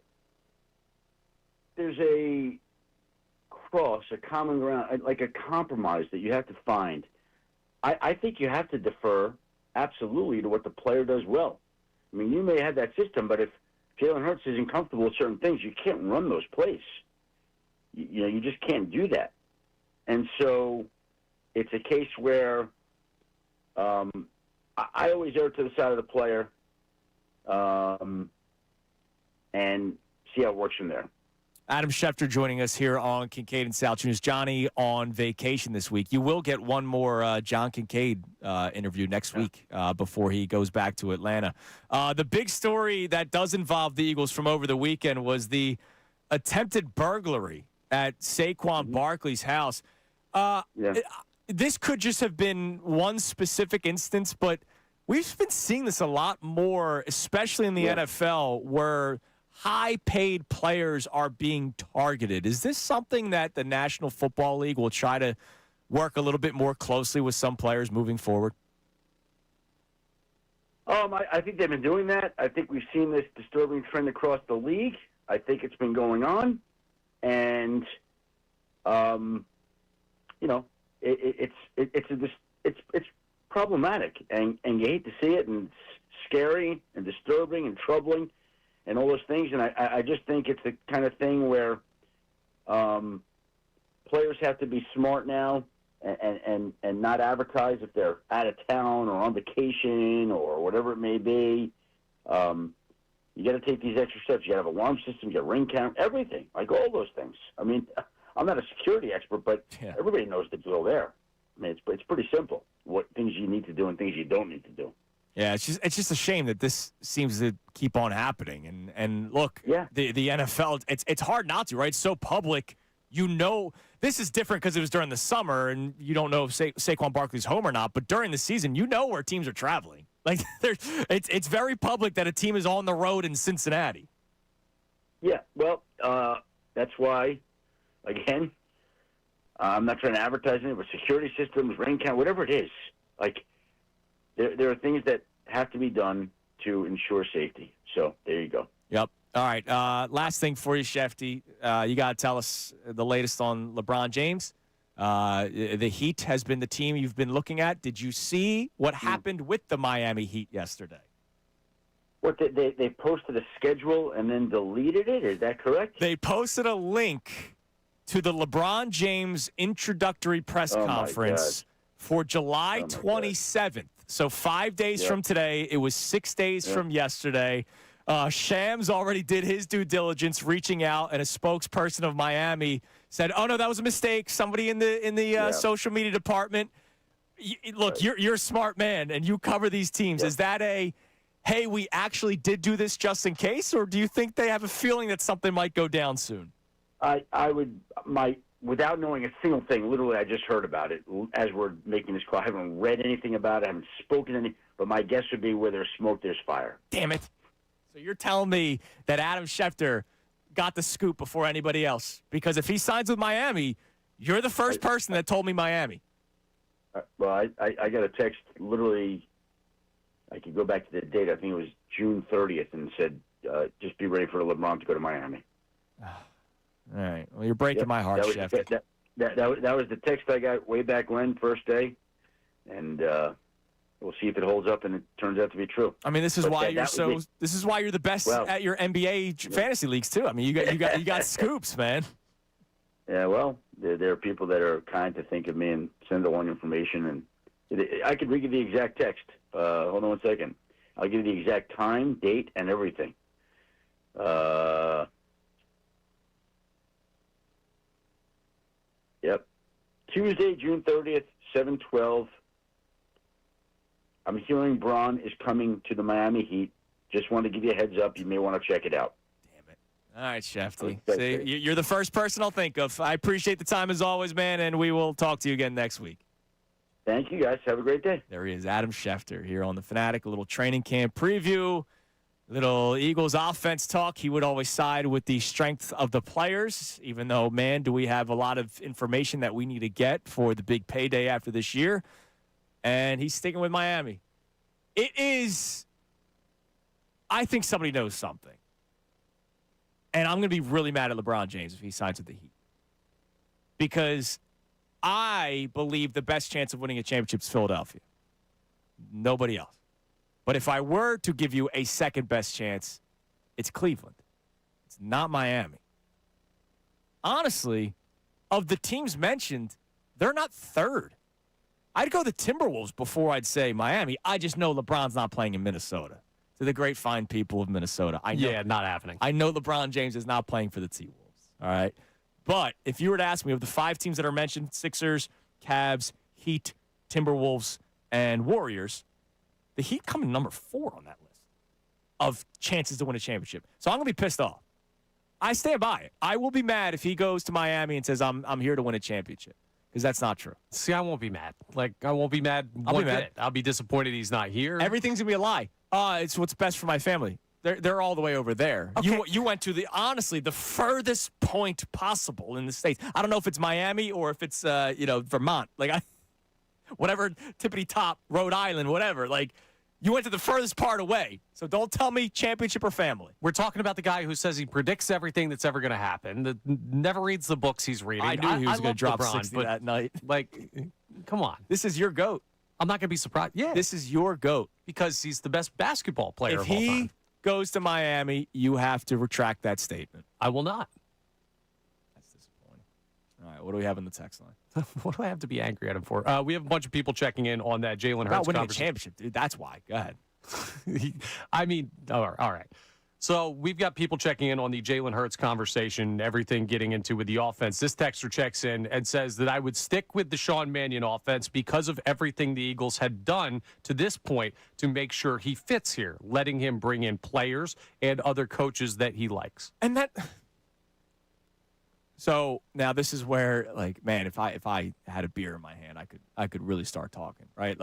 [SPEAKER 15] there's a common ground, like a compromise that you have to find. I think you have to defer absolutely to what the player does well. I mean, you may have that system, but if Jalen Hurts isn't comfortable with certain things, you can't run those plays. You know, you just can't do that. And so it's a case where I always err to the side of the player and see how it works from there.
[SPEAKER 2] Adam Schefter joining us here on Kincade and Salciunas. Johnny on vacation this week. You will get one more John Kincade interview next week before he goes back to Atlanta. The big story that does involve the Eagles from over the weekend was the attempted burglary at Saquon Barkley's house. This could just have been one specific instance, but we've been seeing this a lot more, especially in the NFL, where high-paid players are being targeted. Is this something that the National Football League will try to work a little bit more closely with some players moving forward?
[SPEAKER 15] I think they've been doing that. I think we've seen this disturbing trend across the league. I think it's been going on. And, you know, it's problematic. And you hate to see it, and it's scary and disturbing and troubling and all those things. And I just think it's the kind of thing where players have to be smart now and not advertise if they're out of town or on vacation or whatever it may be. You got to take these extra steps. You got to have alarm systems, you got ring camera, everything, like all those things. I mean, I'm not a security expert, but everybody knows the drill there. I mean, it's pretty simple, what things you need to do and things you don't need to do.
[SPEAKER 2] Yeah, it's just a shame that this seems to keep on happening. And look, the NFL, it's hard not to, right? It's so public. You know, this is different because it was during the summer, and you don't know if Saquon Barkley's home or not. But during the season, you know where teams are traveling. Like, it's very public that a team is on the road in Cincinnati.
[SPEAKER 15] Yeah, well, that's why, again, I'm not trying to advertise it, but security systems, ring count, whatever it is, like, there are things that have to be done to ensure safety. So there you go.
[SPEAKER 2] Yep. All right. Last thing for you, Shefty. You got to tell us the latest on LeBron James. The Heat has been the team you've been looking at. Did you see what happened with the Miami Heat yesterday?
[SPEAKER 15] What, they posted a schedule and then deleted it? Is that correct?
[SPEAKER 2] They posted a link to the LeBron James introductory press conference for July 27th. So 5 days from today. It was 6 days from yesterday. Shams already did his due diligence, reaching out, and a spokesperson of Miami said, "Oh no, that was a mistake. Somebody in the social media department." Look, you're a smart man, and you cover these teams. Is that a, hey, we actually did do this just in case, or do you think they have a feeling that something might go down soon?
[SPEAKER 15] My without knowing a single thing. Literally, I just heard about it as we're making this call. I haven't read anything about it. I haven't spoken any. But my guess would be where there's smoke, there's fire.
[SPEAKER 2] Damn it. So you're telling me that Adam Schefter got the scoop before anybody else? Because if he signs with Miami, you're the first person that told me Miami.
[SPEAKER 15] Well, I got a text literally, I could go back to the date. I think it was June 30th and said, just be ready for LeBron to go to Miami.
[SPEAKER 2] All right. Well, you're breaking my heart, Schefter.
[SPEAKER 15] That was the text I got way back when, first day. And we'll see if it holds up and it turns out to be true.
[SPEAKER 2] I mean, this is why you're the best at your NBA fantasy leagues too. I mean, you got scoops, man.
[SPEAKER 15] Yeah, well, there are people that are kind to think of me and send along information, and I could read you the exact text. Hold on one second. I'll give you the exact time, date, and everything. Yep. Tuesday, June 30th, 7:12. I'm hearing Braun is coming to the Miami Heat. Just want to give you a heads up. You may want to check it out.
[SPEAKER 2] Damn it. All right, Shefty. See, you're the first person I'll think of. I appreciate the time as always, man, and we will talk to you again next week.
[SPEAKER 15] Thank you, guys. Have a great day.
[SPEAKER 2] There he is, Adam Schefter here on the Fanatic. A little training camp preview, little Eagles offense talk. He would always side with the strength of the players, even though, man, do we have a lot of information that we need to get for the big payday after this year. And he's sticking with Miami. It is, I think somebody knows something. And I'm going to be really mad at LeBron James if he signs with the Heat. Because I believe the best chance of winning a championship is Philadelphia. Nobody else. But if I were to give you a second best chance, it's Cleveland. It's not Miami. Honestly, of the teams mentioned, they're not third. I'd go the Timberwolves before I'd say Miami. I just know LeBron's not playing in Minnesota. To the great fine people of Minnesota. I know,
[SPEAKER 6] yeah, not happening.
[SPEAKER 2] I know LeBron James is not playing for the T-Wolves. All right? But if you were to ask me of the 5 teams that are mentioned, Sixers, Cavs, Heat, Timberwolves, and Warriors, the Heat come in number 4 on that list of chances to win a championship. So I'm going to be pissed off. I stand by it. I will be mad if he goes to Miami and says, I'm here to win a championship. Because that's not true.
[SPEAKER 6] See, I won't be mad. I won't be mad.
[SPEAKER 2] I'll be mad.
[SPEAKER 6] I'll be disappointed he's not here.
[SPEAKER 2] Everything's going to be a lie. It's what's best for my family. They're all the way over there.
[SPEAKER 6] Okay.
[SPEAKER 2] You went to the furthest point possible in the States. I don't know if it's Miami or if it's Vermont. Whatever, tippity top, Rhode Island, whatever. You went to the furthest part away. So don't tell me championship or family.
[SPEAKER 6] We're talking about the guy who says he predicts everything that's ever going to happen, that never reads the books he's reading.
[SPEAKER 2] I knew he was going to drop
[SPEAKER 6] LeBron,
[SPEAKER 2] 60 that night.
[SPEAKER 6] Come on.
[SPEAKER 2] This is your GOAT.
[SPEAKER 6] I'm not going to be surprised. Yeah.
[SPEAKER 2] This is your GOAT.
[SPEAKER 6] Because he's the best basketball player of all time.
[SPEAKER 2] If he goes to Miami, you have to retract that statement.
[SPEAKER 6] I will not.
[SPEAKER 2] That's disappointing. All right, what do we have in the text line?
[SPEAKER 6] What do I have to be angry at him for? We have a bunch of people checking in on that Jalen Hurts
[SPEAKER 2] not winning a
[SPEAKER 6] conversation.
[SPEAKER 2] championship, dude. That's why. Go ahead.
[SPEAKER 6] All right. So we've got people checking in on the Jalen Hurts conversation, everything getting into with the offense. This texter checks in and says that I would stick with the Sean Mannion offense because of everything the Eagles had done to this point to make sure he fits here, letting him bring in players and other coaches that he likes.
[SPEAKER 2] And that. So now this is where, man, if I had a beer in my hand, I could really start talking, right?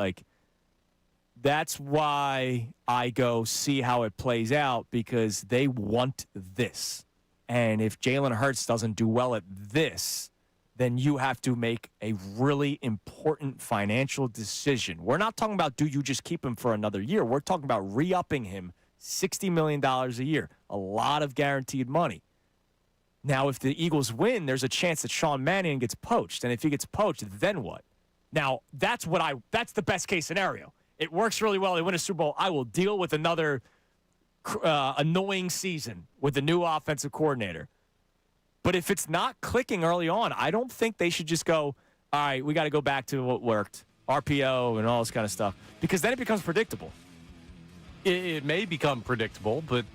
[SPEAKER 2] That's why I go see how it plays out, because they want this. And if Jalen Hurts doesn't do well at this, then you have to make a really important financial decision. We're not talking about, do you just keep him for another year? We're talking about re-upping him $60 million a year, a lot of guaranteed money. Now, if the Eagles win, there's a chance that Sean Mannion gets poached. And if he gets poached, then what? Now, that's the best case scenario. It works really well. They win a Super Bowl. I will deal with another annoying season with the new offensive coordinator. But if it's not clicking early on, I don't think they should just go, all right, we got to go back to what worked, RPO and all this kind of stuff, because then it becomes predictable.
[SPEAKER 6] It may become predictable, but,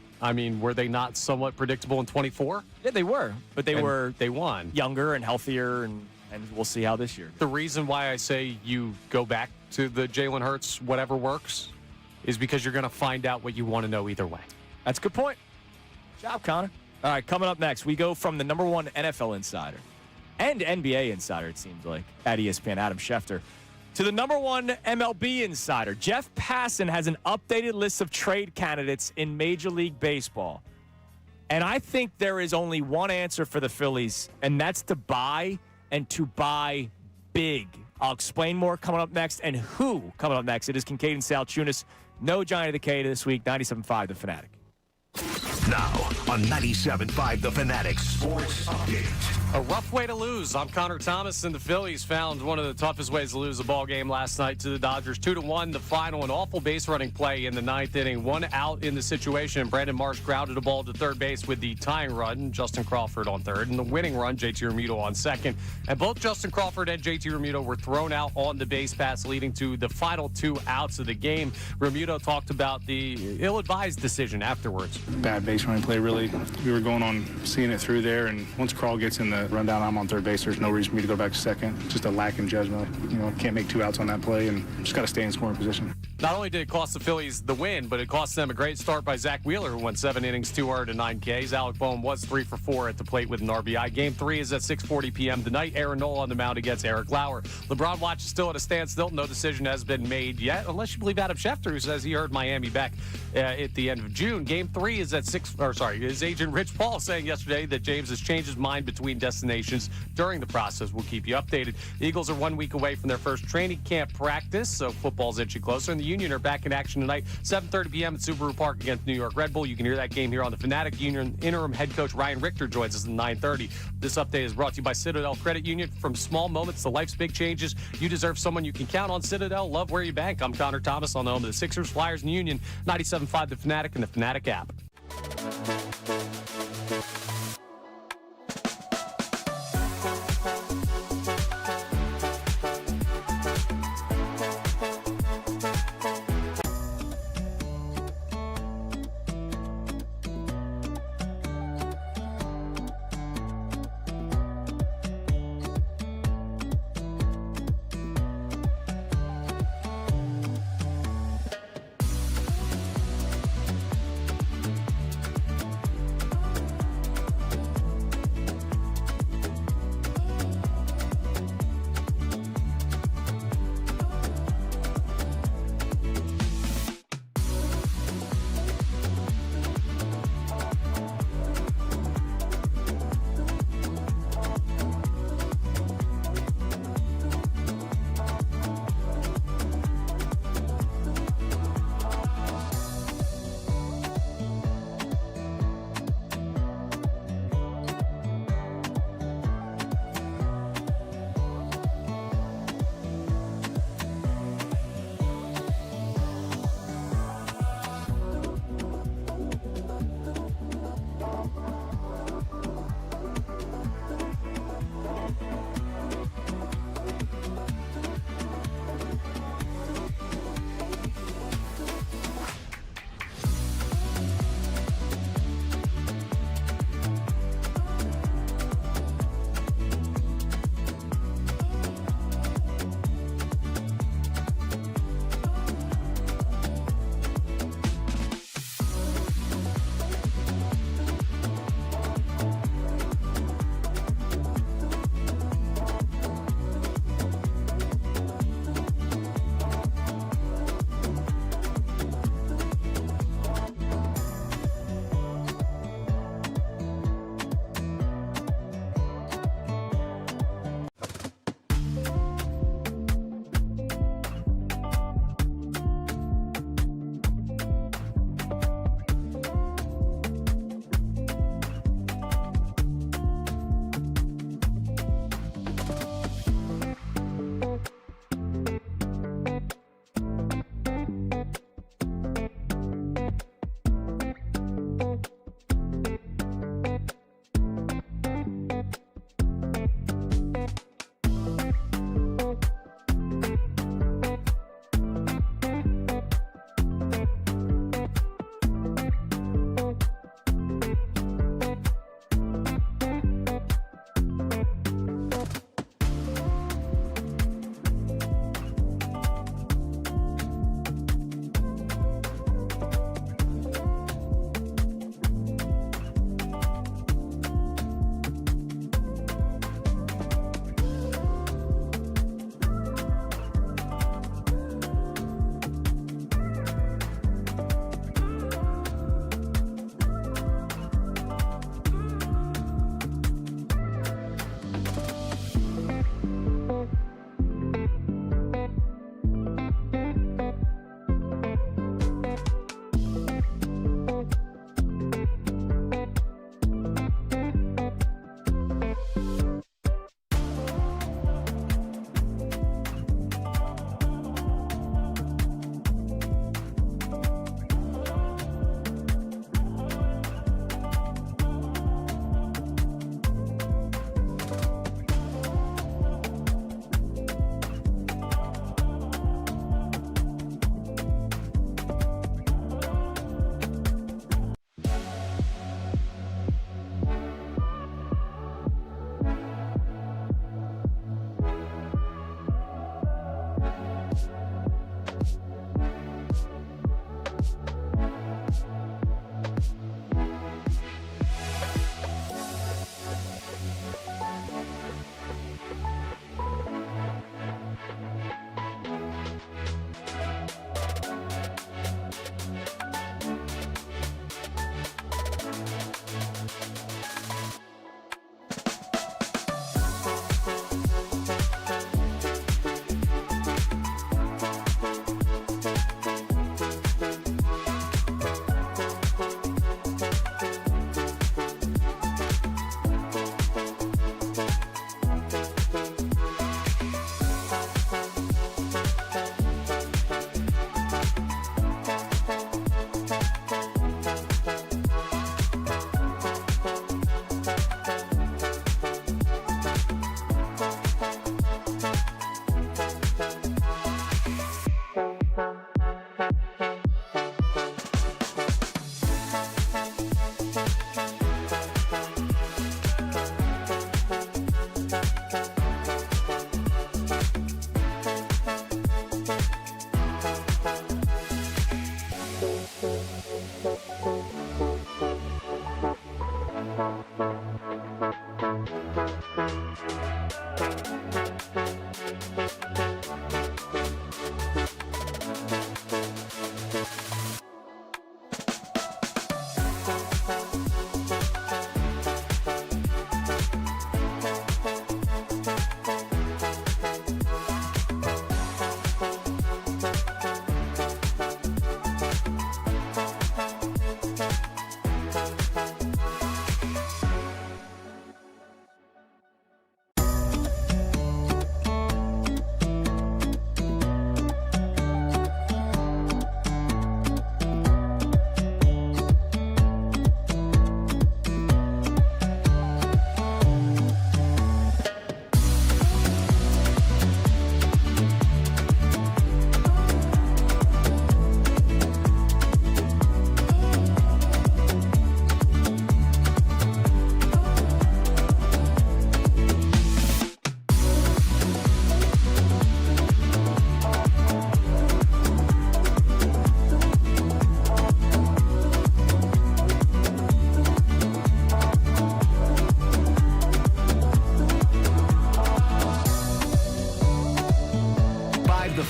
[SPEAKER 6] were they not somewhat predictable in 24?
[SPEAKER 2] Yeah, they were. But
[SPEAKER 6] they won.
[SPEAKER 2] Younger and healthier, and we'll see how this year goes.
[SPEAKER 6] The reason why I say you go back to the Jalen Hurts, whatever works, is because you're going to find out what you want to know either way.
[SPEAKER 2] That's a good point. Good job, Connor. All right, coming up next, we go from the number 1 NFL insider and NBA insider, it seems like, at ESPN, Adam Schefter, to the number one MLB insider. Jeff Passan has an updated list of trade candidates in Major League Baseball. And I think there is only one answer for the Phillies, and that's to buy, and to buy big. I'll explain more coming up next, and who coming up next. It is Kincade Salciunas. No Johnny the K this week. 97.5 The Fanatic.
[SPEAKER 1] Now on 97.5 The Fanatic Sports Update.
[SPEAKER 6] A rough way to lose. I'm Connor Thomas, and the Phillies found one of the toughest ways to lose a ball game last night to the Dodgers. 2-1, the final. An awful base running play in the ninth inning. 1 out in the situation. Brandon Marsh grounded a ball to third base with the tying run. Justin Crawford on third, and the winning run, JT Realmuto on second. And both Justin Crawford and JT Realmuto were thrown out on the base paths, leading to the final 2 outs of the game. Realmuto talked about the ill-advised decision afterwards.
[SPEAKER 8] Bad base running play, really. We were going on seeing it through there, and once Crawl gets in the rundown, I'm on third base. There's no reason for me to go back to second. Just a lack in judgment. Can't make 2 outs on that play, and just got to stay in scoring position.
[SPEAKER 6] Not only did it cost the Phillies the win, but it cost them a great start by Zach Wheeler, who went 7 innings, 2 earned, and 9 Ks. Alec Boehm was 3 for 4 at the plate with an RBI. Game 3 is at 6:40 p.m. tonight. Aaron Nola on the mound against Eric Lauer. LeBron watch is still at a standstill. No decision has been made yet, unless you believe Adam Schefter, who says he heard Miami back at the end of June. Game 3 is at his agent Rich Paul saying yesterday that James has changed his mind between destinations during the process. We'll keep you updated. The Eagles are 1 week away from their first training camp practice, so football's inching closer. And the Union are back in action tonight, 7:30 p.m. at Subaru Park against New York Red Bull. You can hear that game here on the Fanatic. Union interim head coach Ryan Richter joins us at 9:30. This update is brought to you by Citadel Credit Union. From small moments to life's big changes, you deserve someone you can count on. Citadel, love where you bank. I'm Connor Thomas on the home of the Sixers, Flyers, and Union. 97.5 The Fanatic and the Fanatic app.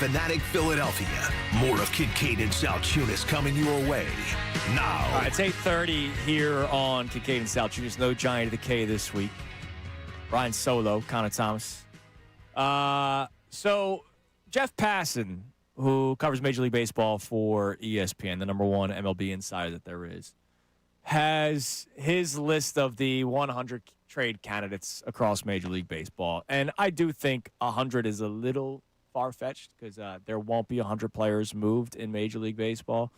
[SPEAKER 1] Fanatic Philadelphia. More of Kincade and Salciunas coming your way now.
[SPEAKER 2] All right, it's 8:30 here on Kincade and Salciunas. No Giant of the K this week. Ryan Solo, Connor Thomas. So Jeff Passan, who covers Major League Baseball for ESPN, the number one MLB insider that there is, has his list of the 100 trade candidates across Major League Baseball. And I do think 100 is a little far-fetched because there won't be 100 players moved in Major League Baseball,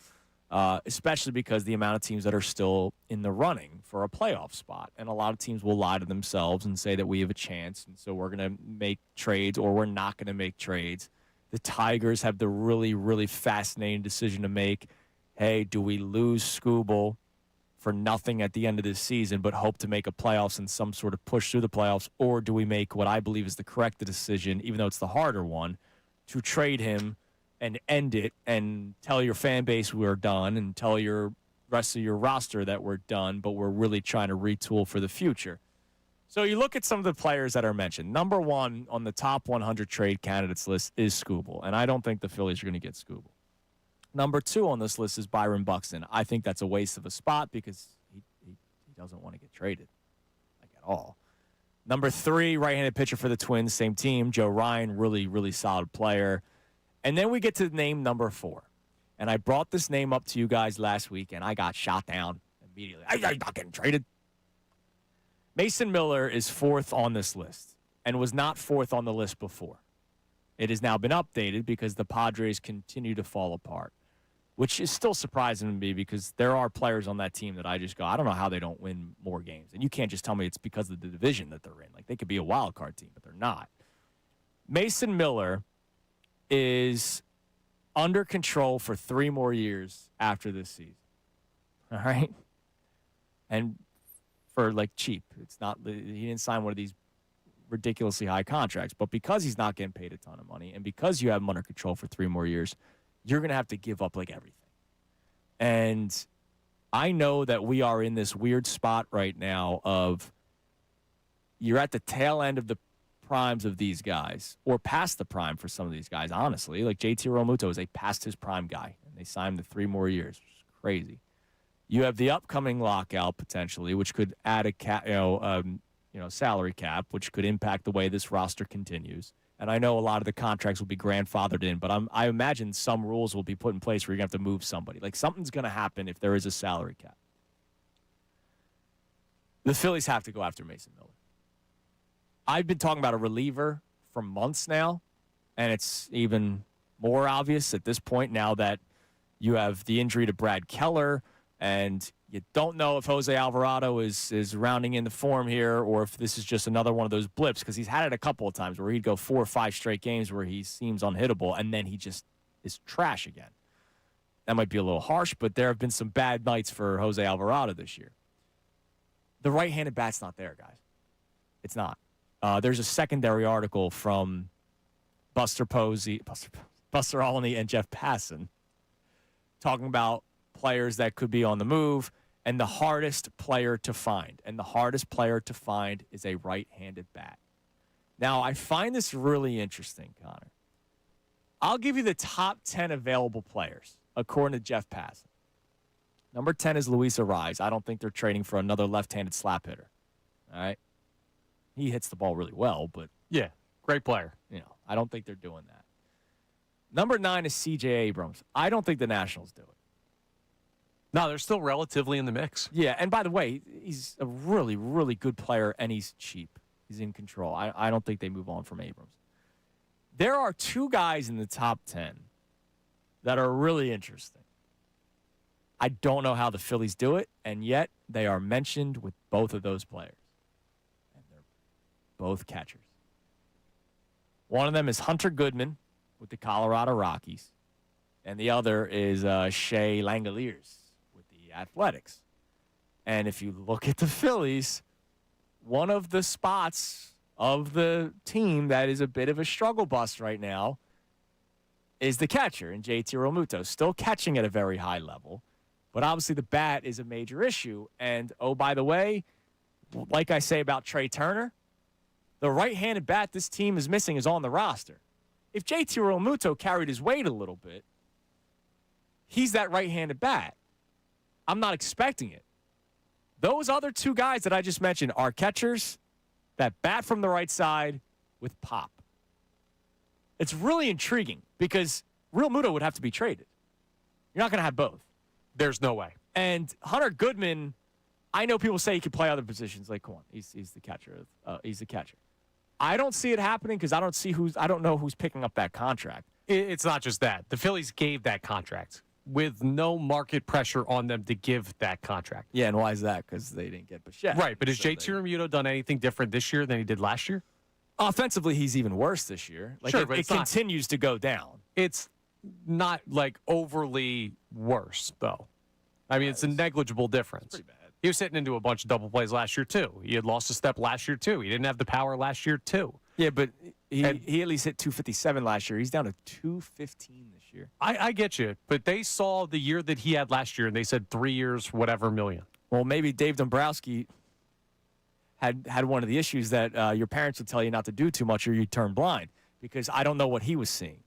[SPEAKER 2] especially because the amount of teams that are still in the running for a playoff spot. And a lot of teams will lie to themselves and say that we have a chance, and so we're going to make trades or we're not going to make trades. The Tigers have the really, really fascinating decision to make. Hey, do we lose Skubal for nothing at the end of this season but hope to make a playoffs and some sort of push through the playoffs, or do we make what I believe is the correct decision, even though it's the harder one, to trade him and end it and tell your fan base we're done and tell your rest of your roster that we're done, but we're really trying to retool for the future. So you look at some of the players that are mentioned. Number one on the top 100 trade candidates list is Skubal, and I don't think the Phillies are going to get Skubal. Number two on this list is Byron Buxton. I think that's a waste of a spot because he doesn't want to get traded, like at all. Number three, right-handed pitcher for the Twins, same team, Joe Ryan, really, really solid player. And then we get to name number four. And I brought this name up to you guys last week, and I got shot down immediately. I'm not getting traded. Mason Miller is fourth on this list and was not fourth on the list before. It has now been updated because the Padres continue to fall apart, which is still surprising to me because there are players on that team that I just go, I don't know how they don't win more games. And you can't just tell me it's because of the division that they're in. Like, they could be a wild card team, but they're not. Mason Miller is under control for 3 more years after this season. All right? And for, like, cheap. It's not, he didn't sign one of these ridiculously high contracts. But because he's not getting paid a ton of money and because you have him under control for 3 more years, you're going to have to give up, like, everything. And I know that we are in this weird spot right now of you're at the tail end of the primes of these guys, or past the prime for some of these guys, honestly. Like, JT Realmuto is a past his prime guy, and they signed him to 3 more years, which is crazy. You have the upcoming lockout, potentially, which could add a salary cap, which could impact the way this roster continues. And I know a lot of the contracts will be grandfathered in, but I imagine some rules will be put in place where you're going to have to move somebody. Like, something's going to happen if there is a salary cap. The Phillies have to go after Mason Miller. I've been talking about a reliever for months now, and it's even more obvious at this point now that you have the injury to Brad Keller, and you don't know if Jose Alvarado is rounding in the form here or if this is just another one of those blips, because he's had it a couple of times where he'd go 4 or 5 straight games where he seems unhittable, and then he just is trash again. That might be a little harsh, but there have been some bad nights for Jose Alvarado this year. The right-handed bat's not there, guys. It's not. There's a secondary article from Buster Olney and Jeff Passan talking about players that could be on the move and the hardest player to find. And the hardest player to find is a right-handed bat. Now, I find this really interesting, Connor. I'll give you the top 10 available players, according to Jeff Passan. Number 10 is Luis Ariz. I don't think they're trading for another left-handed slap hitter. All right? He hits the ball really well, but
[SPEAKER 6] Yeah, great player.
[SPEAKER 2] I don't think they're doing that. Number 9 is C.J. Abrams. I don't think the Nationals do it.
[SPEAKER 6] No, they're still relatively in the mix.
[SPEAKER 2] Yeah, and by the way, he's a really, really good player, and he's cheap. He's in control. I don't think they move on from Abrams. There are 2 guys in the top 10 that are really interesting. I don't know how the Phillies do it, and yet they are mentioned with both of those players. And they're both catchers. One of them is Hunter Goodman with the Colorado Rockies, and the other is Shea Langoliers with the Athletics. And if you look at the Phillies, one of the spots of the team that is a bit of a struggle bus right now is the catcher in JT Realmuto, still catching at a very high level. But obviously the bat is a major issue. And, oh, by the way, like I say about Trey Turner, the right-handed bat this team is missing is on the roster. If JT Realmuto carried his weight a little bit, he's that right-handed bat. I'm not expecting it. Those other 2 guys that I just mentioned are catchers that bat from the right side with pop. It's really intriguing because Realmuto would have to be traded. You're not going to have both.
[SPEAKER 6] There's no way.
[SPEAKER 2] And Hunter Goodman, I know people say he could play other positions. Like, come on, he's the catcher. He's the catcher. I don't see it happening because I don't know who's picking up that contract.
[SPEAKER 6] It's not just that. The Phillies gave that contract with no market pressure on them to give that contract.
[SPEAKER 2] Yeah, and why is that? Because they didn't get Bichette.
[SPEAKER 6] Right, but has JT Realmuto done anything different this year than he did last year?
[SPEAKER 2] Offensively, he's even worse this year. Like,
[SPEAKER 6] sure, but
[SPEAKER 2] it continues to go down.
[SPEAKER 6] It's not, like, overly worse, though. I mean, it's a negligible difference.
[SPEAKER 2] Pretty bad.
[SPEAKER 6] He was hitting into a bunch of double plays last year, too. He had lost a step last year, too. He didn't have the power last year, too.
[SPEAKER 2] Yeah, but he at least hit 257 last year. He's down to 215 this year.
[SPEAKER 6] I get you, but they saw the year that he had last year, and they said 3 years, whatever million.
[SPEAKER 2] Well, maybe Dave Dombrowski had one of the issues that your parents would tell you not to do too much or you turn blind, because I don't know what he was seeing.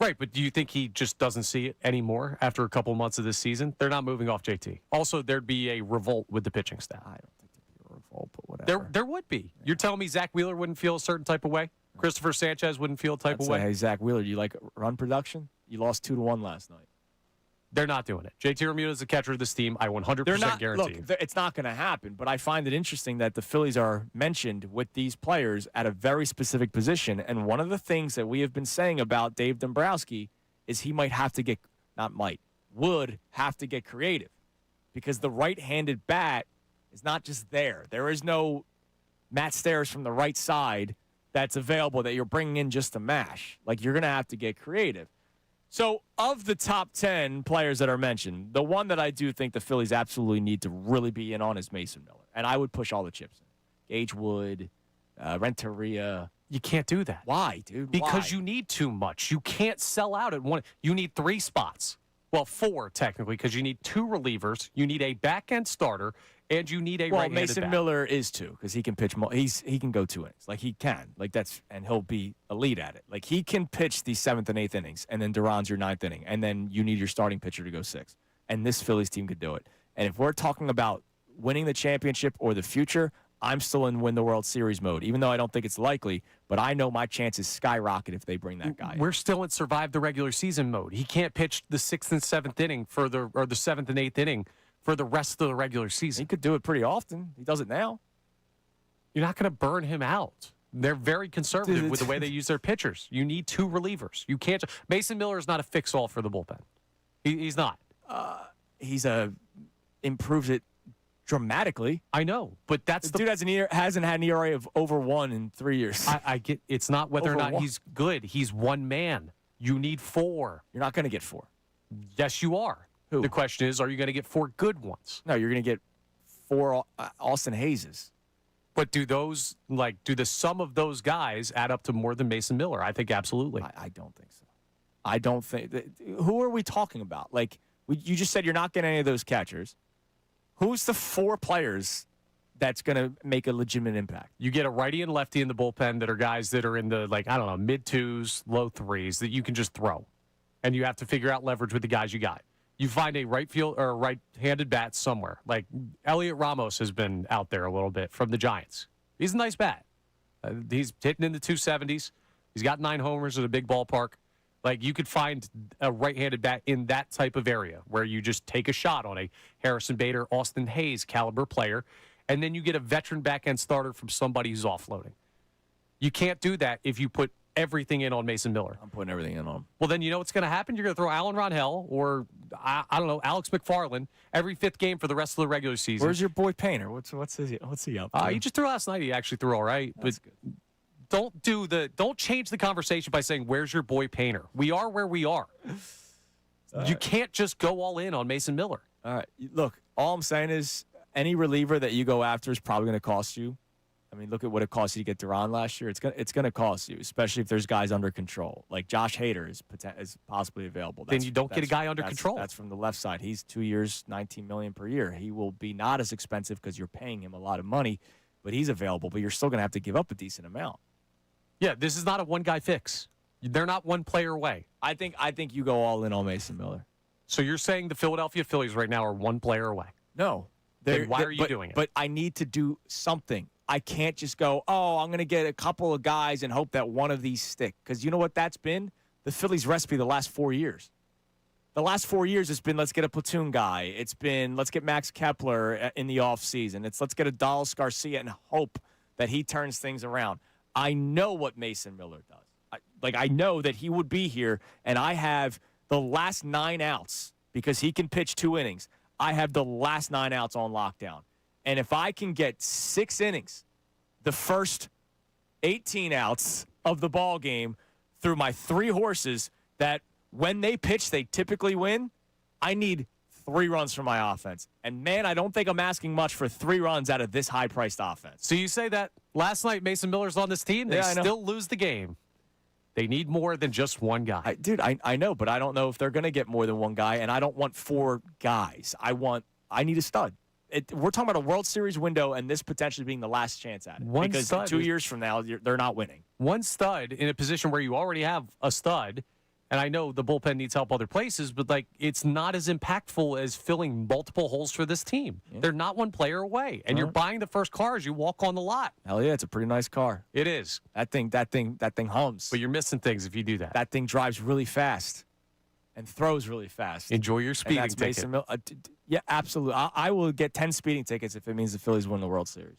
[SPEAKER 6] Right, but do you think he just doesn't see it anymore after a couple months of this season? They're not moving off JT. Also, there'd be a revolt with the pitching staff.
[SPEAKER 2] I don't think there'd be a revolt, but whatever.
[SPEAKER 6] There would be. Yeah. You're telling me Zach Wheeler wouldn't feel a certain type of way? Christopher Sanchez wouldn't feel a type of way?
[SPEAKER 2] Hey, Zach Wheeler, do you like run production? You lost 2-1 last night.
[SPEAKER 6] They're not doing it. JT Realmuto is the catcher of this team. I 100% guarantee you.
[SPEAKER 2] Look, it's not going to happen, but I find it interesting that the Phillies are mentioned with these players at a very specific position. And one of the things that we have been saying about Dave Dombrowski is he would have to get creative, because the right-handed bat is not just there. There is no Matt Stairs from the right side that's available that you're bringing in just to mash. Like, you're going to have to get creative. So of the top 10 players that are mentioned, the one that I do think the Phillies absolutely need to really be in on is Mason Miller. And I would push all the chips in. Gage Wood, Renteria.
[SPEAKER 6] You can't do that.
[SPEAKER 2] Why, dude?
[SPEAKER 6] Because you need too much. You can't sell out at one. You need 3 spots. Well, 4 technically, because you need 2 relievers. You need a back-end starter, and you need a right-handed
[SPEAKER 2] Mason
[SPEAKER 6] bat.
[SPEAKER 2] Miller is 2 because he can pitch. He can go 2 innings. Like, he can. Like, and he'll be elite at it. Like, he can pitch the 7th and 8th innings, and then Duran's your 9th inning, and then you need your starting pitcher to go 6. And this Phillies team could do it. And if we're talking about winning the championship or the future, I'm still in win the World Series mode, even though I don't think it's likely, but I know my chances skyrocket if they bring that guy in.
[SPEAKER 6] We're still in survive the regular season mode. He can't pitch the 6th and 7th inning or the 7th and 8th inning for the rest of the regular season.
[SPEAKER 2] He could do it pretty often. He does it now.
[SPEAKER 6] You're not going to burn him out. They're very conservative with the way they use their pitchers. You need 2 relievers. You can't. Mason Miller is not a fix-all for the bullpen. He's not.
[SPEAKER 2] He's improves it dramatically.
[SPEAKER 6] I know, but that's
[SPEAKER 2] dude hasn't had an ERA of over 1 in 3 years.
[SPEAKER 6] I get it's not whether or not he's good. He's one man. You need 4.
[SPEAKER 2] You're not going to get 4.
[SPEAKER 6] Yes, you are.
[SPEAKER 2] Who?
[SPEAKER 6] The question is, are you going to get 4 good ones?
[SPEAKER 2] No, you're going to get 4 Austin Hayeses.
[SPEAKER 6] But do the sum of those guys add up to more than Mason Miller? I think absolutely.
[SPEAKER 2] I don't think so. I don't think. Who are we talking about? Like, you just said you're not getting any of those catchers. Who's the 4 players that's going to make a legitimate impact.
[SPEAKER 6] You get a righty and lefty in the bullpen that are guys that are in the, mid 2s, low 3s that you can just throw. And you have to figure out leverage with the guys you got. You find a right field or a right-handed bat somewhere. Like Elliot Ramos has been out there a little bit from the Giants. He's a nice bat. He's hitting in the 270s. He's got 9 homers at a big ballpark. Like, you could find a right-handed bat in that type of area where you just take a shot on a Harrison Bader, Austin Hayes caliber player, and then you get a veteran back-end starter from somebody who's offloading. You can't do that if you put everything in on Mason Miller.
[SPEAKER 2] I'm putting everything in on him.
[SPEAKER 6] Well, then you know what's going to happen? You're going to throw Alan Ronhell or, I don't know, Alex McFarland every 5th game for the rest of the regular season.
[SPEAKER 2] Where's your boy Painter? What's he up to?
[SPEAKER 6] He just threw last night. He actually threw all right.
[SPEAKER 2] That's
[SPEAKER 6] but
[SPEAKER 2] good.
[SPEAKER 6] Don't change the conversation by saying, where's your boy Painter? We are where we are. You can't just go all in on Mason Miller.
[SPEAKER 2] All right. Look, all I'm saying is any reliever that you go after is probably going to cost you. I mean, look at what it cost you to get Duran last year. It's going to cost you, especially if there's guys under control. Like Josh Hader is possibly available.
[SPEAKER 6] Then you don't get a guy under control.
[SPEAKER 2] That's from the left side. He's 2 years, $19 million per year. He will be not as expensive because you're paying him a lot of money, but he's available. But you're still going to have to give up a decent amount.
[SPEAKER 6] Yeah, this is not a one-guy fix. They're not one player away.
[SPEAKER 2] I think you go all in on Mason Miller.
[SPEAKER 6] So you're saying the Philadelphia Phillies right now are one player away?
[SPEAKER 2] No.
[SPEAKER 6] Then why are you doing it?
[SPEAKER 2] But I need to do something. I can't just go, I'm going to get a couple of guys and hope that one of these stick. Because you know what that's been? The Phillies' recipe the last 4 years. The last 4 years it's been let's get a platoon guy. It's been let's get Max Kepler in the offseason. It's let's get a Dallas Garcia and hope that he turns things around. I know what Mason Miller does. I know that he would be here, and I have the last 9 outs because he can pitch 2 innings. I have the last 9 outs on lockdown. And if I can get 6 innings, the first 18 outs of the ball game through my 3 horses that when they pitch, they typically win, I need 3 runs from my offense. And, man, I don't think I'm asking much for 3 runs out of this high-priced offense.
[SPEAKER 6] So you say that last night Mason Miller's on this team, they still lose the game. They need more than just one guy.
[SPEAKER 2] I know, but I don't know if they're going to get more than one guy, and I don't want 4 guys. I need a stud. We're talking about a World Series window and this potentially being the last chance at it. Because 2 years from now, they're not winning.
[SPEAKER 6] One stud in a position where you already have a stud, and I know the bullpen needs help other places, but it's not as impactful as filling multiple holes for this team. Yeah. They're not one player away, and you're buying the first car as you walk on the lot.
[SPEAKER 2] Hell yeah, it's a pretty nice car.
[SPEAKER 6] It is.
[SPEAKER 2] That thing hums.
[SPEAKER 6] But you're missing things if you do that.
[SPEAKER 2] That thing drives really fast and throws really fast.
[SPEAKER 6] Enjoy your speeding ticket.
[SPEAKER 2] Yeah, absolutely. I will get 10 speeding tickets if it means the Phillies win the World Series.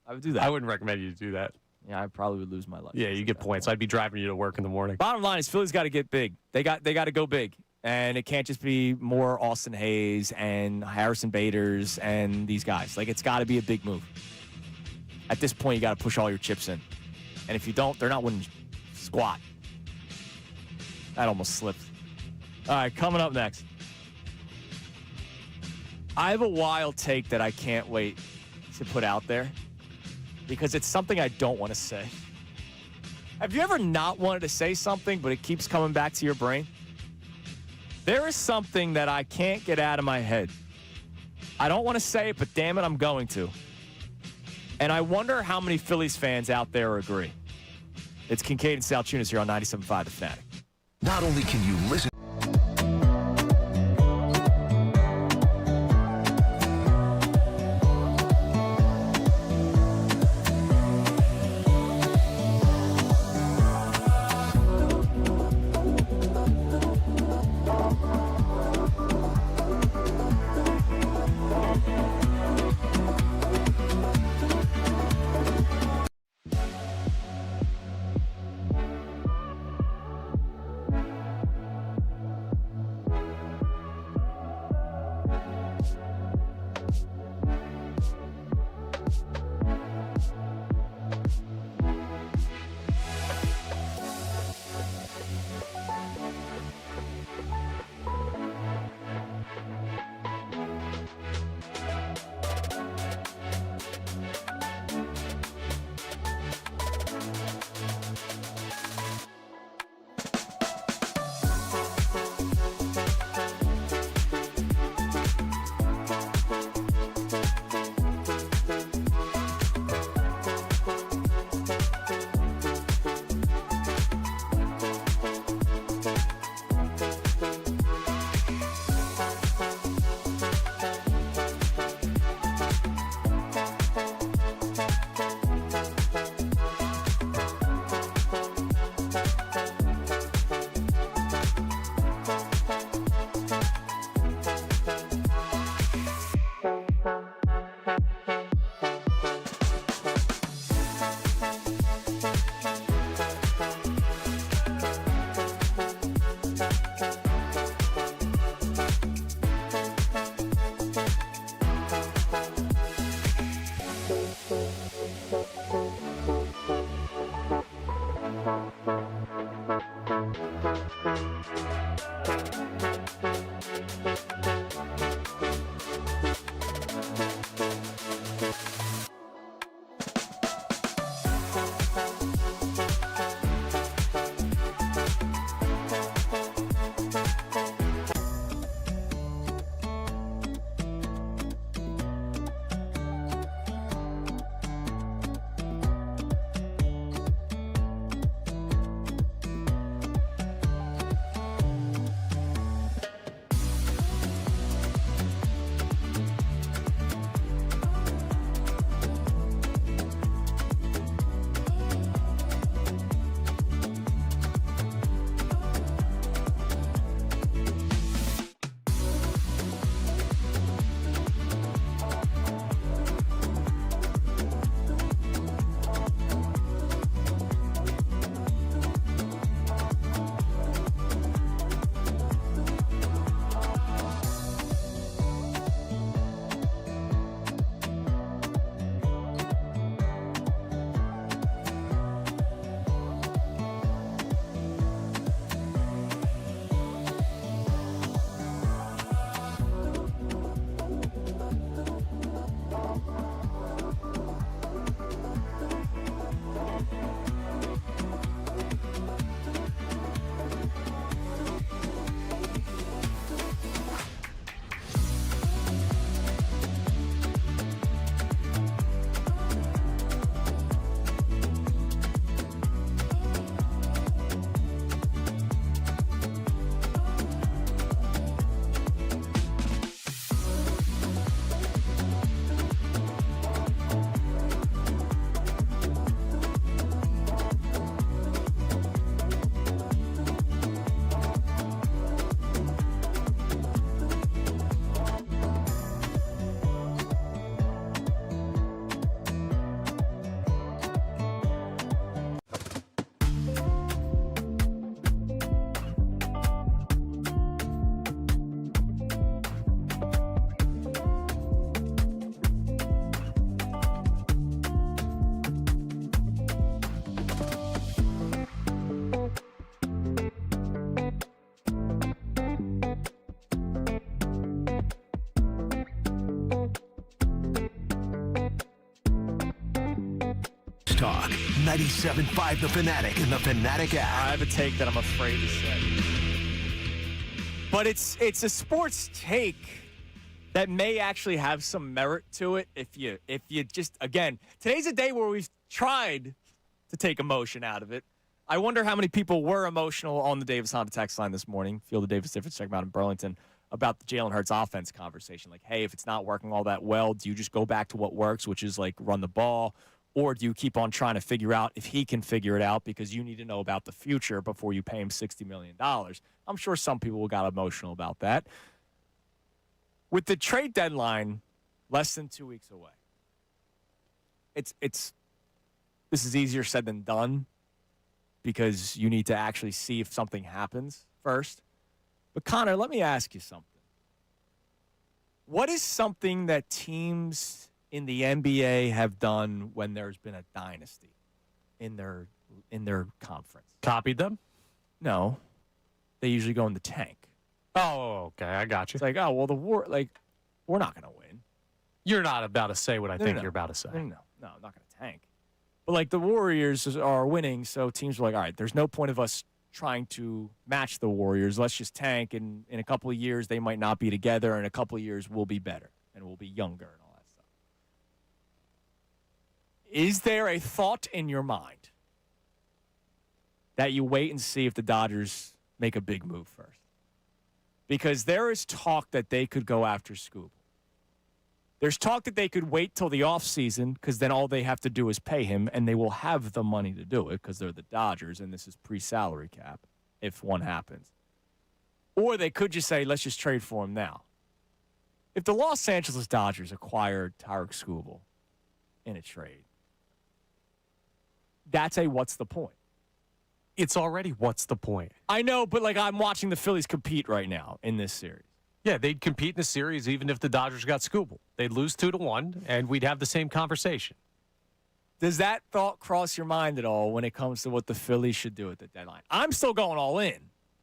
[SPEAKER 2] I would do that.
[SPEAKER 6] I wouldn't recommend you to do that.
[SPEAKER 2] Yeah, I probably would lose my life.
[SPEAKER 6] Yeah, you get points. I'd be driving you to work in the morning.
[SPEAKER 2] Bottom line is Phillies got to get big. They got to go big. And it can't just be more Austin Hayes and Harrison Baders and these guys. It's got to be a big move. At this point, you got to push all your chips in. And if you don't, they're not winning squat. That almost slipped. All right, coming up next. I have a wild take that I can't wait to put out there because it's something I don't want to say. Have you ever not wanted to say something, but it keeps coming back to your brain? There is something that I can't get out of my head. I don't want to say it, but damn it, I'm going to. And I wonder how many Phillies fans out there agree. It's Kincade and Salciunas here on 97.5 The Fanatic.
[SPEAKER 1] Not only can you listen, 97.5 The Fanatic and the Fanatic app.
[SPEAKER 2] I have a take that I'm afraid to say. But it's a sports take that may actually have some merit to it if you just, again, today's a day where we've tried to take emotion out of it. I wonder how many people were emotional on the Davis Honda text line this morning. Feel the Davis difference. Check them out in Burlington about the Jalen Hurts offense conversation. Like, hey, if it's not working all that well, do you just go back to what works, which is like run the ball? Or do you keep on trying to figure out if he can figure it out because you need to know about the future before you pay him $60 million? I'm sure some people got emotional about that. With the trade deadline less than 2 weeks away, this is easier said than done because you need to actually see if something happens first. But Connor, let me ask you something. What is something that teams in the NBA have done when there's been a dynasty in their conference?
[SPEAKER 6] Copied them?
[SPEAKER 2] No. They usually go in the tank.
[SPEAKER 6] Oh, okay. I got you.
[SPEAKER 2] It's like, oh, well, we're not going to win.
[SPEAKER 6] You're not about to say what I think you're about to say.
[SPEAKER 2] No, I'm not going to tank. But, like, the Warriors are winning, so teams are like, all right, there's no point of us trying to match the Warriors. Let's just tank, and in a couple of years, they might not be together. In a couple of years, we'll be better, and we'll be younger and all that stuff. Is there a thought in your mind that you wait and see if the Dodgers make a big move first? Because there is talk that they could go after Scoob. There's talk that they could wait till the offseason because then all they have to do is pay him, and they will have the money to do it because they're the Dodgers, and this is pre-salary cap if one happens. Or they could just say, let's just trade for him now. If the Los Angeles Dodgers acquired Tarek Skubal in a trade, that's a what's the point?
[SPEAKER 6] It's already what's the point.
[SPEAKER 2] I know, but like I'm watching the Phillies compete right now in this series.
[SPEAKER 6] Yeah, they'd compete in the series even if the Dodgers got Skubal. They'd lose 2-1, and we'd have the same conversation.
[SPEAKER 2] Does that thought cross your mind at all when it comes to what the Phillies should do at the deadline? I'm still going all in.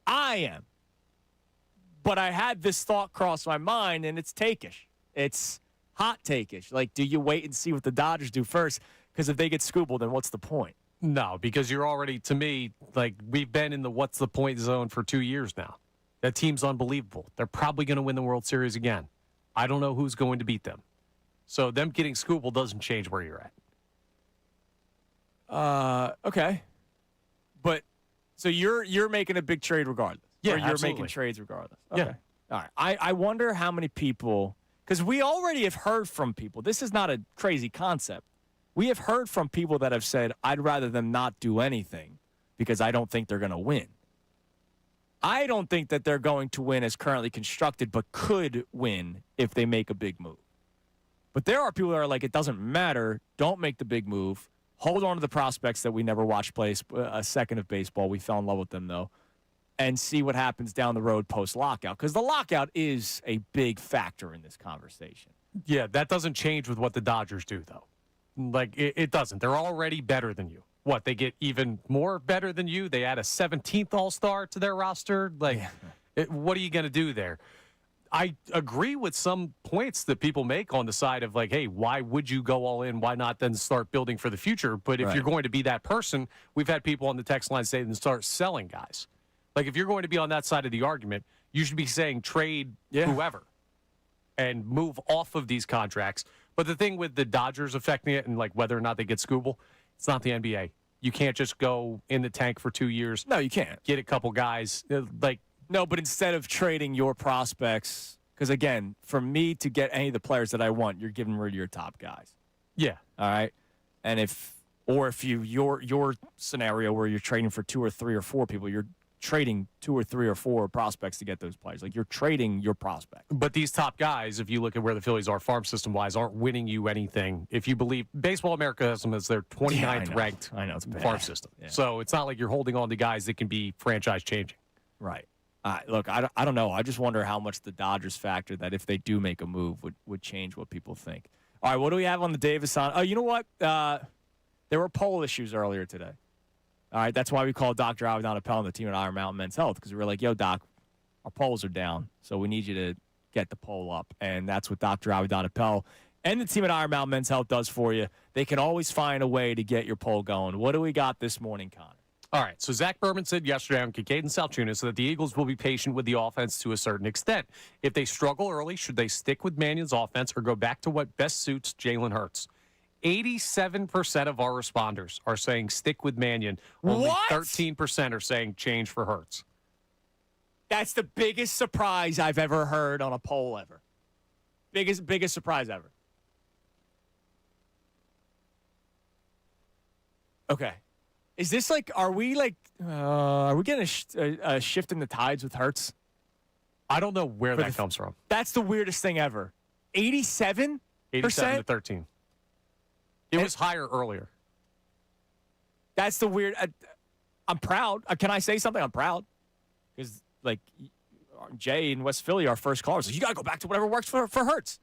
[SPEAKER 2] I am. But I had this thought cross my mind, and it's take-ish. It's hot take-ish. Like, do you wait and see what the Dodgers do first? Because if they get Skubal, then what's the point?
[SPEAKER 6] No, because you're already, to me, like, we've been in the what's the point zone for 2 years now. That team's unbelievable. They're probably going to win the World Series again. I don't know who's going to beat them. So them getting Skubal doesn't change where you're
[SPEAKER 2] at. Okay. But so you're making a big trade regardless.
[SPEAKER 6] Yeah,
[SPEAKER 2] or you're
[SPEAKER 6] absolutely.
[SPEAKER 2] making trades regardless. Okay.
[SPEAKER 6] Yeah.
[SPEAKER 2] All right. I wonder how many people, because we already have heard from people. This is not a crazy concept. We have heard from people that have said, I'd rather them not do anything because I don't think they're going to win. I don't think that they're going to win as currently constructed, but could win if they make a big move. But there are people that are like, it doesn't matter. Don't make the big move. Hold on to the prospects that we never watched play a second of baseball. We fell in love with them, though. And see what happens down the road post-lockout. Because the lockout is a big factor in this conversation.
[SPEAKER 6] Yeah, that doesn't change with what the Dodgers do, though. Like, it doesn't. They're already better than you. What, they get even more better than you? They add a 17th All-Star to their roster? Like, what are you going to do there? I agree with some points that people make on the side of, like, hey, why would you go all in? Why not then start building for the future? But if you're going to be that person, we've had people on the text line say, then start selling guys. Like, if you're going to be on that side of the argument, you should be saying trade whoever and move off of these contracts. But the thing with the Dodgers affecting it and, like, whether or not they get Skubal, it's not the NBA. You can't just go in the tank for 2 years.
[SPEAKER 2] No, you can't.
[SPEAKER 6] Get a couple guys.
[SPEAKER 2] No, but instead of trading your prospects, because, again, for me to get any of the players that I want, you're giving rid of your top guys.
[SPEAKER 6] Yeah.
[SPEAKER 2] All right? And if your scenario where you're trading for 2 or 3 or 4 people, you're trading 2 or 3 or 4 prospects to get those players. Like, you're trading your prospect.
[SPEAKER 6] But these top guys, if you look at where the Phillies are farm system-wise, aren't winning you anything. If you believe Baseball America has them as their 29th ranked farm system. Yeah. So it's not like you're holding on to guys that can be franchise-changing.
[SPEAKER 2] Right. Look, I don't know. I just wonder how much the Dodgers factor that if they do make a move would change what people think. All right, what do we have on the Davis on? Oh, you know what? There were poll issues earlier today. All right, that's why we called Dr. Avedon Appel and the team at Iron Mountain Men's Health, because we were like, yo, Doc, our polls are down, so we need you to get the poll up. And that's what Dr. Avedon Appel and the team at Iron Mountain Men's Health does for you, they can always find a way to get your poll going. What do we got this morning, Connor?
[SPEAKER 6] All right, so Zach Berman said yesterday on Kincade Salciunas that the Eagles will be patient with the offense to a certain extent. If they struggle early, should they stick with Mannion's offense or go back to what best suits Jalen Hurts? 87% of our responders are saying stick with Mannion. Only 13% are saying change for Hurts.
[SPEAKER 2] That's the biggest surprise I've ever heard on a poll ever. Biggest surprise ever. Okay. Is this like, are we getting a shift in the tides with Hurts?
[SPEAKER 6] I don't know where that comes from.
[SPEAKER 2] That's the weirdest thing ever. 87%?
[SPEAKER 6] 87 to 13. It was higher earlier.
[SPEAKER 2] That's the weird. I'm proud. Can I say something? I'm proud. Because, like, Jay in West Philly, our first caller, says, you got to go back to whatever works for Hurts.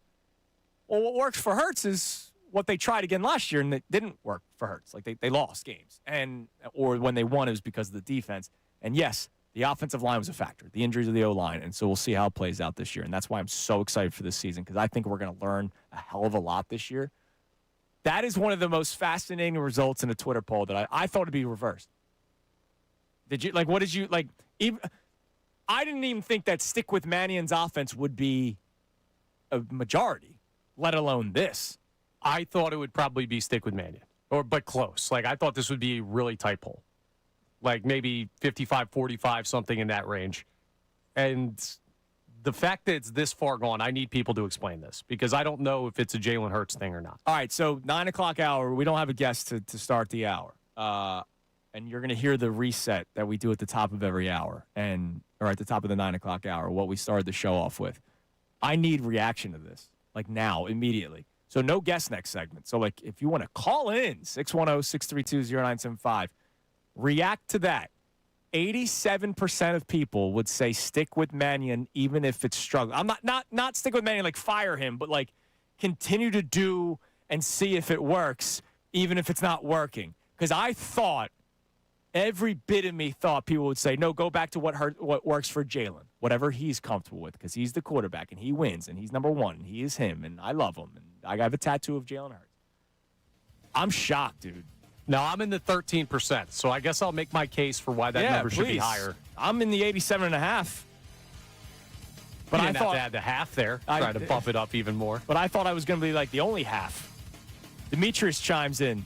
[SPEAKER 2] Well, what works for Hurts is what they tried again last year, and it didn't work for Hurts. Like, they lost games. Or when they won, it was because of the defense. And, yes, the offensive line was a factor, the injuries of the O-line. And so we'll see how it plays out this year. And that's why I'm so excited for this season, because I think we're going to learn a hell of a lot this year. That is one of the most fascinating results in a Twitter poll that I thought would be reversed. Did you, like, what did you, like, even, I didn't even think that stick with Mannion's offense would be a majority, let alone this.
[SPEAKER 6] I thought it would probably be stick with Mannion, but close. Like, I thought this would be a really tight poll. Like, maybe 55-45, something in that range. And the fact that it's this far gone, I need people to explain this because I don't know if it's a Jalen Hurts thing or not.
[SPEAKER 2] All right, so 9 o'clock hour, we don't have a guest to start the hour. And you're going to hear the reset that we do at the top of every hour or at the top of the 9 o'clock hour, what we started the show off with. I need reaction to this, like now, immediately. So no guest next segment. So, like, if you want to call in, 610-632-0975, react to that. 87% of people would say stick with Mannion even if it's struggling. I'm not stick with Mannion like fire him, but like continue to do and see if it works even if it's not working. Because I thought, every bit of me thought people would say, no, go back to what works for Jalen, whatever he's comfortable with, because he's the quarterback and he wins and he's number one and he is him and I love him and I have a tattoo of Jalen Hurts. I'm shocked, dude.
[SPEAKER 6] No, I'm in the 13%, so I guess I'll make my case for why that number should be higher.
[SPEAKER 2] I'm in the 87.5. But
[SPEAKER 6] I thought to add the half there, try to bump it up even more.
[SPEAKER 2] But I thought I was going to be like the only half. Demetrius chimes in.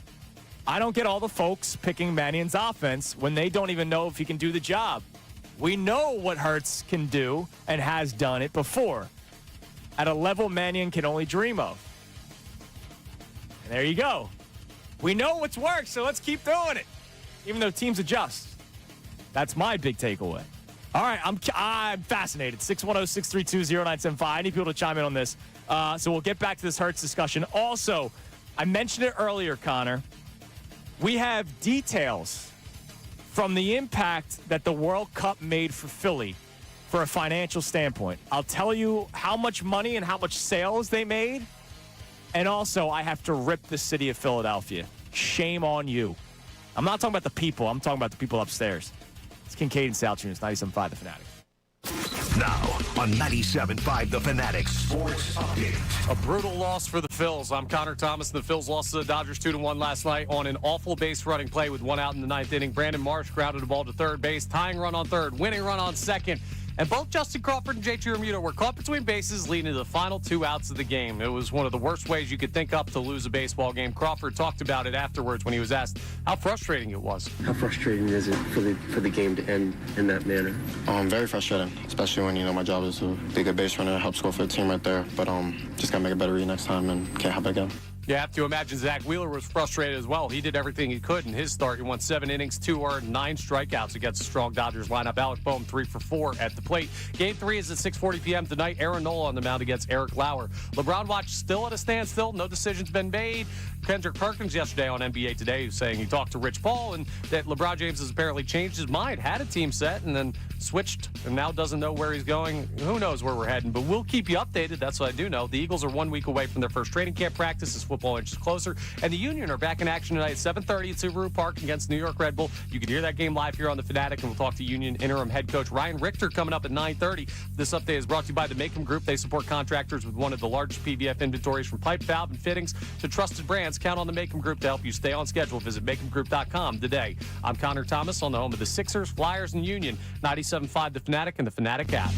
[SPEAKER 2] I don't get all the folks picking Mannion's offense when they don't even know if he can do the job. We know what Hurts can do and has done it before at a level Mannion can only dream of. And there you go. We know what's worked, so let's keep doing it, even though teams adjust. That's my big takeaway. All right, I'm fascinated. 610-632-0975. I need people to chime in on this. So we'll get back to this Hurts discussion. Also, I mentioned it earlier, Connor. We have details from the impact that the World Cup made for Philly for a financial standpoint. I'll tell you how much money and how much sales they made. And also, I have to rip the city of Philadelphia. Shame on you. I'm not talking about the people. I'm talking about the people upstairs. It's Kincade Salciunas, 97.5 The Fanatic.
[SPEAKER 1] Now on 97.5 The Fanatic Sports Update.
[SPEAKER 6] A brutal loss for the Phils. I'm Connor Thomas. The Phils lost to the Dodgers 2-1 last night on an awful base running play with one out in the ninth inning. Brandon Marsh grounded the ball to third base, tying run on third, winning run on second. And both Justin Crawford and JT Realmuto were caught between bases, leading to the final 2 outs of the game. It was one of the worst ways you could think up to lose a baseball game. Crawford talked about it afterwards when he was asked how frustrating it was.
[SPEAKER 11] How frustrating is it for the game to end in that manner?
[SPEAKER 12] Very frustrating, especially when, my job is to be a good base runner, help score for the team right there. But just got to make a better read next time and can't happen again.
[SPEAKER 6] You have to imagine Zach Wheeler was frustrated as well. He did everything he could in his start. He won 7 innings, 2 earned, 9 strikeouts against a strong Dodgers lineup. Alec Boehm 3 for 4 at the plate. Game 3 is at 6:40 p.m. tonight. Aaron Nola on the mound against Eric Lauer. LeBron watch still at a standstill. No decision's been made. Kendrick Perkins yesterday on NBA Today saying he talked to Rich Paul and that LeBron James has apparently changed his mind, had a team set, and then switched and now doesn't know where he's going. Who knows where we're heading, but we'll keep you updated. That's what I do know. The Eagles are 1 week away from their first training camp practice as football football inches closer. And the Union are back in action tonight at 7:30 at Subaru Park against New York Red Bull. You can hear that game live here on the Fanatic, and we'll talk to Union interim head coach Ryan Richter coming up at 9:30. This update is brought to you by the Macom Group. They support contractors with one of the largest PVF inventories from pipe, valve, and fittings to trusted brands. Count on the Macom Group to help you stay on schedule. Visit MacomGroup.com today. I'm Connor Thomas on the home of the Sixers, Flyers, and Union. 97.5 The Fanatic and the Fanatic app.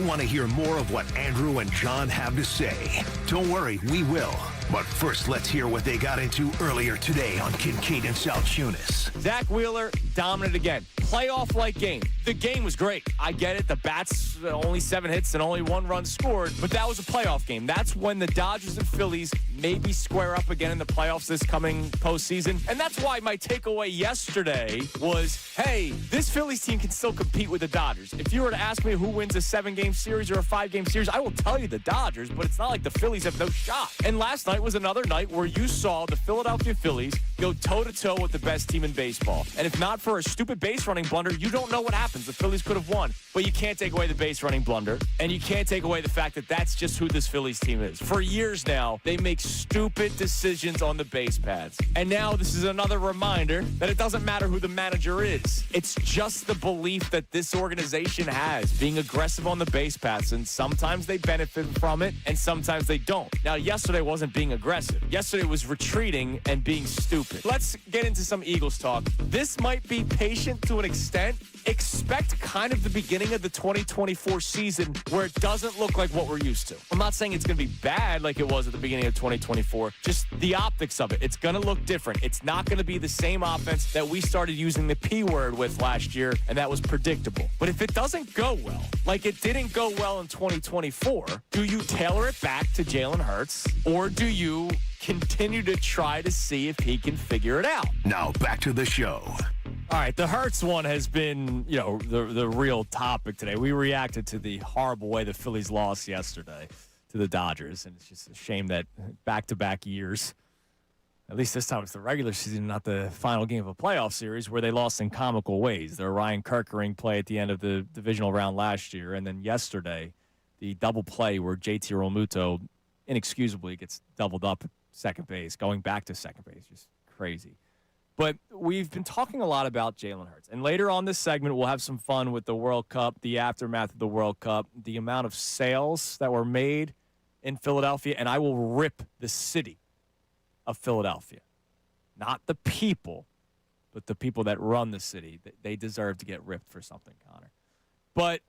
[SPEAKER 1] Want to hear more of what Andrew and John have to say? Don't worry, we will. But first, let's hear what they got into earlier today on Kincade and Salciunas.
[SPEAKER 2] Zach Wheeler, dominant again. Playoff-like game. The game was great. I get it. The bats, only 7 hits and only 1 run scored, but that was a playoff game. That's when the Dodgers and Phillies maybe square up again in the playoffs this coming postseason. And that's why my takeaway yesterday was, hey, this Phillies team can still compete with the Dodgers. If you were to ask me who wins a 7-game series or a 5-game series, I will tell you the Dodgers, but it's not like the Phillies have no shot. And last night was another night where you saw the Philadelphia Phillies go toe-to-toe with the best team in baseball. And if not for a stupid base running blunder, you don't know what happens. The Phillies could have won. But you can't take away the base running blunder, and you can't take away the fact that that's just who this Phillies team is. For years now, they make stupid decisions on the base paths. And now this is another reminder that it doesn't matter who the manager is. It's just the belief that this organization has, being aggressive on the base paths, and sometimes they benefit from it, and sometimes they don't. Now, yesterday wasn't being aggressive. Yesterday was retreating and being stupid. Let's get into some Eagles talk. This might be patient to an extent. Expect kind of the beginning of the 2024 season where it doesn't look like what we're used to. I'm not saying it's going to be bad like it was at the beginning of 2024, just the optics of it. It's going to look different. It's not going to be the same offense that we started using the P word with last year, and that was predictable. But if it doesn't go well, like it didn't go well in 2024, do you tailor it back to Jalen Hurts, or do you continue to try to see if he can figure it out?
[SPEAKER 1] Now back to the show.
[SPEAKER 2] All right, the Hurts one has been, the real topic today. We reacted to the horrible way the Phillies lost yesterday to the Dodgers, and it's just a shame that back-to-back years At least this time it's the regular season, not the final game of a playoff series where they lost in comical ways. The Ryan Kerkering play at the end of the divisional round last year, and then yesterday, the double play where JT Realmuto inexcusably gets doubled up at second base, going back to second base. Just crazy. But we've been talking a lot about Jalen Hurts. And later on this segment, we'll have some fun with the World Cup, the aftermath of the World Cup, the amount of sales that were made in Philadelphia, and I will rip the city of Philadelphia. Not the people, but the people that run the city. They deserve to get ripped for something, Connor. But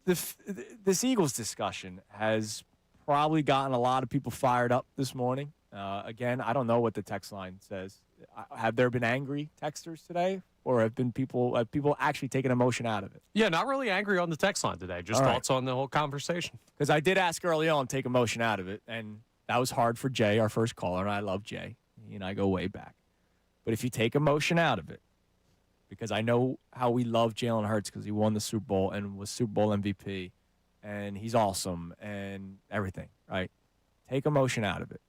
[SPEAKER 2] this Eagles discussion has probably gotten a lot of people fired up this morning. Again, I don't know what the text line says. Have there been angry texters today, or have people actually taken emotion out of it?
[SPEAKER 6] Yeah, not really angry on the text line today. Just thoughts on the whole conversation.
[SPEAKER 2] Because I did ask early on, take emotion out of it, and that was hard for Jay, our first caller, and I love Jay. He and I go way back. But if you take emotion out of it, because I know how we love Jalen Hurts because he won the Super Bowl and was Super Bowl MVP, and he's awesome and everything, right? Take emotion out of it.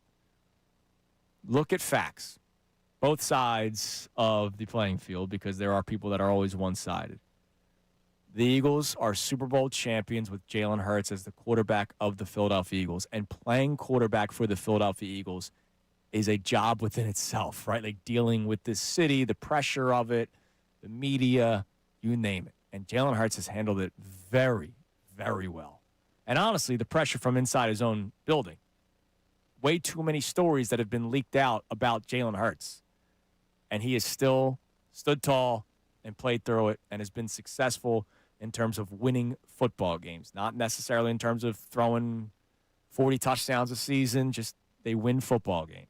[SPEAKER 2] Look at facts. Both sides of the playing field, because there are people that are always one-sided. The Eagles are Super Bowl champions with Jalen Hurts as the quarterback of the Philadelphia Eagles. And playing quarterback for the Philadelphia Eagles is a job within itself, right? Like dealing with this city, the pressure of it, the media, you name it. And Jalen Hurts has handled it very, very well. And honestly, the pressure from inside his own building. Way too many stories that have been leaked out about Jalen Hurts. And he has still stood tall and played through it and has been successful in terms of winning football games. Not necessarily in terms of throwing 40 touchdowns a season, just they win football games.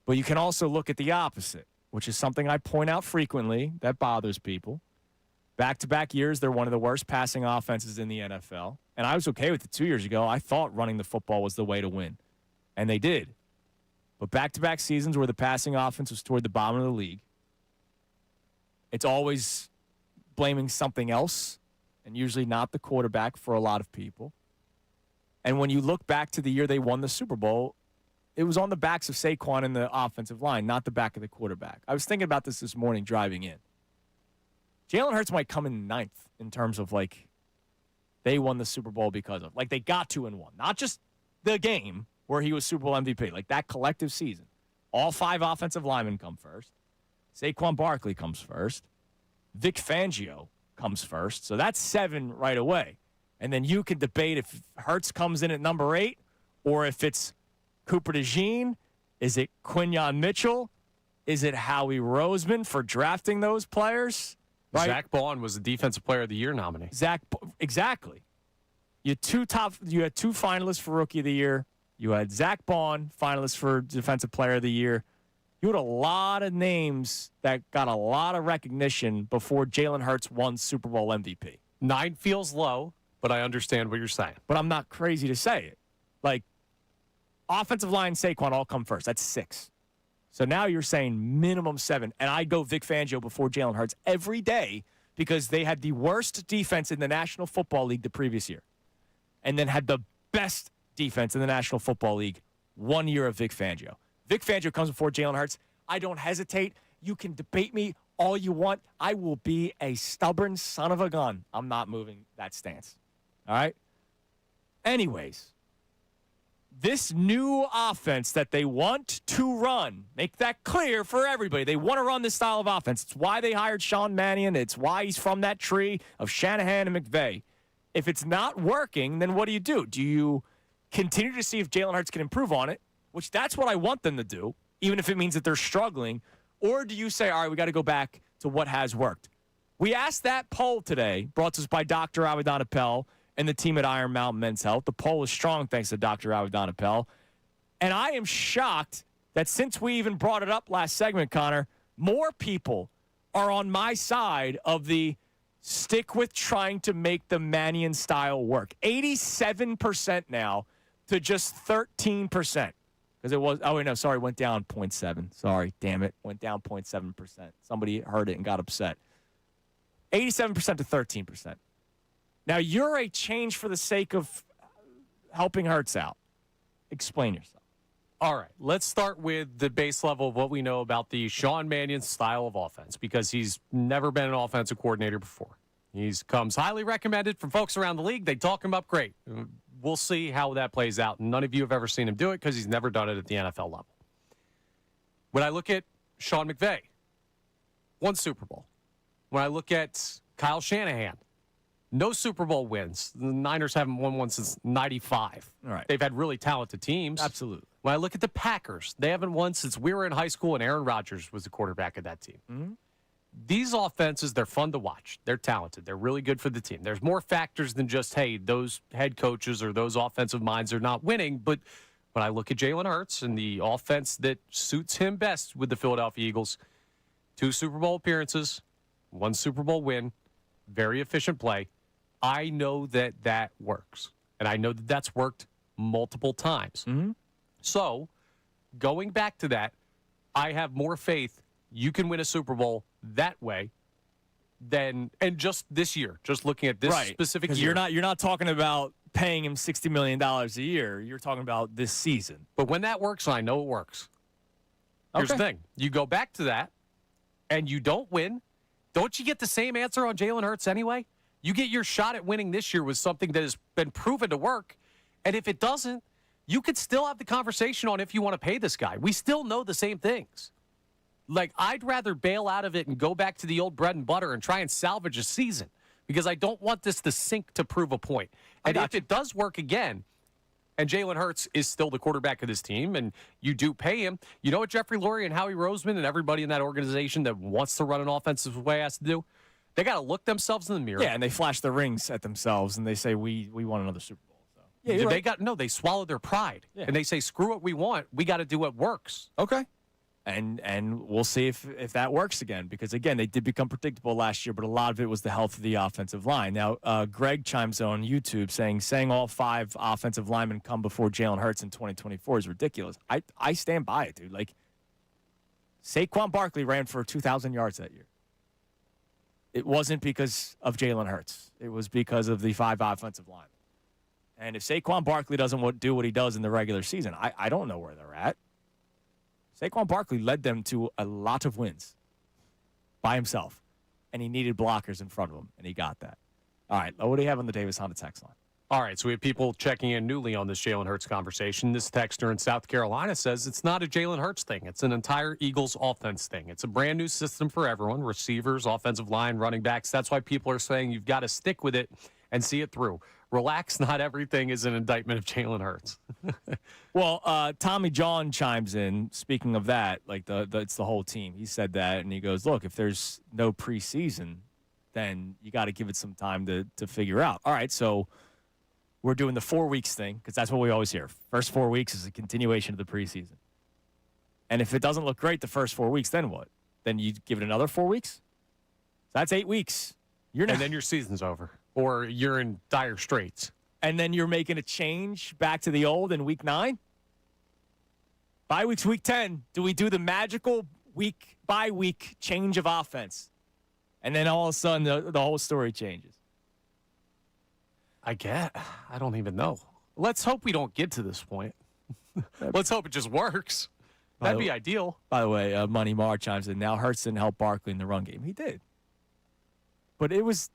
[SPEAKER 2] But you can also look at the opposite, which is something I point out frequently that bothers people. Back-to-back years, they're one of the worst passing offenses in the NFL. And I was okay with it 2 years ago. I thought running the football was the way to win. And they did. But back-to-back seasons where the passing offense was toward the bottom of the league, it's always blaming something else, and usually not the quarterback for a lot of people. And when you look back to the year they won the Super Bowl, it was on the backs of Saquon and the offensive line, not the back of the quarterback. I was thinking about this morning driving in. Jalen Hurts might come in ninth in terms of, like, they won the Super Bowl because of. Like, they got to and won. Not just the game where he was Super Bowl MVP. Like, that collective season. All 5 offensive linemen come first. Saquon Barkley comes first. Vic Fangio comes first. So that's 7 right away. And then you can debate if Hurts comes in at number 8 or if it's Cooper DeJean. Is it Quinyon Mitchell? Is it Howie Roseman for drafting those players? Right?
[SPEAKER 6] Zach Bond was the Defensive Player of the Year nominee.
[SPEAKER 2] Exactly. You had 2 finalists for Rookie of the Year. You had Zach Bond, finalist for Defensive Player of the Year. You had a lot of names that got a lot of recognition before Jalen Hurts won Super Bowl MVP.
[SPEAKER 6] 9 feels low, but I understand what you're saying.
[SPEAKER 2] But I'm not crazy to say it. Like, offensive line, Saquon all come first. That's 6. So now you're saying minimum 7. And I go Vic Fangio before Jalen Hurts every day because they had the worst defense in the National Football League the previous year. And then had the best defense in the National Football League 1 year of Vic Fangio. Vic Fangio comes before Jalen Hurts. I don't hesitate. You can debate me all you want. I will be a stubborn son of a gun. I'm not moving that stance. All right? Anyways, this new offense that they want to run, make that clear for everybody. They want to run this style of offense. It's why they hired Sean Mannion. It's why he's from that tree of Shanahan and McVay. If it's not working, then what do? Do you continue to see if Jalen Hurts can improve on it, which that's what I want them to do, even if it means that they're struggling, or do you say, all right, we got to go back to what has worked? We asked that poll today, brought to us by Dr. Avedon Appel and the team at Iron Mountain Men's Health. The poll is strong thanks to Dr. Avedon Appel. And I am shocked that since we even brought it up last segment, Connor, more people are on my side of the stick with trying to make the Mannion style work. 87% now to just 13%. Because it was, went down 0.7. Sorry, damn it. Went down 0.7%. Somebody heard it and got upset. 87% to 13%. Now, you're a change for the sake of helping Hurts out. Explain yourself.
[SPEAKER 6] All right, let's start with the base level of what we know about the Sean Mannion style of offense, because he's never been an offensive coordinator before. He comes highly recommended from folks around the league. They talk him up great. We'll see how that plays out. None of you have ever seen him do it because he's never done it at the NFL level. When I look at Sean McVay, 1 Super Bowl. When I look at Kyle Shanahan, no Super Bowl wins. The Niners haven't won one since 95.
[SPEAKER 2] All right.
[SPEAKER 6] They've had really talented teams.
[SPEAKER 2] Absolutely.
[SPEAKER 6] When I look at the Packers, they haven't won since we were in high school and Aaron Rodgers was the quarterback of that team.
[SPEAKER 2] Mm-hmm.
[SPEAKER 6] These offenses, they're fun to watch. They're talented. They're really good for the team. There's more factors than just, hey, those head coaches or those offensive minds are not winning. But when I look at Jalen Hurts and the offense that suits him best with the Philadelphia Eagles, 2 Super Bowl appearances, 1 Super Bowl win, very efficient play, I know that works. And I know that that's worked multiple times.
[SPEAKER 2] Mm-hmm.
[SPEAKER 6] So, going back to that, I have more faith you can win a Super Bowl that way than, and just this year, just looking at this specific year.
[SPEAKER 2] You're not talking about paying him $60 million a year. You're talking about this season.
[SPEAKER 6] But when that works, I know it works. Here's the thing. You go back to that, and you don't win, don't you get the same answer on Jalen Hurts anyway? You get your shot at winning this year with something that has been proven to work, and if it doesn't, you could still have the conversation on if you want to pay this guy. We still know the same things. Like, I'd rather bail out of it and go back to the old bread and butter and try and salvage a season because I don't want this to sink to prove a point. And if it does work again, and Jalen Hurts is still the quarterback of this team, and you do pay him, you know what Jeffrey Lurie and Howie Roseman and everybody in that organization that wants to run an offensive way has to do? They got to look themselves in the mirror.
[SPEAKER 2] Yeah, and they flash the rings at themselves, and they say, we want another Super Bowl. So.
[SPEAKER 6] Yeah, they swallow their pride, and they say, screw what we want. We got to do what works.
[SPEAKER 2] Okay. And we'll see if that works again, because, again, they did become predictable last year, but a lot of it was the health of the offensive line. Now, Greg chimes in on YouTube saying all 5 offensive linemen come before Jalen Hurts in 2024 is ridiculous. I stand by it, dude. Like, Saquon Barkley ran for 2,000 yards that year. It wasn't because of Jalen Hurts. It was because of the 5 offensive linemen. And if Saquon Barkley doesn't do what he does in the regular season, I don't know where they're at. Saquon Barkley led them to a lot of wins by himself, and he needed blockers in front of him, and he got that. All right, what do you have on the Davis Honda text line?
[SPEAKER 6] All right, so we have people checking in newly on this Jalen Hurts conversation. This texter in South Carolina says it's not a Jalen Hurts thing. It's an entire Eagles offense thing. It's a brand new system for everyone, receivers, offensive line, running backs. That's why people are saying you've got to stick with it and see it through. Relax, not everything is an indictment of Jalen Hurts.
[SPEAKER 2] Well, Tommy John chimes in, speaking of that, like it's the whole team. He said that, and he goes, look, if there's no preseason, then you got to give it some time to figure out. All right, so we're doing the 4 weeks thing, because that's what we always hear. First 4 weeks is a continuation of the preseason. And if it doesn't look great the first 4 weeks, then what? Then you give it another 4 weeks? So that's 8 weeks.
[SPEAKER 6] And then your season's over. Or you're in dire straits.
[SPEAKER 2] And then you're making a change back to the old in week 9? Bye week's week 10. Do we do the magical week-by-week change of offense? And then all of a sudden, the whole story changes.
[SPEAKER 6] I don't even know. Let's hope we don't get to this point. Let's hope it just works. That'd be ideal.
[SPEAKER 2] By the way, Money Mar chimes in. Now Hurts didn't help Barkley in the run game. He did. But it was,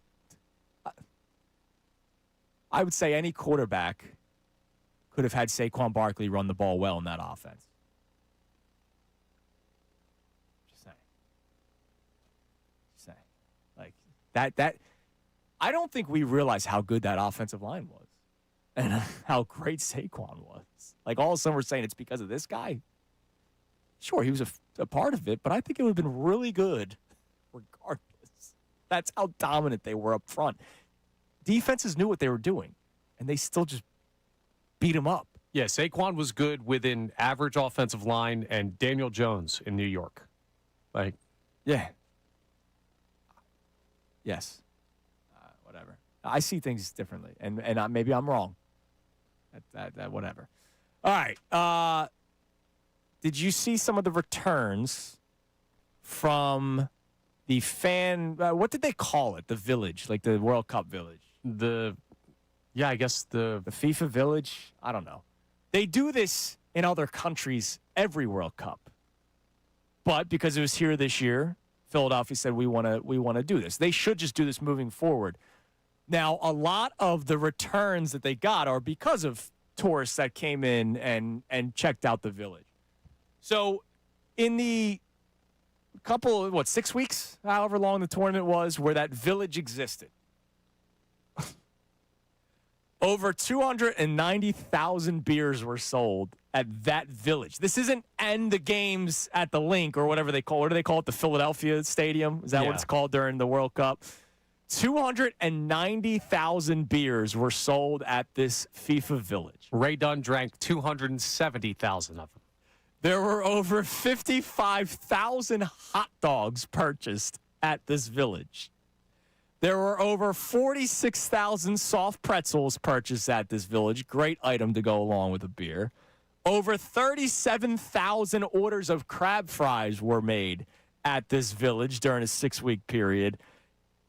[SPEAKER 2] I would say any quarterback could have had Saquon Barkley run the ball well in that offense. Just saying. Like, that I don't think we realize how good that offensive line was and how great Saquon was. Like, all of a sudden we're saying it's because of this guy. Sure, he was a part of it, but I think it would have been really good regardless. That's how dominant they were up front. Defenses knew what they were doing, and they still just beat him up.
[SPEAKER 6] Yeah, Saquon was good with an average offensive line and Daniel Jones in New York. Like,
[SPEAKER 2] yeah. Yes. Whatever. I see things differently, and maybe I'm wrong. That whatever. All right. Did you see some of the returns from the fan? What did they call it? The village, like the World Cup village.
[SPEAKER 6] I guess the
[SPEAKER 2] FIFA village. I don't know. They do this in other countries every World Cup. But because it was here this year, Philadelphia said we want to do this. They should just do this moving forward. Now, a lot of the returns that they got are because of tourists that came in and checked out the village. So in the couple, 6 weeks, however long the tournament was, where that village existed, over 290,000 beers were sold at that village. This isn't end the games at the link or whatever they call it. What do they call it? The Philadelphia Stadium? Is that what it's called during the World Cup? 290,000 beers were sold at this FIFA village.
[SPEAKER 6] Ray Dunn drank 270,000 of them.
[SPEAKER 2] There were over 55,000 hot dogs purchased at this village. There were over 46,000 soft pretzels purchased at this village. Great item to go along with a beer. Over 37,000 orders of crab fries were made at this village during a 6-week period.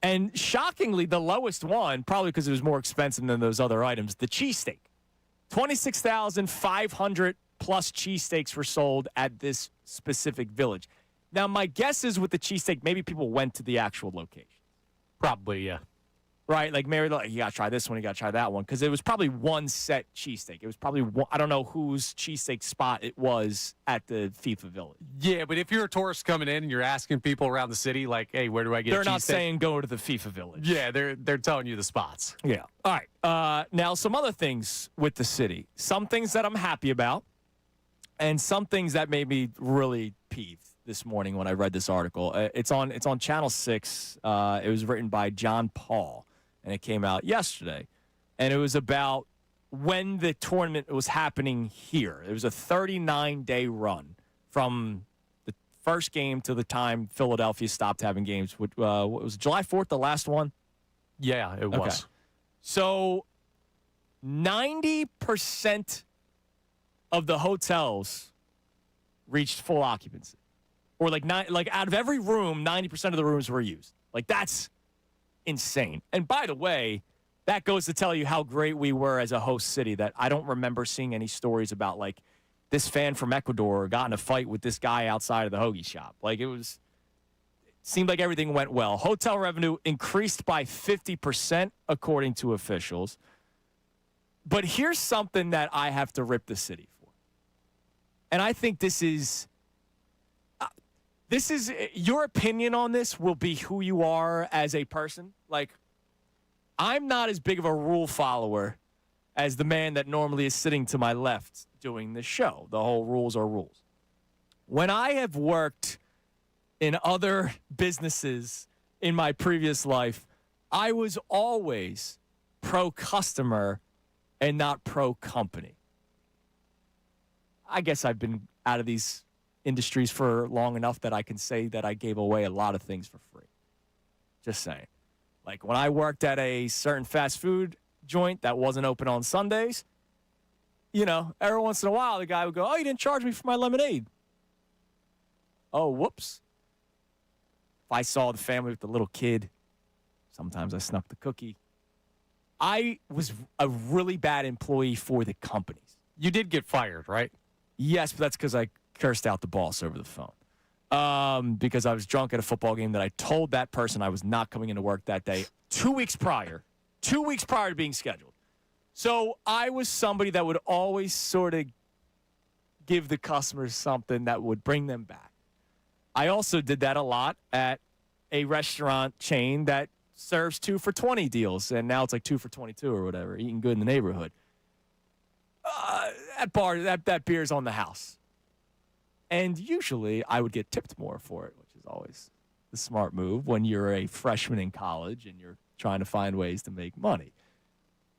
[SPEAKER 2] And shockingly, the lowest one, probably because it was more expensive than those other items, the cheesesteak. 26,500 plus cheesesteaks were sold at this specific village. Now, my guess is with the cheesesteak, maybe people went to the actual location.
[SPEAKER 6] Probably, yeah.
[SPEAKER 2] Right? Like, Mary, you got to try this one, you got to try that one. Because it was probably one set cheesesteak. It was probably one, I don't know whose cheesesteak spot it was at the FIFA Village.
[SPEAKER 6] Yeah, but if you're a tourist coming in and you're asking people around the city, like, hey, where do I get
[SPEAKER 2] They're
[SPEAKER 6] cheesesteak?
[SPEAKER 2] not saying go to the FIFA Village.
[SPEAKER 6] Yeah, they're telling you the spots.
[SPEAKER 2] Yeah. All right. Now, some other things with the city. Some things that I'm happy about, and some things that made me really peeved this morning when I read this article. It's on Channel 6. It was written by John Paul, and it came out yesterday. And it was about when the tournament was happening here. It was a 39-day run from the first game to the time Philadelphia stopped having games. What was July 4th, the last one?
[SPEAKER 6] Yeah, it was.
[SPEAKER 2] Okay. So 90% of the hotels reached full occupancy. Or out of every room, 90% of the rooms were used. Like, that's insane. And by the way, that goes to tell you how great we were as a host city, that I don't remember seeing any stories about, like, this fan from Ecuador got in a fight with this guy outside of the hoagie shop. Like, it seemed like everything went well. Hotel revenue increased by 50%, according to officials. But here's something that I have to rip the city for. And I think this is your opinion on this will be who you are as a person. Like, I'm not as big of a rule follower as the man that normally is sitting to my left doing this show. The whole rules are rules. When I have worked in other businesses in my previous life, I was always pro-customer and not pro-company. I guess I've been out of these industries for long enough that I can say that I gave away a lot of things for free. Just saying. Like, when I worked at a certain fast food joint that wasn't open on Sundays, every once in a while the guy would go, "Oh, you didn't charge me for my lemonade." Oh, whoops. If I saw the family with the little kid, sometimes I snuck the cookie. I was a really bad employee for the companies.
[SPEAKER 6] You did get fired, right?
[SPEAKER 2] Yes, but that's because I cursed out the boss over the phone. Because I was drunk at a football game that I told that person I was not coming into work that day 2 weeks prior. 2 weeks prior to being scheduled. So I was somebody that would always sort of give the customers something that would bring them back. I also did that a lot at a restaurant chain that serves 2 for $20 deals, and now it's like 2 for $22 or whatever, eating good in the neighborhood. That beer's on the house. And usually I would get tipped more for it, which is always the smart move when you're a freshman in college and you're trying to find ways to make money.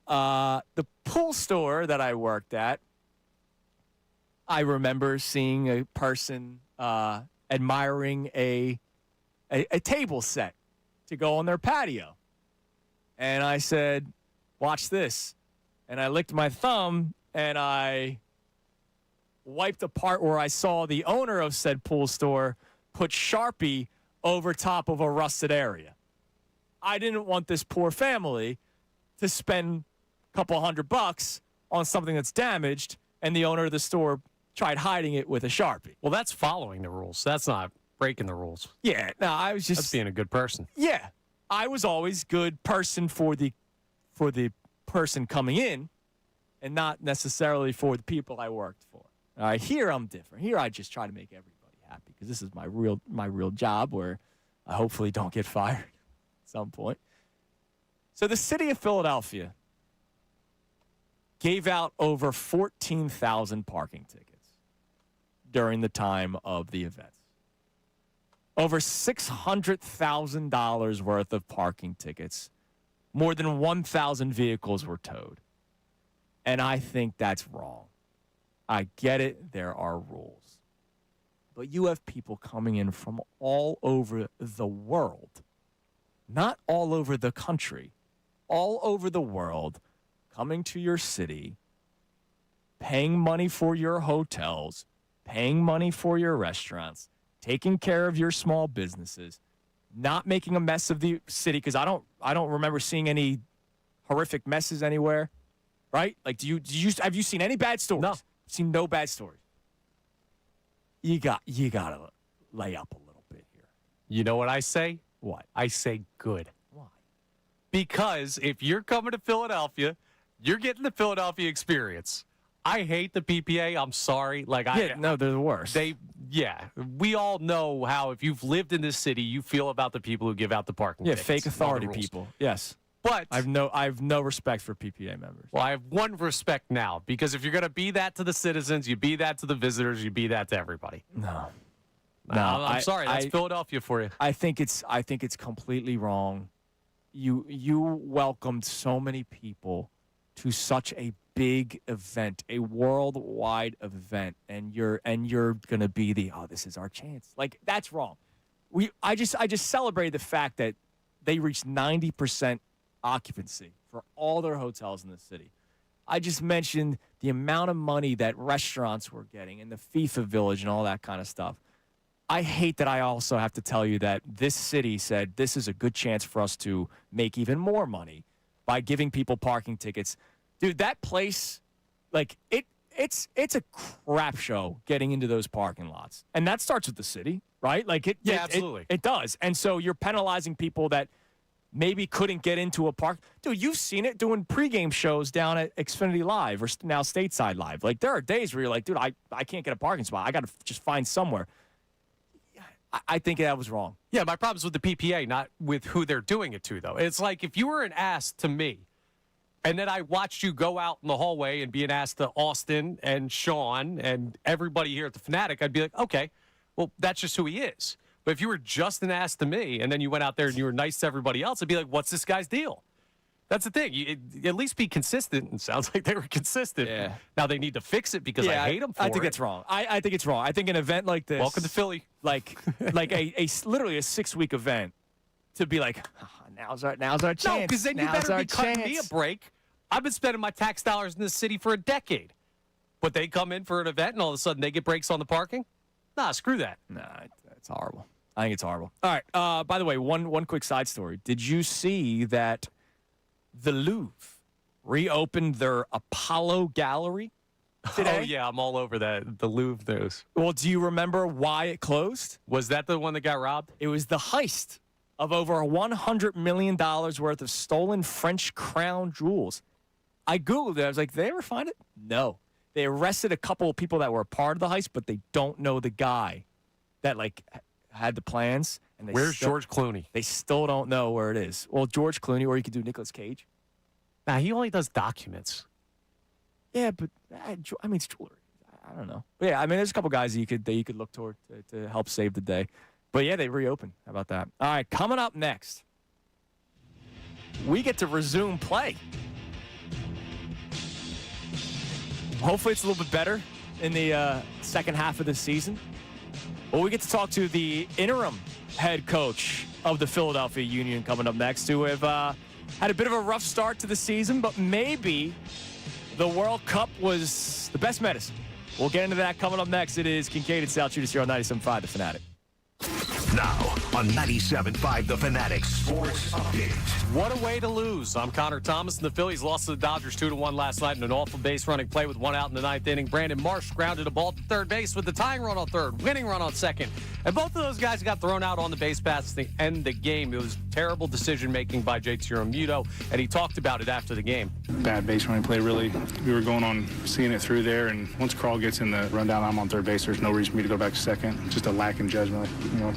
[SPEAKER 2] The pool store that I worked at, I remember seeing a person admiring a table set to go on their patio. And I said, "Watch this." And I licked my thumb and I wiped the part where I saw the owner of said pool store put Sharpie over top of a rusted area. I didn't want this poor family to spend a couple $100 on something that's damaged and the owner of the store tried hiding it with a Sharpie.
[SPEAKER 6] Well, that's following the rules. That's not breaking the rules.
[SPEAKER 2] Yeah, no, I was just
[SPEAKER 6] That's being a good person.
[SPEAKER 2] Yeah, I was always good person for the person coming in, and not necessarily for the people I worked for. All right, here I'm different. Here I just try to make everybody happy because this is my real job where I hopefully don't get fired at some point. So the city of Philadelphia gave out over 14,000 parking tickets during the time of the events. Over $600,000 worth of parking tickets. More than 1,000 vehicles were towed. And I think that's wrong. I get it. There are rules. But you have people coming in from all over the world, not all over the country, all over the world, coming to your city, paying money for your hotels, paying money for your restaurants, taking care of your small businesses, not making a mess of the city, because I don't remember seeing any horrific messes anywhere, right? Like, have you seen any bad stories?
[SPEAKER 6] No.
[SPEAKER 2] Seen no bad stories. You gotta lay up a little bit here.
[SPEAKER 6] You know what I say?
[SPEAKER 2] What?
[SPEAKER 6] I say good.
[SPEAKER 2] Why?
[SPEAKER 6] Because if you're coming to Philadelphia, you're getting the Philadelphia experience. I hate the PPA. I'm sorry.
[SPEAKER 2] They're the worst.
[SPEAKER 6] We all know how, if you've lived in this city, you feel about the people who give out the parking tickets.
[SPEAKER 2] Fake authority people. Yes.
[SPEAKER 6] But
[SPEAKER 2] I have no respect for PPA members.
[SPEAKER 6] Well, I have one respect now, because if you're going to be that to the citizens, you be that to the visitors, you be that to everybody.
[SPEAKER 2] No,
[SPEAKER 6] I'm sorry. That's Philadelphia for you.
[SPEAKER 2] I think it's completely wrong. You welcomed so many people to such a big event, a worldwide event, and you're going to be this is our chance. Like, that's wrong. I just celebrated the fact that they reached 90% occupancy for all their hotels in the city. I just mentioned the amount of money that restaurants were getting and the FIFA Village and all that kind of stuff. I hate that I also have to tell you that this city said this is a good chance for us to make even more money by giving people parking tickets. Dude, that place, it's a crap show getting into those parking lots. And that starts with the city, right?
[SPEAKER 6] Absolutely.
[SPEAKER 2] It does. And so you're penalizing people that maybe couldn't get into a park. Dude, you've seen it doing pregame shows down at Xfinity Live or now Stateside Live. Like, there are days where you're like, dude, I can't get a parking spot. I got to just find somewhere. I think that was wrong.
[SPEAKER 6] Yeah, my problem's with the PPA, not with who they're doing it to, though. It's like if you were an ass to me, and then I watched you go out in the hallway and be an ass to Austin and Sean and everybody here at the Fanatic, I'd be like, okay, well, that's just who he is. But if you were just an ass to me, and then you went out there and you were nice to everybody else, I'd be like, what's this guy's deal? That's the thing. You at least be consistent. It sounds like they were consistent.
[SPEAKER 2] Yeah.
[SPEAKER 6] Now they need to fix it because I hate them for it.
[SPEAKER 2] I think that's wrong. I think it's wrong. I think an event like this.
[SPEAKER 6] Welcome to Philly.
[SPEAKER 2] Like literally a 6-week event, to be like, now's our chance.
[SPEAKER 6] No, because then you better be cutting me a break. I've been spending my tax dollars in this city for a decade. But they come in for an event and all of a sudden they get breaks on the parking? Nah, screw that.
[SPEAKER 2] Nah, it's horrible. I think it's horrible. All right. By the way, one quick side story. Did you see that the Louvre reopened their Apollo Gallery today?
[SPEAKER 6] Oh, yeah, I'm all over that. The Louvre news.
[SPEAKER 2] Well, do you remember why it closed?
[SPEAKER 6] Was that the one that got robbed?
[SPEAKER 2] It was the heist of over $100 million worth of stolen French crown jewels. I Googled it. I was like, did they ever find it? No. They arrested a couple of people that were a part of the heist, but they don't know the guy that, had the plans. And
[SPEAKER 6] Where's George Clooney?
[SPEAKER 2] They still don't know where it is. Well, George Clooney, or you could do Nicolas Cage.
[SPEAKER 6] Nah, he only does documents.
[SPEAKER 2] Yeah, but it's jewelry. I don't know. But yeah, there's a couple guys that you could look toward to help save the day. But yeah, they reopened. How about that? All right, coming up next, we get to resume play. Hopefully it's a little bit better in the second half of the season. Well, we get to talk to the interim head coach of the Philadelphia Union coming up next, who have had a bit of a rough start to the season, but maybe the World Cup was the best medicine. We'll get into that coming up next. It is Kincade Salciunas here on 97.5 The Fanatic.
[SPEAKER 1] Now on 97.5 The Fanatic Sports Update.
[SPEAKER 6] What a way to lose. I'm Connor Thomas, and the Phillies lost to the Dodgers 2-1 last night in an awful base-running play with one out in the ninth inning. Brandon Marsh grounded a ball to third base with the tying run on third, winning run on second. And both of those guys got thrown out on the base paths to end the game. It was terrible decision-making by JT Realmuto, and he talked about it after the game.
[SPEAKER 8] Bad base running play, really. We were going on seeing it through there, and once Carl gets in the rundown, I'm on third base. There's no reason for me to go back to second. Just a lack in judgment.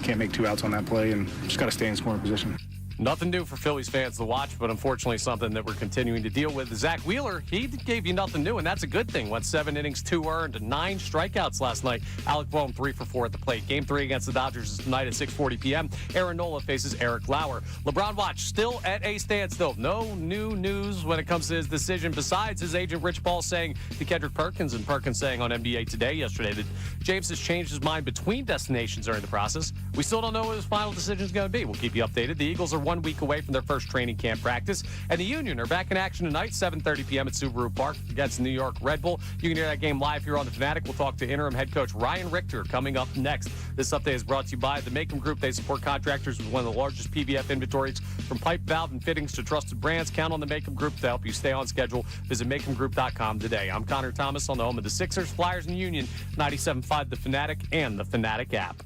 [SPEAKER 8] Can't make two outs on that play, and just got to stay in scoring position.
[SPEAKER 6] Nothing new for Phillies fans to watch, but unfortunately something that we're continuing to deal with. Zach Wheeler, he gave you nothing new, and that's a good thing. Went 7 innings, 2 earned, 9 strikeouts last night. Alec Boehm 3 for 4 at the plate. Game 3 against the Dodgers is tonight at 6:40 p.m. Aaron Nola faces Eric Lauer. LeBron Watch still at a standstill. No new news when it comes to his decision, besides his agent Rich Paul saying to Kendrick Perkins, and Perkins saying on NBA Today yesterday that James has changed his mind between destinations during the process. We still don't know what his final decision is going to be. We'll keep you updated. The Eagles are 1 week away from their first training camp practice, and the Union are back in action tonight, 7:30 p.m. at Subaru Park against New York Red Bull. You can hear that game live here on the Fanatic. We'll talk to interim head coach Ryan Richter coming up next. This update is brought to you by the Macom Group. They support contractors with one of the largest PVF inventories, from pipe, valve, and fittings to trusted brands. Count on the Macom Group to help you stay on schedule. Visit MacomGroup.com today. I'm Connor Thomas on the home of the Sixers, Flyers, and Union, 97.5 The Fanatic and the Fanatic app.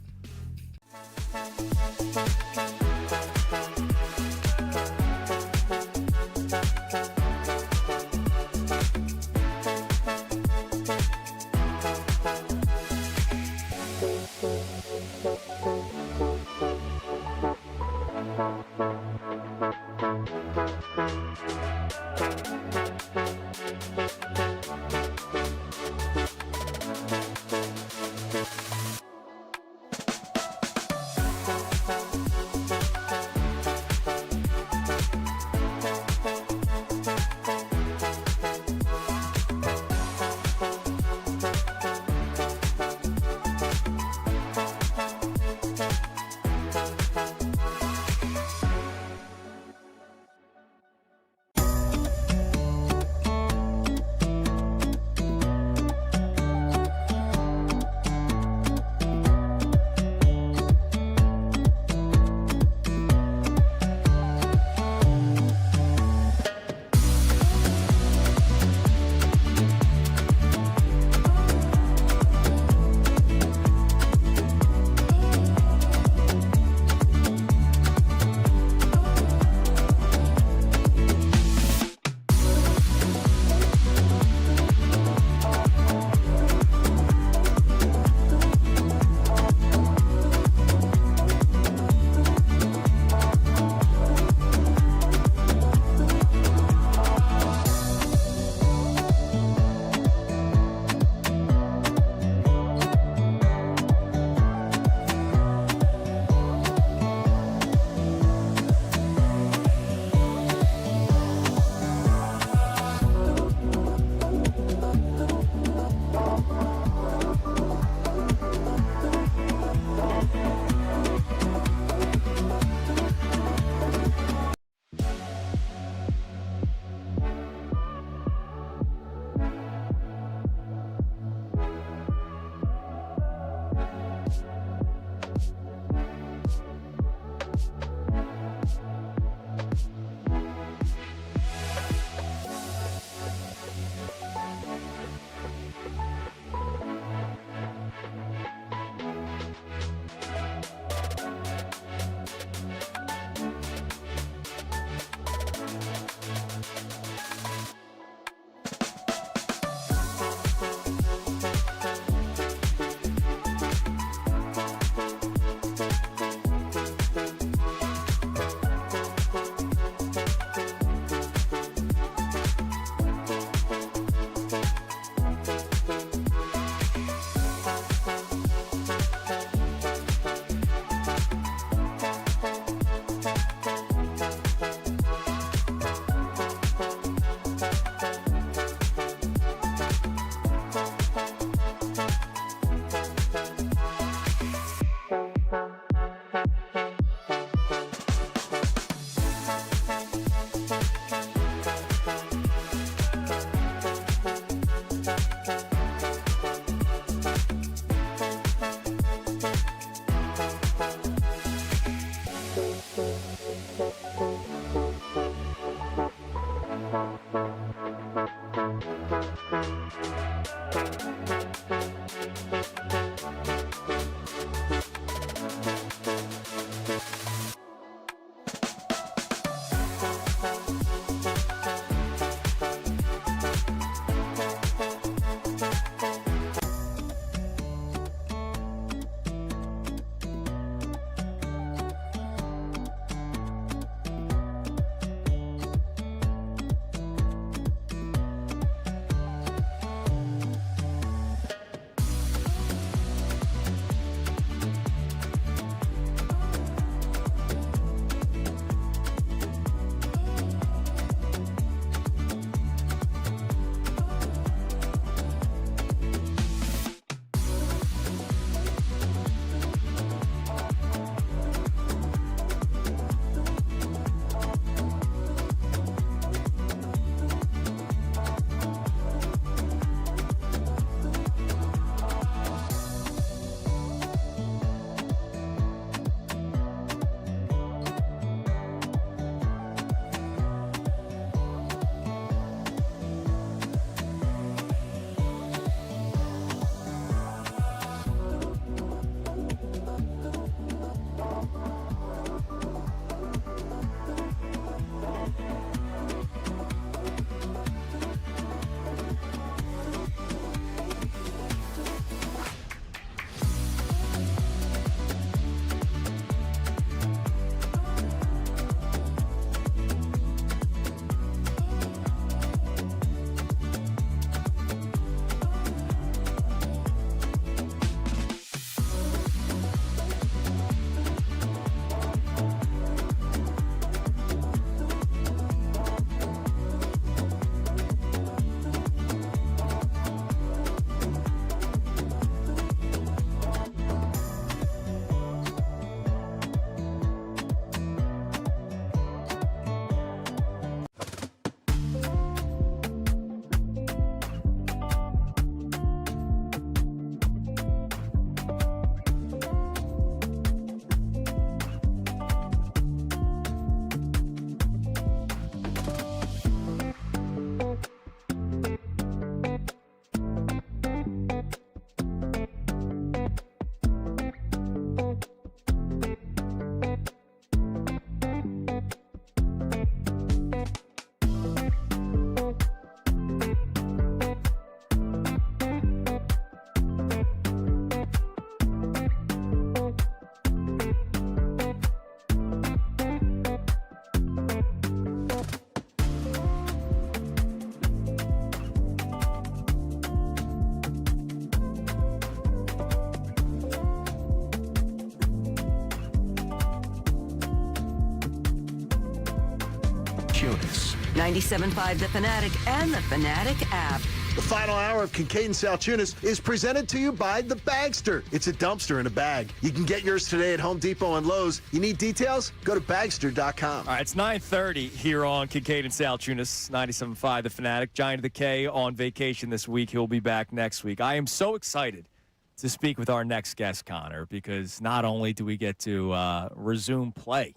[SPEAKER 1] Salciunas.
[SPEAKER 13] 97.5 The Fanatic and the Fanatic app.
[SPEAKER 9] The final hour of Kincade Salciunas is presented to you by The Bagster. It's a dumpster in a bag. You can get yours today at Home Depot and Lowe's. You need details? Go to bagster.com.
[SPEAKER 2] All right, it's 9:30 here on Kincade and Salciunas, 97.5 The Fanatic. Giant of the K on vacation this week. He'll be back next week. I am so excited to speak with our next guest, Connor, because not only do we get to resume play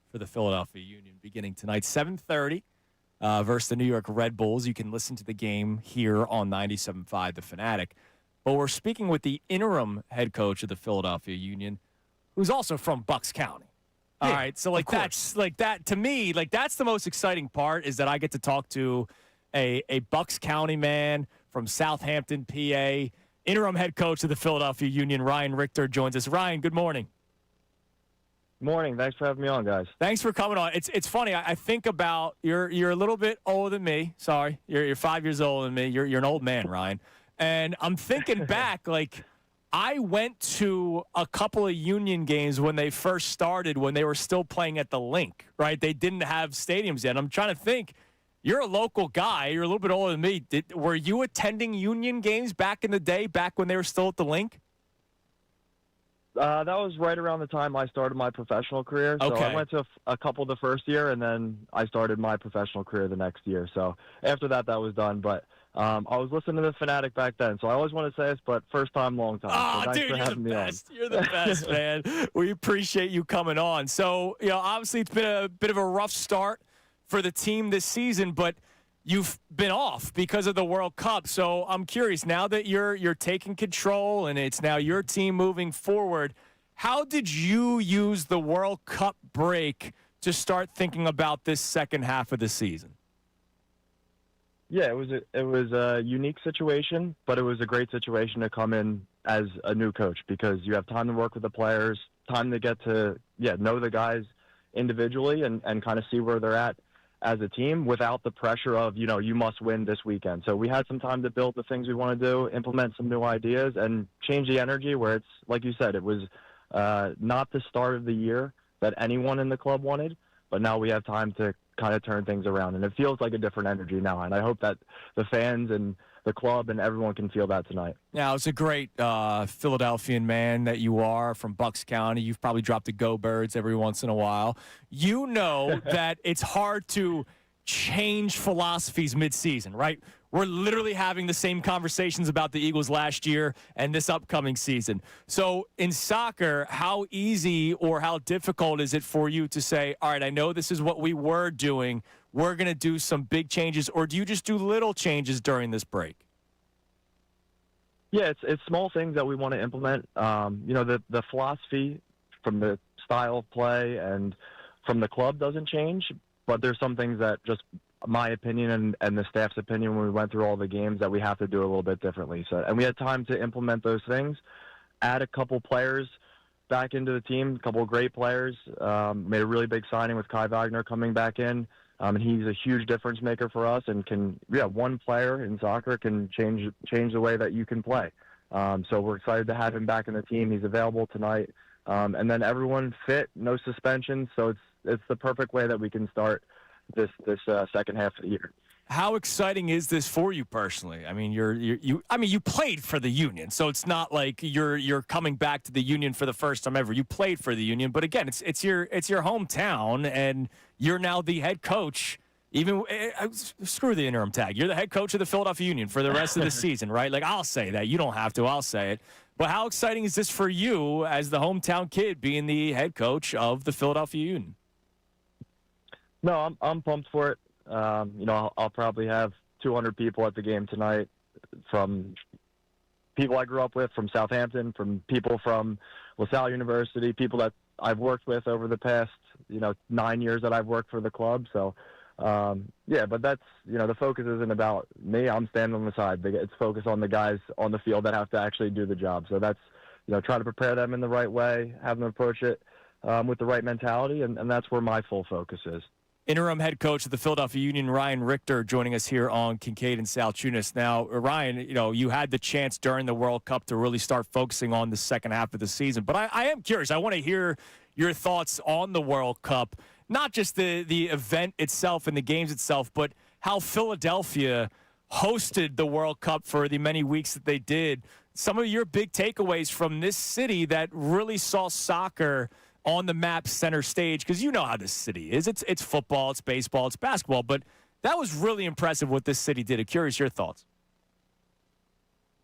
[SPEAKER 2] for the Philadelphia Union beginning tonight, 7:30 versus the New York Red Bulls. You can listen to the game here on 97.5 The Fanatic. But we're speaking with the interim head coach of the Philadelphia Union, who's also from Bucks County. All right, so that's to me, that's the most exciting part, is that I get to talk to a Bucks County man from Southampton, PA. Interim head coach of the Philadelphia Union, Ryan Richter, joins us. Ryan, good morning.
[SPEAKER 16] Morning. Thanks for having me on, guys.
[SPEAKER 2] Thanks for coming on. It's funny. I think about you're a little bit older than me. Sorry, you're 5 years older than me. You're an old man, Ryan. And I'm thinking back, I went to a couple of Union games when they first started, when they were still playing at the Link. Right? They didn't have stadiums yet. I'm trying to think. You're a local guy. You're a little bit older than me. Were you attending Union games back in the day, back when they were still at the Link?
[SPEAKER 16] That was right around the time I started my professional career. So
[SPEAKER 2] Okay.
[SPEAKER 16] I went to a couple the first year, and then I started my professional career the next year. So after that was done. But I was listening to the Fanatic back then, so I always want to say this, but first time, long time.
[SPEAKER 2] Oh,
[SPEAKER 16] so thanks
[SPEAKER 2] dude,
[SPEAKER 16] for
[SPEAKER 2] you're the
[SPEAKER 16] having me
[SPEAKER 2] best.
[SPEAKER 16] on.
[SPEAKER 2] You're the best, man. We appreciate you coming on. So, obviously it's been a bit of a rough start for the team this season, but you've been off because of the World Cup. So I'm curious, now that you're taking control and it's now your team moving forward, how did you use the World Cup break to start thinking about this second half of the season?
[SPEAKER 16] Yeah, it was a unique situation, but it was a great situation to come in as a new coach because you have time to work with the players, time to get to know the guys individually and kind of see where they're at as a team without the pressure of, you must win this weekend. So we had some time to build the things we want to do, implement some new ideas, and change the energy where it's, like you said, it was not the start of the year that anyone in the club wanted, but now we have time to kind of turn things around. And it feels like a different energy now. And I hope that the fans and the club and everyone can feel that tonight.
[SPEAKER 2] Now, it's a great Philadelphian man that you are from Bucks County. You've probably dropped the Go Birds every once in a while. You know that it's hard to change philosophies mid-season, right? We're literally having the same conversations about the Eagles last year and this upcoming season. So in soccer, how easy or how difficult is it for you to say, all right, I know this is what we were doing. We're going to do some big changes, or do you just do little changes during this break?
[SPEAKER 16] Yeah, it's small things that we want to implement. The philosophy from the style of play and from the club doesn't change, but there's some things that just my opinion and the staff's opinion when we went through all the games that we have to do a little bit differently. So, and we had time to implement those things, add a couple players back into the team, a couple of great players, made a really big signing with Kai Wagner coming back in. And he's a huge difference maker for us and one player in soccer can change the way that you can play. So we're excited to have him back in the team. He's available tonight. And then everyone fit, no suspensions. So it's the perfect way that we can start this second half of the year.
[SPEAKER 2] How exciting is this for you personally? I mean, you played for the Union, so it's not like you're coming back to the Union for the first time ever. You played for the Union, but again, it's your hometown, and you're now the head coach. Even screw the interim tag. You're the head coach of the Philadelphia Union for the rest of the season, right? Like, I'll say that. You don't have to. I'll say it. But how exciting is this for you as the hometown kid being the head coach of the Philadelphia Union?
[SPEAKER 16] No, I'm pumped for it. I'll probably have 200 people at the game tonight, from people I grew up with from Southampton, from people from LaSalle University, people that I've worked with over the past 9 years that I've worked for the club. So but that's the focus isn't about me. I'm standing on the side. It's focused on the guys on the field that have to actually do the job. So that's try to prepare them in the right way, have them approach it with the right mentality, and that's where my full focus is.
[SPEAKER 2] Interim head coach of the Philadelphia Union, Ryan Richter, joining us here on Kincade and Salciunas. Now, Ryan, you had the chance during the World Cup to really start focusing on the second half of the season. But I am curious. I want to hear your thoughts on the World Cup, not just the event itself and the games itself, but how Philadelphia hosted the World Cup for the many weeks that they did. Some of your big takeaways from this city that really saw soccer on the map center stage, because you know how this city is. It's football, it's baseball, it's basketball, but that was really impressive what this city did. I'm curious your thoughts.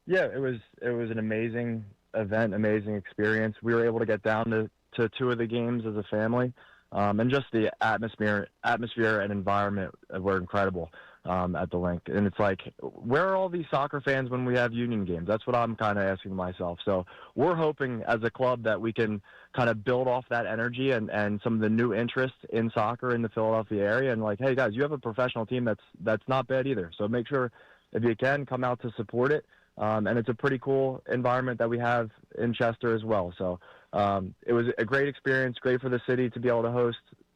[SPEAKER 16] Yeah, it was an amazing event, amazing experience. We were able to get down to two of the games as a family, and just the atmosphere and environment were incredible at the link. And it's like, where are all these soccer fans when we have Union games? That's what I'm kind of asking myself. So we're hoping as a club that we can kind of build off that energy and some of the new interest in soccer in the Philadelphia area. And like, hey guys, you have a professional team that's not bad either. So make sure if you can come out to support it. And it's a pretty cool environment that we have in Chester as well. So it was a great experience, great for the city to be able to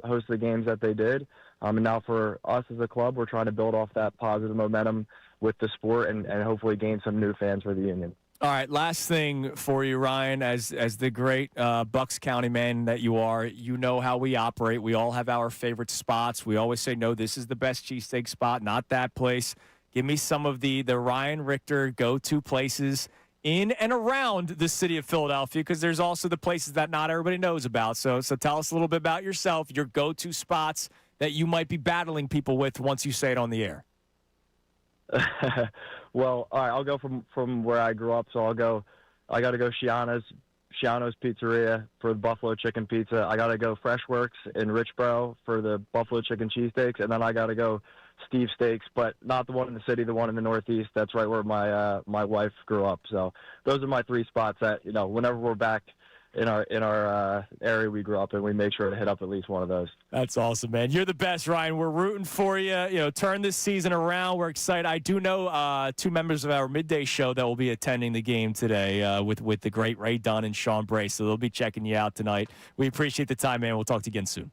[SPEAKER 16] host the games that they did. And now for us as a club, we're trying to build off that positive momentum with the sport and hopefully gain some new fans for the Union.
[SPEAKER 2] All right, last thing for you, Ryan, as the great Bucks County man that you are, you know how we operate. We all have our favorite spots. We always say, no, this is the best cheesesteak spot, not that place. Give me some of the Ryan Richter go-to places in and around the city of Philadelphia, because there's also the places that not everybody knows about. So tell us a little bit about yourself, your go-to spots that you might be battling people with once you say it on the air.
[SPEAKER 16] Well, all right, I'll go from where I grew up. So I got to go Shiano's Pizzeria for the buffalo chicken pizza. I got to go Freshworks in Richboro for the buffalo chicken cheesesteaks. And then I got to go Steve Steaks, but not the one in the city, the one in the Northeast. That's right where my wife grew up. So those are my 3 spots that, whenever we're back in our area we grew up in, we make sure to hit up at least one of those.
[SPEAKER 2] That's awesome, man. You're the best, Ryan. We're rooting for you. Turn this season around. We're excited. I do know 2 members of our midday show that will be attending the game today with the great Ray Dunn and Sean Bray. So they'll be checking you out tonight. We appreciate the time, man. We'll talk to you again soon.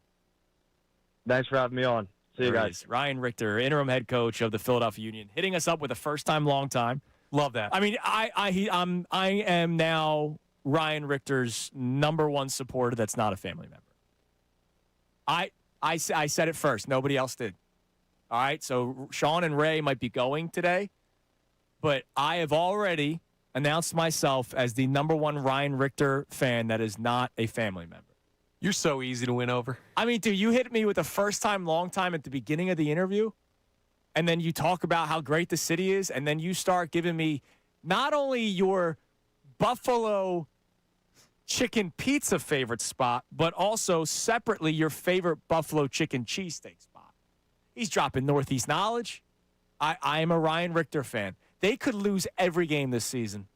[SPEAKER 16] Thanks for having me on. See you guys.
[SPEAKER 2] Ryan Richter, interim head coach of the Philadelphia Union, hitting us up with a first time, long time.
[SPEAKER 6] Love that.
[SPEAKER 2] I mean, I am now Ryan Richter's #1 supporter that's not a family member. I said it first. Nobody else did. All right, so Sean and Ray might be going today, but I have already announced myself as the #1 Ryan Richter fan that is not a family member.
[SPEAKER 6] You're so easy to win over.
[SPEAKER 2] I mean, dude, you hit me with a first time, long time at the beginning of the interview, and then you talk about how great the city is, and then you start giving me not only your Buffalo chicken pizza favorite spot, but also separately your favorite Buffalo chicken cheesesteak spot. He's dropping Northeast knowledge. I am a Ryan Richter fan. They could lose every game this season,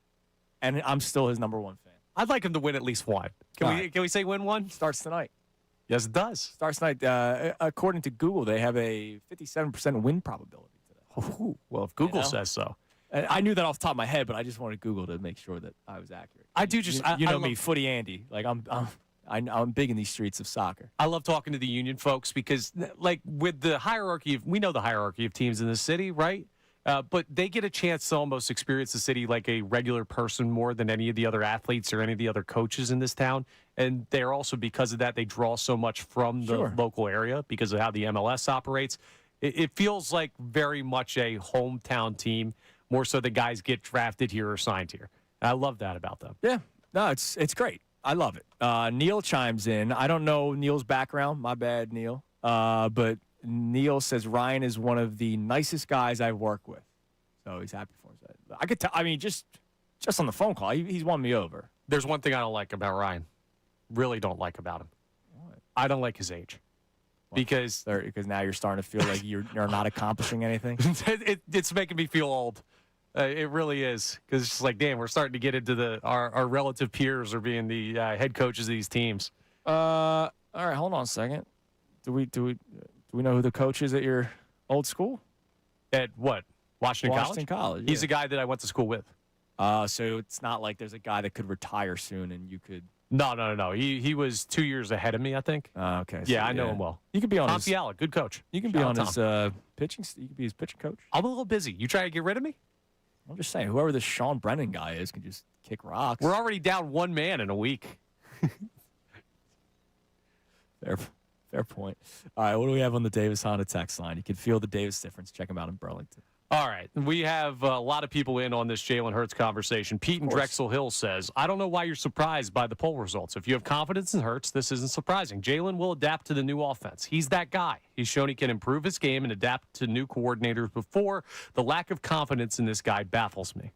[SPEAKER 2] and I'm still his #1 fan.
[SPEAKER 6] I'd like him to win at least one. Can we say win one?
[SPEAKER 2] Starts tonight.
[SPEAKER 6] Yes, it does.
[SPEAKER 2] Starts tonight. According to Google, they have a 57% win probability today.
[SPEAKER 6] Ooh, well, if Google says so.
[SPEAKER 2] I knew that off the top of my head, but I just wanted Google to make sure that I was accurate.
[SPEAKER 6] I do just
[SPEAKER 2] you know me, Footy Andy. Like I'm big in these streets of soccer.
[SPEAKER 6] I love talking to the Union folks because, like, with the hierarchy we know the hierarchy of teams in the city, right? But they get a chance to almost experience the city like a regular person more than any of the other athletes or any of the other coaches in this town. And they're also, because of that, they draw so much from the local area because of how the MLS operates. It feels like very much a hometown team, more so the guys get drafted here or signed here. And I love that about them.
[SPEAKER 2] Yeah. No, it's great. I love it. Neil chimes in. I don't know Neil's background. My bad, Neil. But Neil says Ryan is one of the nicest guys I've worked with. So he's happy for us. I could tell. I mean, just on the phone call, he's won me over.
[SPEAKER 6] There's one thing I don't like about Ryan. Really don't like about him.
[SPEAKER 2] What?
[SPEAKER 6] I don't like his age. Because
[SPEAKER 2] now you're starting to feel like you're not accomplishing anything.
[SPEAKER 6] It's making me feel old. It really is. Because it's just like, damn, we're starting to get into our relative peers are being the head coaches of these teams.
[SPEAKER 2] All right, hold on a second. Do we know who the coach is at your old school?
[SPEAKER 6] At what? Washington
[SPEAKER 2] College.
[SPEAKER 6] He's a guy that I went to school with.
[SPEAKER 2] So it's not like there's a guy that could retire soon and you could.
[SPEAKER 6] No. He was 2 years ahead of me, I think.
[SPEAKER 2] Okay. So
[SPEAKER 6] yeah, I know him well.
[SPEAKER 2] You could be on
[SPEAKER 6] Tom
[SPEAKER 2] his
[SPEAKER 6] Fiala, good coach.
[SPEAKER 2] You can be on his pitching. You could be his pitching coach.
[SPEAKER 6] I'm a little busy. You trying to get rid of me?
[SPEAKER 2] I'm just saying, whoever this Sean Brennan guy is can just kick rocks.
[SPEAKER 6] We're already down one man in a week.
[SPEAKER 2] Fair point. All right, what do we have on the Davis Honda text line? You can feel the Davis difference. Check them out in Burlington.
[SPEAKER 6] All right. We have a lot of people in on this Jalen Hurts conversation. Pete in Drexel Hill says, I don't know why you're surprised by the poll results. If you have confidence in Hurts, this isn't surprising. Jalen will adapt to the new offense. He's that guy. He's shown he can improve his game and adapt to new coordinators before. The lack of confidence in this guy baffles me.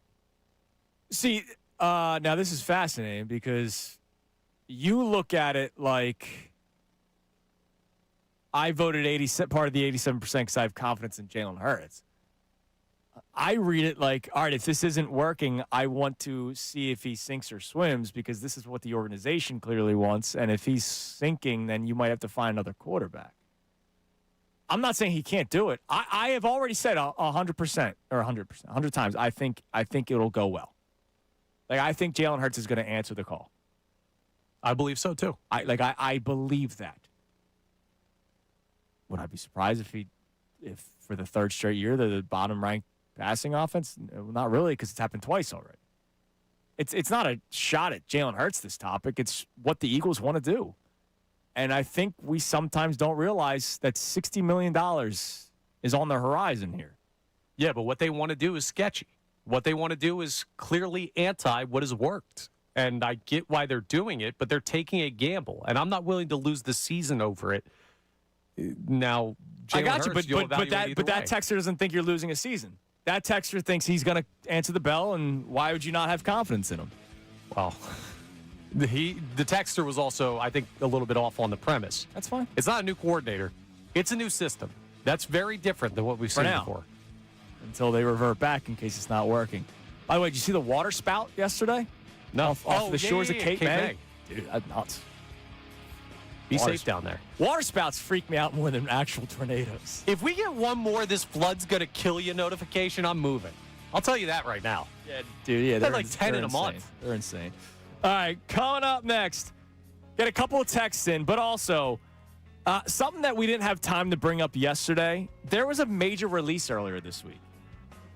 [SPEAKER 2] See, now this is fascinating because you look at it like I voted part of the 87% because I have confidence in Jalen Hurts. I read it like, all right, if this isn't working, I want to see if he sinks or swims because this is what the organization clearly wants. And if he's sinking, then you might have to find another quarterback. I'm not saying he can't do it. I have already said 100% or 100 times. I think it'll go well. Like I think Jalen Hurts is going to answer the call.
[SPEAKER 6] I believe so too.
[SPEAKER 2] I believe that. Would I be surprised if for the third straight year they're the bottom ranked passing offense? Not really, because it's happened twice already. It's not a shot at Jalen Hurts, this topic. It's what the Eagles want to do. And I think we sometimes don't realize that $60 million is on the horizon here.
[SPEAKER 6] Yeah, but what they want to do is sketchy. What they want to do is clearly anti what has worked. And I get why they're doing it, but they're taking a gamble. And I'm not willing to lose the season over it. Now, Jalen
[SPEAKER 2] I got
[SPEAKER 6] Hurts,
[SPEAKER 2] you, but that texter doesn't think you're losing a season. That texter thinks he's going to answer the bell, and why would you not have confidence in him?
[SPEAKER 6] Well, the texter was also, I think, a little bit off on the premise.
[SPEAKER 2] That's fine.
[SPEAKER 6] It's not a new coordinator. It's a new system. That's very different than what we've
[SPEAKER 2] For
[SPEAKER 6] seen
[SPEAKER 2] now.
[SPEAKER 6] before.
[SPEAKER 2] Until they revert back in case it's not working. By the way, did you see the water spout yesterday?
[SPEAKER 6] No.
[SPEAKER 2] Off the shores of Cape May? Dude, that's nuts.
[SPEAKER 6] Be safe down there.
[SPEAKER 2] Water spouts freak me out more than actual tornadoes.
[SPEAKER 6] If we get one more "this flood's going to kill you" notification, I'm moving. I'll tell you that right now.
[SPEAKER 2] Yeah, dude, yeah.
[SPEAKER 6] They're like 10 in a month.
[SPEAKER 2] They're insane. All right, coming up next, get a couple of texts in, but also something that we didn't have time to bring up yesterday. There was a major release earlier this week.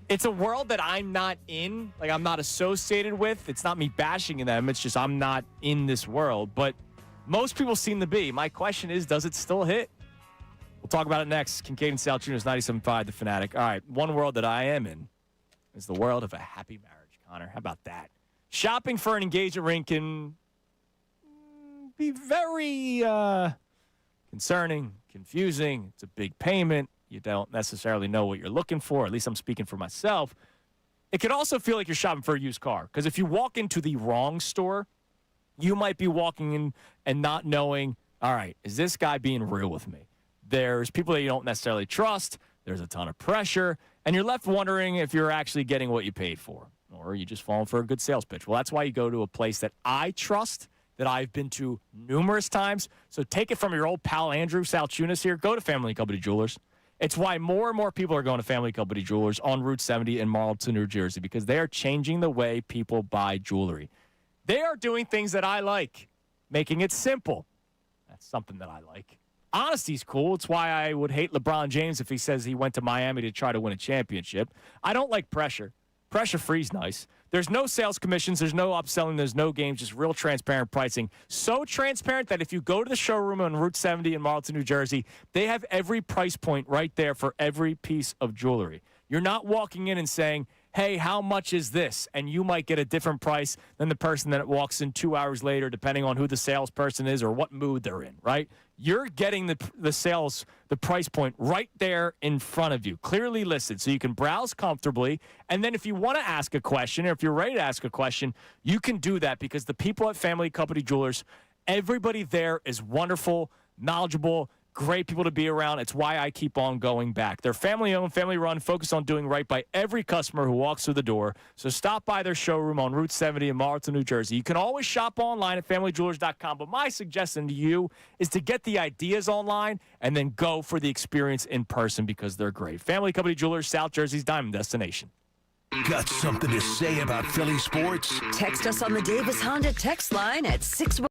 [SPEAKER 2] It's a world that I'm not in, like I'm not associated with. It's not me bashing them. It's just I'm not in this world, but most people seem to be. My question is, does it still hit? We'll talk about it next. Kincade Salciunas, 97.5, The Fanatic. All right, one world that I am in is the world of a happy marriage, Connor. How about that? Shopping for an engagement ring can be very concerning, confusing. It's a big payment. You don't necessarily know what you're looking for. At least I'm speaking for myself. It could also feel like you're shopping for a used car, because if you walk into the wrong store, you might be walking in and not knowing, all right, is this guy being real with me? There's people that you don't necessarily trust. There's a ton of pressure, and you're left wondering if you're actually getting what you paid for, or you just falling for a good sales pitch. Well, that's why you go to a place that I trust, that I've been to numerous times. So take it from your old pal Andrew Salciunas here. Go to Family Company Jewelers. It's why more and more people are going to Family Company Jewelers on Route 70 in Marlton, New Jersey, because they are changing the way people buy jewelry. They are doing things that I like, making it simple. That's something that I like. Honesty's cool. It's why I would hate LeBron James if he says he went to Miami to try to win a championship. I don't like pressure. Pressure-free's nice. There's no sales commissions. There's no upselling. There's no games. Just real transparent pricing. So transparent that if you go to the showroom on Route 70 in Marlton, New Jersey, they have every price point right there for every piece of jewelry. You're not walking in and saying, hey, how much is this? And you might get a different price than the person that walks in 2 hours later, depending on who the salesperson is or what mood they're in, right? You're getting the price point right there in front of you, clearly listed, so you can browse comfortably. And then if you want to ask a question, or if you're ready to ask a question, you can do that, because the people at Family Company Jewelers, everybody there is wonderful, knowledgeable, great people to be around. It's why I keep on going back. They're family-owned, family-run, focused on doing right by every customer who walks through the door. So stop by their showroom on Route 70 in Marlton, New Jersey. You can always shop online at FamilyJewelers.com, but my suggestion to you is to get the ideas online and then go for the experience in person, because they're great. Family Company Jewelers, South Jersey's diamond destination.
[SPEAKER 1] Got something to say about Philly sports?
[SPEAKER 13] Text us on the Davis Honda text line at 6.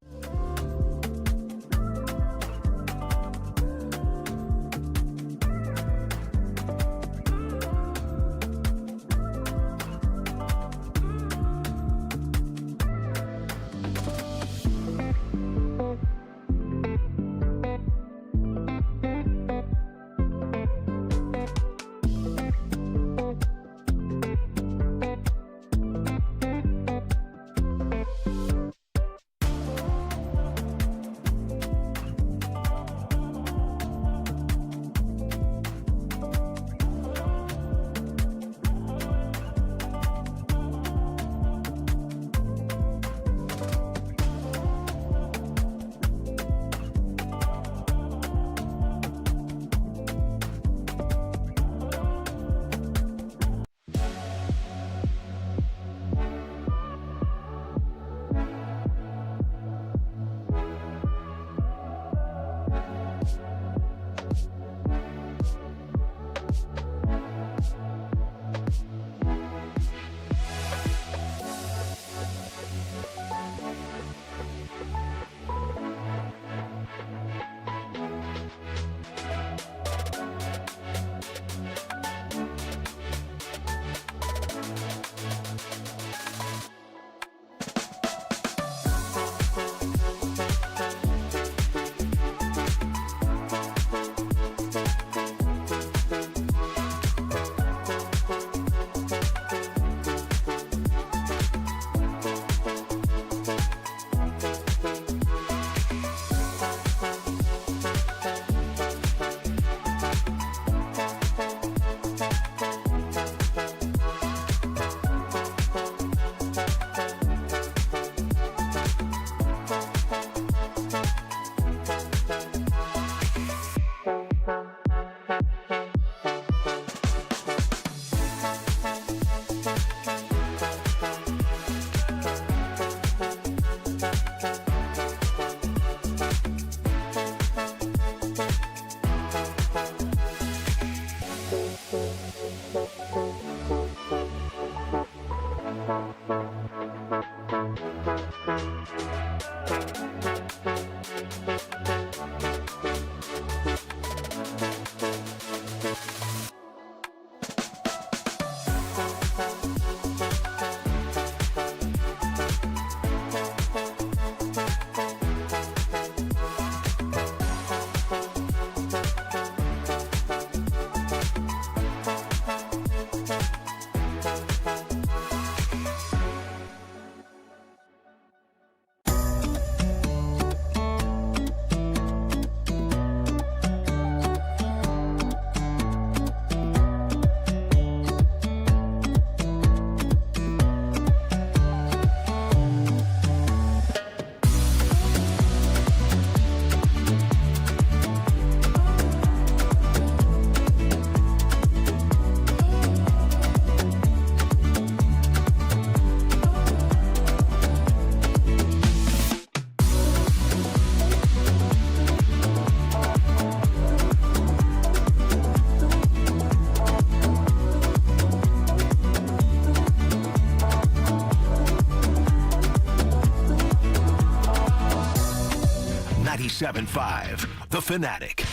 [SPEAKER 1] 97.5, The Fanatic.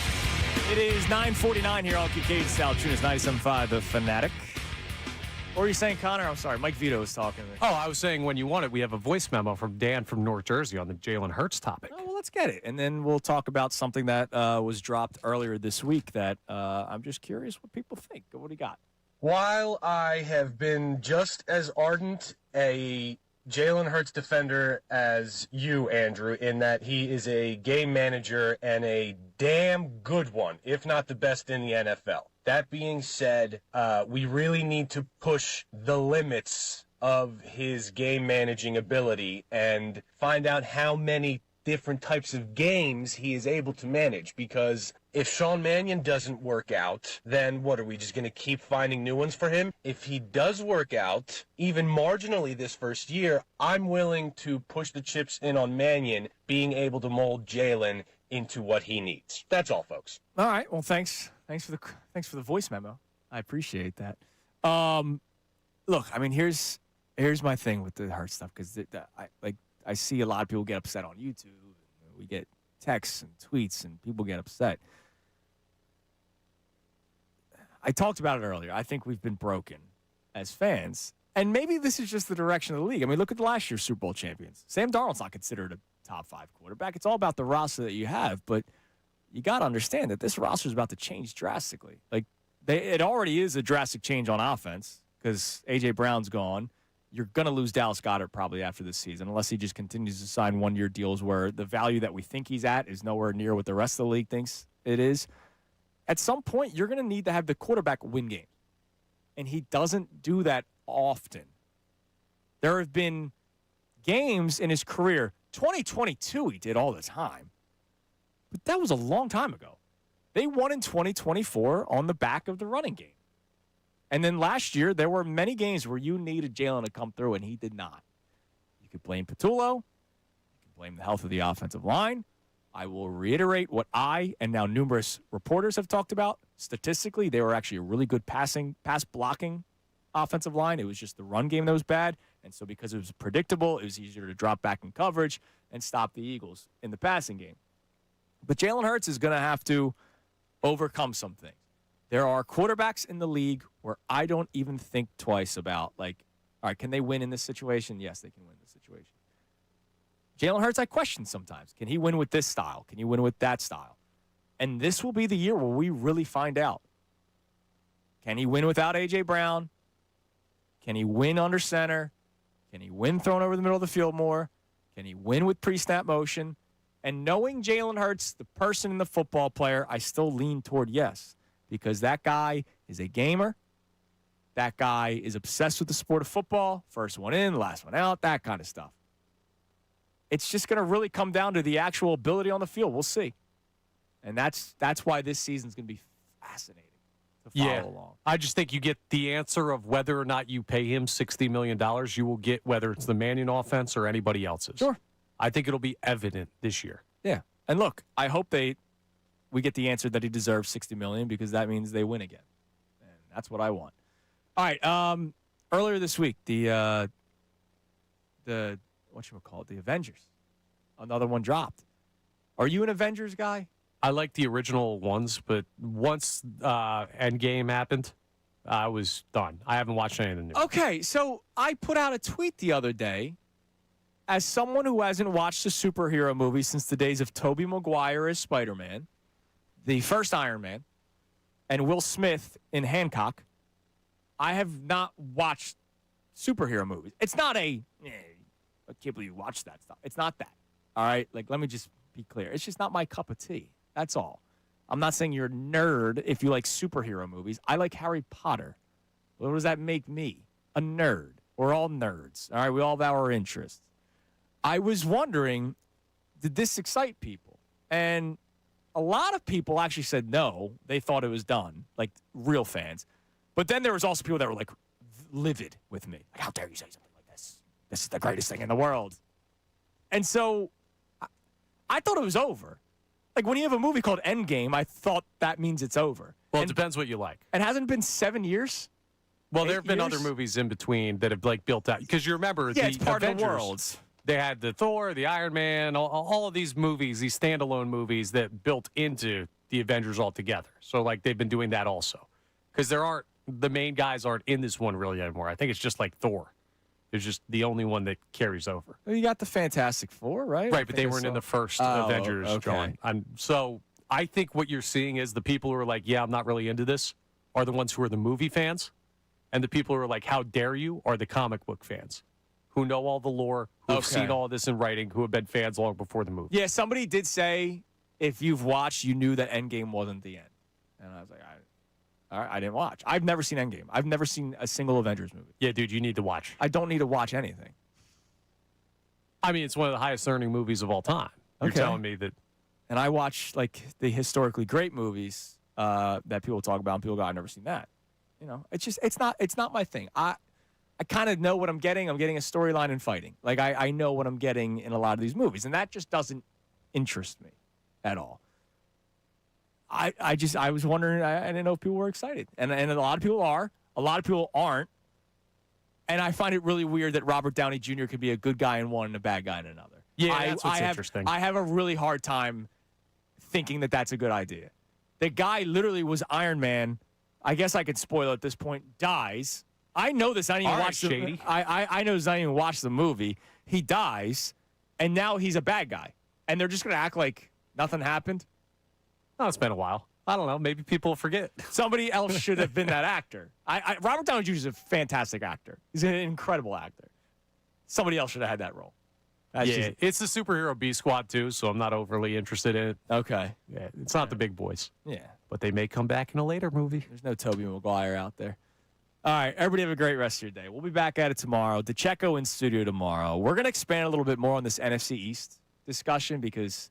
[SPEAKER 2] It is 9:49 here on Kincade Salciunas, 97.5, The Fanatic. What were you saying, Connor? I'm sorry. Mike Vito was talking to me.
[SPEAKER 6] Oh, I was saying when you want it, we have a voice memo from Dan from North Jersey on the Jalen Hurts topic.
[SPEAKER 2] Oh, well, let's get it. And then we'll talk about something that was dropped earlier this week that I'm just curious what people think. What do you got?
[SPEAKER 17] While I have been just as ardent a Jalen Hurts defender as you, Andrew, in that he is a game manager and a damn good one, if not the best in the NFL. That being said, we really need to push the limits of his game managing ability and find out how many different types of games he is able to manage, because if Sean Mannion doesn't work out, then what, are we just going to keep finding new ones for him? If he does work out, even marginally this first year, I'm willing to push the chips in on Mannion being able to mold Jalen into what he needs. That's all, folks.
[SPEAKER 2] All right. Well, thanks for the voice memo. I appreciate that. Look, I mean, here's my thing with the Hurts stuff, because I see a lot of people get upset on YouTube. We get texts and tweets, and people get upset. I talked about it earlier. I think we've been broken as fans, and maybe this is just the direction of the league. I mean, look at the last year's Super Bowl champions. Sam Darnold's not considered a top 5 quarterback. It's all about the roster that you have, but you got to understand that this roster is about to change drastically. It already is a drastic change on offense because A.J. Brown's gone. You're going to lose Dallas Goedert probably after this season, unless he just continues to sign one-year deals where the value that we think he's at is nowhere near what the rest of the league thinks it is. At some point, you're going to need to have the quarterback win games, and he doesn't do that often. There have been games in his career, 2022 he did all the time, but that was a long time ago. They won in 2024 on the back of the running game. And then last year, there were many games where you needed Jalen to come through, and he did not. You could blame Patullo. You can blame the health of the offensive line. I will reiterate what I and now numerous reporters have talked about. Statistically, they were actually a really good pass blocking offensive line. It was just the run game that was bad. And so because it was predictable, it was easier to drop back in coverage and stop the Eagles in the passing game. But Jalen Hurts is going to have to overcome some things. There are quarterbacks in the league where I don't even think twice about, all right, can they win in this situation? Yes, they can win in this situation. Jalen Hurts, I question sometimes. Can he win with this style? Can he win with that style? And this will be the year where we really find out. Can he win without A.J. Brown? Can he win under center? Can he win thrown over the middle of the field more? Can he win with pre-snap motion? And knowing Jalen Hurts, the person and the football player, I still lean toward yes. Because that guy is a gamer. That guy is obsessed with the sport of football. First one in, last one out, that kind of stuff. It's just going to really come down to the actual ability on the field. We'll see. And that's why this season's going to be fascinating to follow along.
[SPEAKER 6] I just think you get the answer of whether or not you pay him $60 million, you will get whether it's the Mannion offense or anybody else's.
[SPEAKER 2] Sure.
[SPEAKER 6] I think it'll be evident this year.
[SPEAKER 2] Yeah. And look, I hope we get the answer that he deserves $60 million, because that means they win again. And that's what I want. All right. Earlier this week, the Avengers, another one dropped. Are you an Avengers guy?
[SPEAKER 6] I like the original ones, but once Endgame happened, I was done. I haven't watched anything new.
[SPEAKER 2] Okay, so I put out a tweet the other day as someone who hasn't watched a superhero movie since the days of Tobey Maguire as Spider-Man, the first Iron Man, and Will Smith in Hancock. I have not watched superhero movies. It's not I can't believe you watched that stuff. It's not that. All right? Let me just be clear. It's just not my cup of tea. That's all. I'm not saying you're a nerd if you like superhero movies. I like Harry Potter. What does that make me? A nerd. We're all nerds. All right? We all have our interests. I was wondering, did this excite people? And a lot of people actually said no. They thought it was done, like real fans. But then there was also people that were livid with me. How dare you say something like this? This is the greatest thing in the world. And so I thought it was over. When you have a movie called Endgame, I thought that means it's over.
[SPEAKER 6] Well, it depends what you like.
[SPEAKER 2] It hasn't been 7 years?
[SPEAKER 6] Well, there have been other movies in between that have built out. Because you remember
[SPEAKER 2] it's part
[SPEAKER 6] Avengers,
[SPEAKER 2] of the world.
[SPEAKER 6] They had the Thor, the Iron Man, all of these movies, these standalone movies that built into the Avengers altogether. So, like, they've been doing that also. Because the main guys aren't in this one really anymore. I think it's just like Thor. It's just the only one that carries over.
[SPEAKER 2] Well, you got the Fantastic Four, right?
[SPEAKER 6] Right, but they weren't in the first Avengers,
[SPEAKER 2] okay.
[SPEAKER 6] John. So I think what you're seeing is the people who are like, yeah, I'm not really into this, are the ones who are the movie fans. And the people who are like, how dare you, are the comic book fans. Who know all the lore, who have seen all this in writing, who have been fans long before the movie.
[SPEAKER 2] Yeah, somebody did say if you've watched, you knew that Endgame wasn't the end. And I was like, all right, I didn't watch. I've never seen Endgame. I've never seen a single Avengers movie.
[SPEAKER 6] Yeah, dude, you need to watch.
[SPEAKER 2] I don't need to watch anything.
[SPEAKER 6] I mean, it's one of the highest earning movies of all time. You're telling me that.
[SPEAKER 2] And I watch, like, the historically great movies that people talk about, and people go, I've never seen that. You know, it's not my thing. I kind of know what I'm getting. I'm getting a storyline and fighting. Like, I know what I'm getting in a lot of these movies, and that just doesn't interest me at all. I was wondering, I didn't know if people were excited. And a lot of people are. A lot of people aren't. And I find it really weird that Robert Downey Jr. could be a good guy in one and a bad guy in another.
[SPEAKER 6] Yeah, that's what's interesting.
[SPEAKER 2] I have a really hard time thinking that that's a good idea. The guy literally was Iron Man. I guess I could spoil it at this point. Dies. I know this. I didn't even watch the. I know this. I didn't even watch the movie. He dies, and now he's a bad guy. And they're just gonna act like nothing happened.
[SPEAKER 6] Oh, it's been a while. I don't know. Maybe people forget.
[SPEAKER 2] Somebody else should have been that actor. Robert Downey Jr. is a fantastic actor. He's an incredible actor. Somebody else should have had that role.
[SPEAKER 6] It's the superhero B squad too, so I'm not overly interested in it.
[SPEAKER 2] Okay.
[SPEAKER 6] Yeah, it's not the big boys.
[SPEAKER 2] Yeah.
[SPEAKER 6] But they may come back in a later movie.
[SPEAKER 2] There's no Tobey Maguire out there. All right, everybody have a great rest of your day. We'll be back at it tomorrow. DeCecco in studio tomorrow. We're going to expand a little bit more on this NFC East discussion because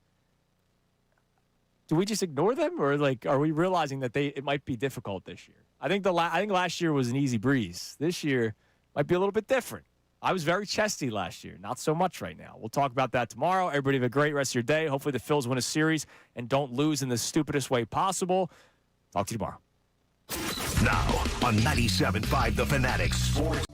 [SPEAKER 2] do we just ignore them or like are we realizing that it might be difficult this year? I think last year was an easy breeze. This year might be a little bit different. I was very chesty last year. Not so much right now. We'll talk about that tomorrow. Everybody have a great rest of your day. Hopefully the Phils win a series and don't lose in the stupidest way possible. Talk to you tomorrow.
[SPEAKER 1] Now on 97.5 The Fanatic Sports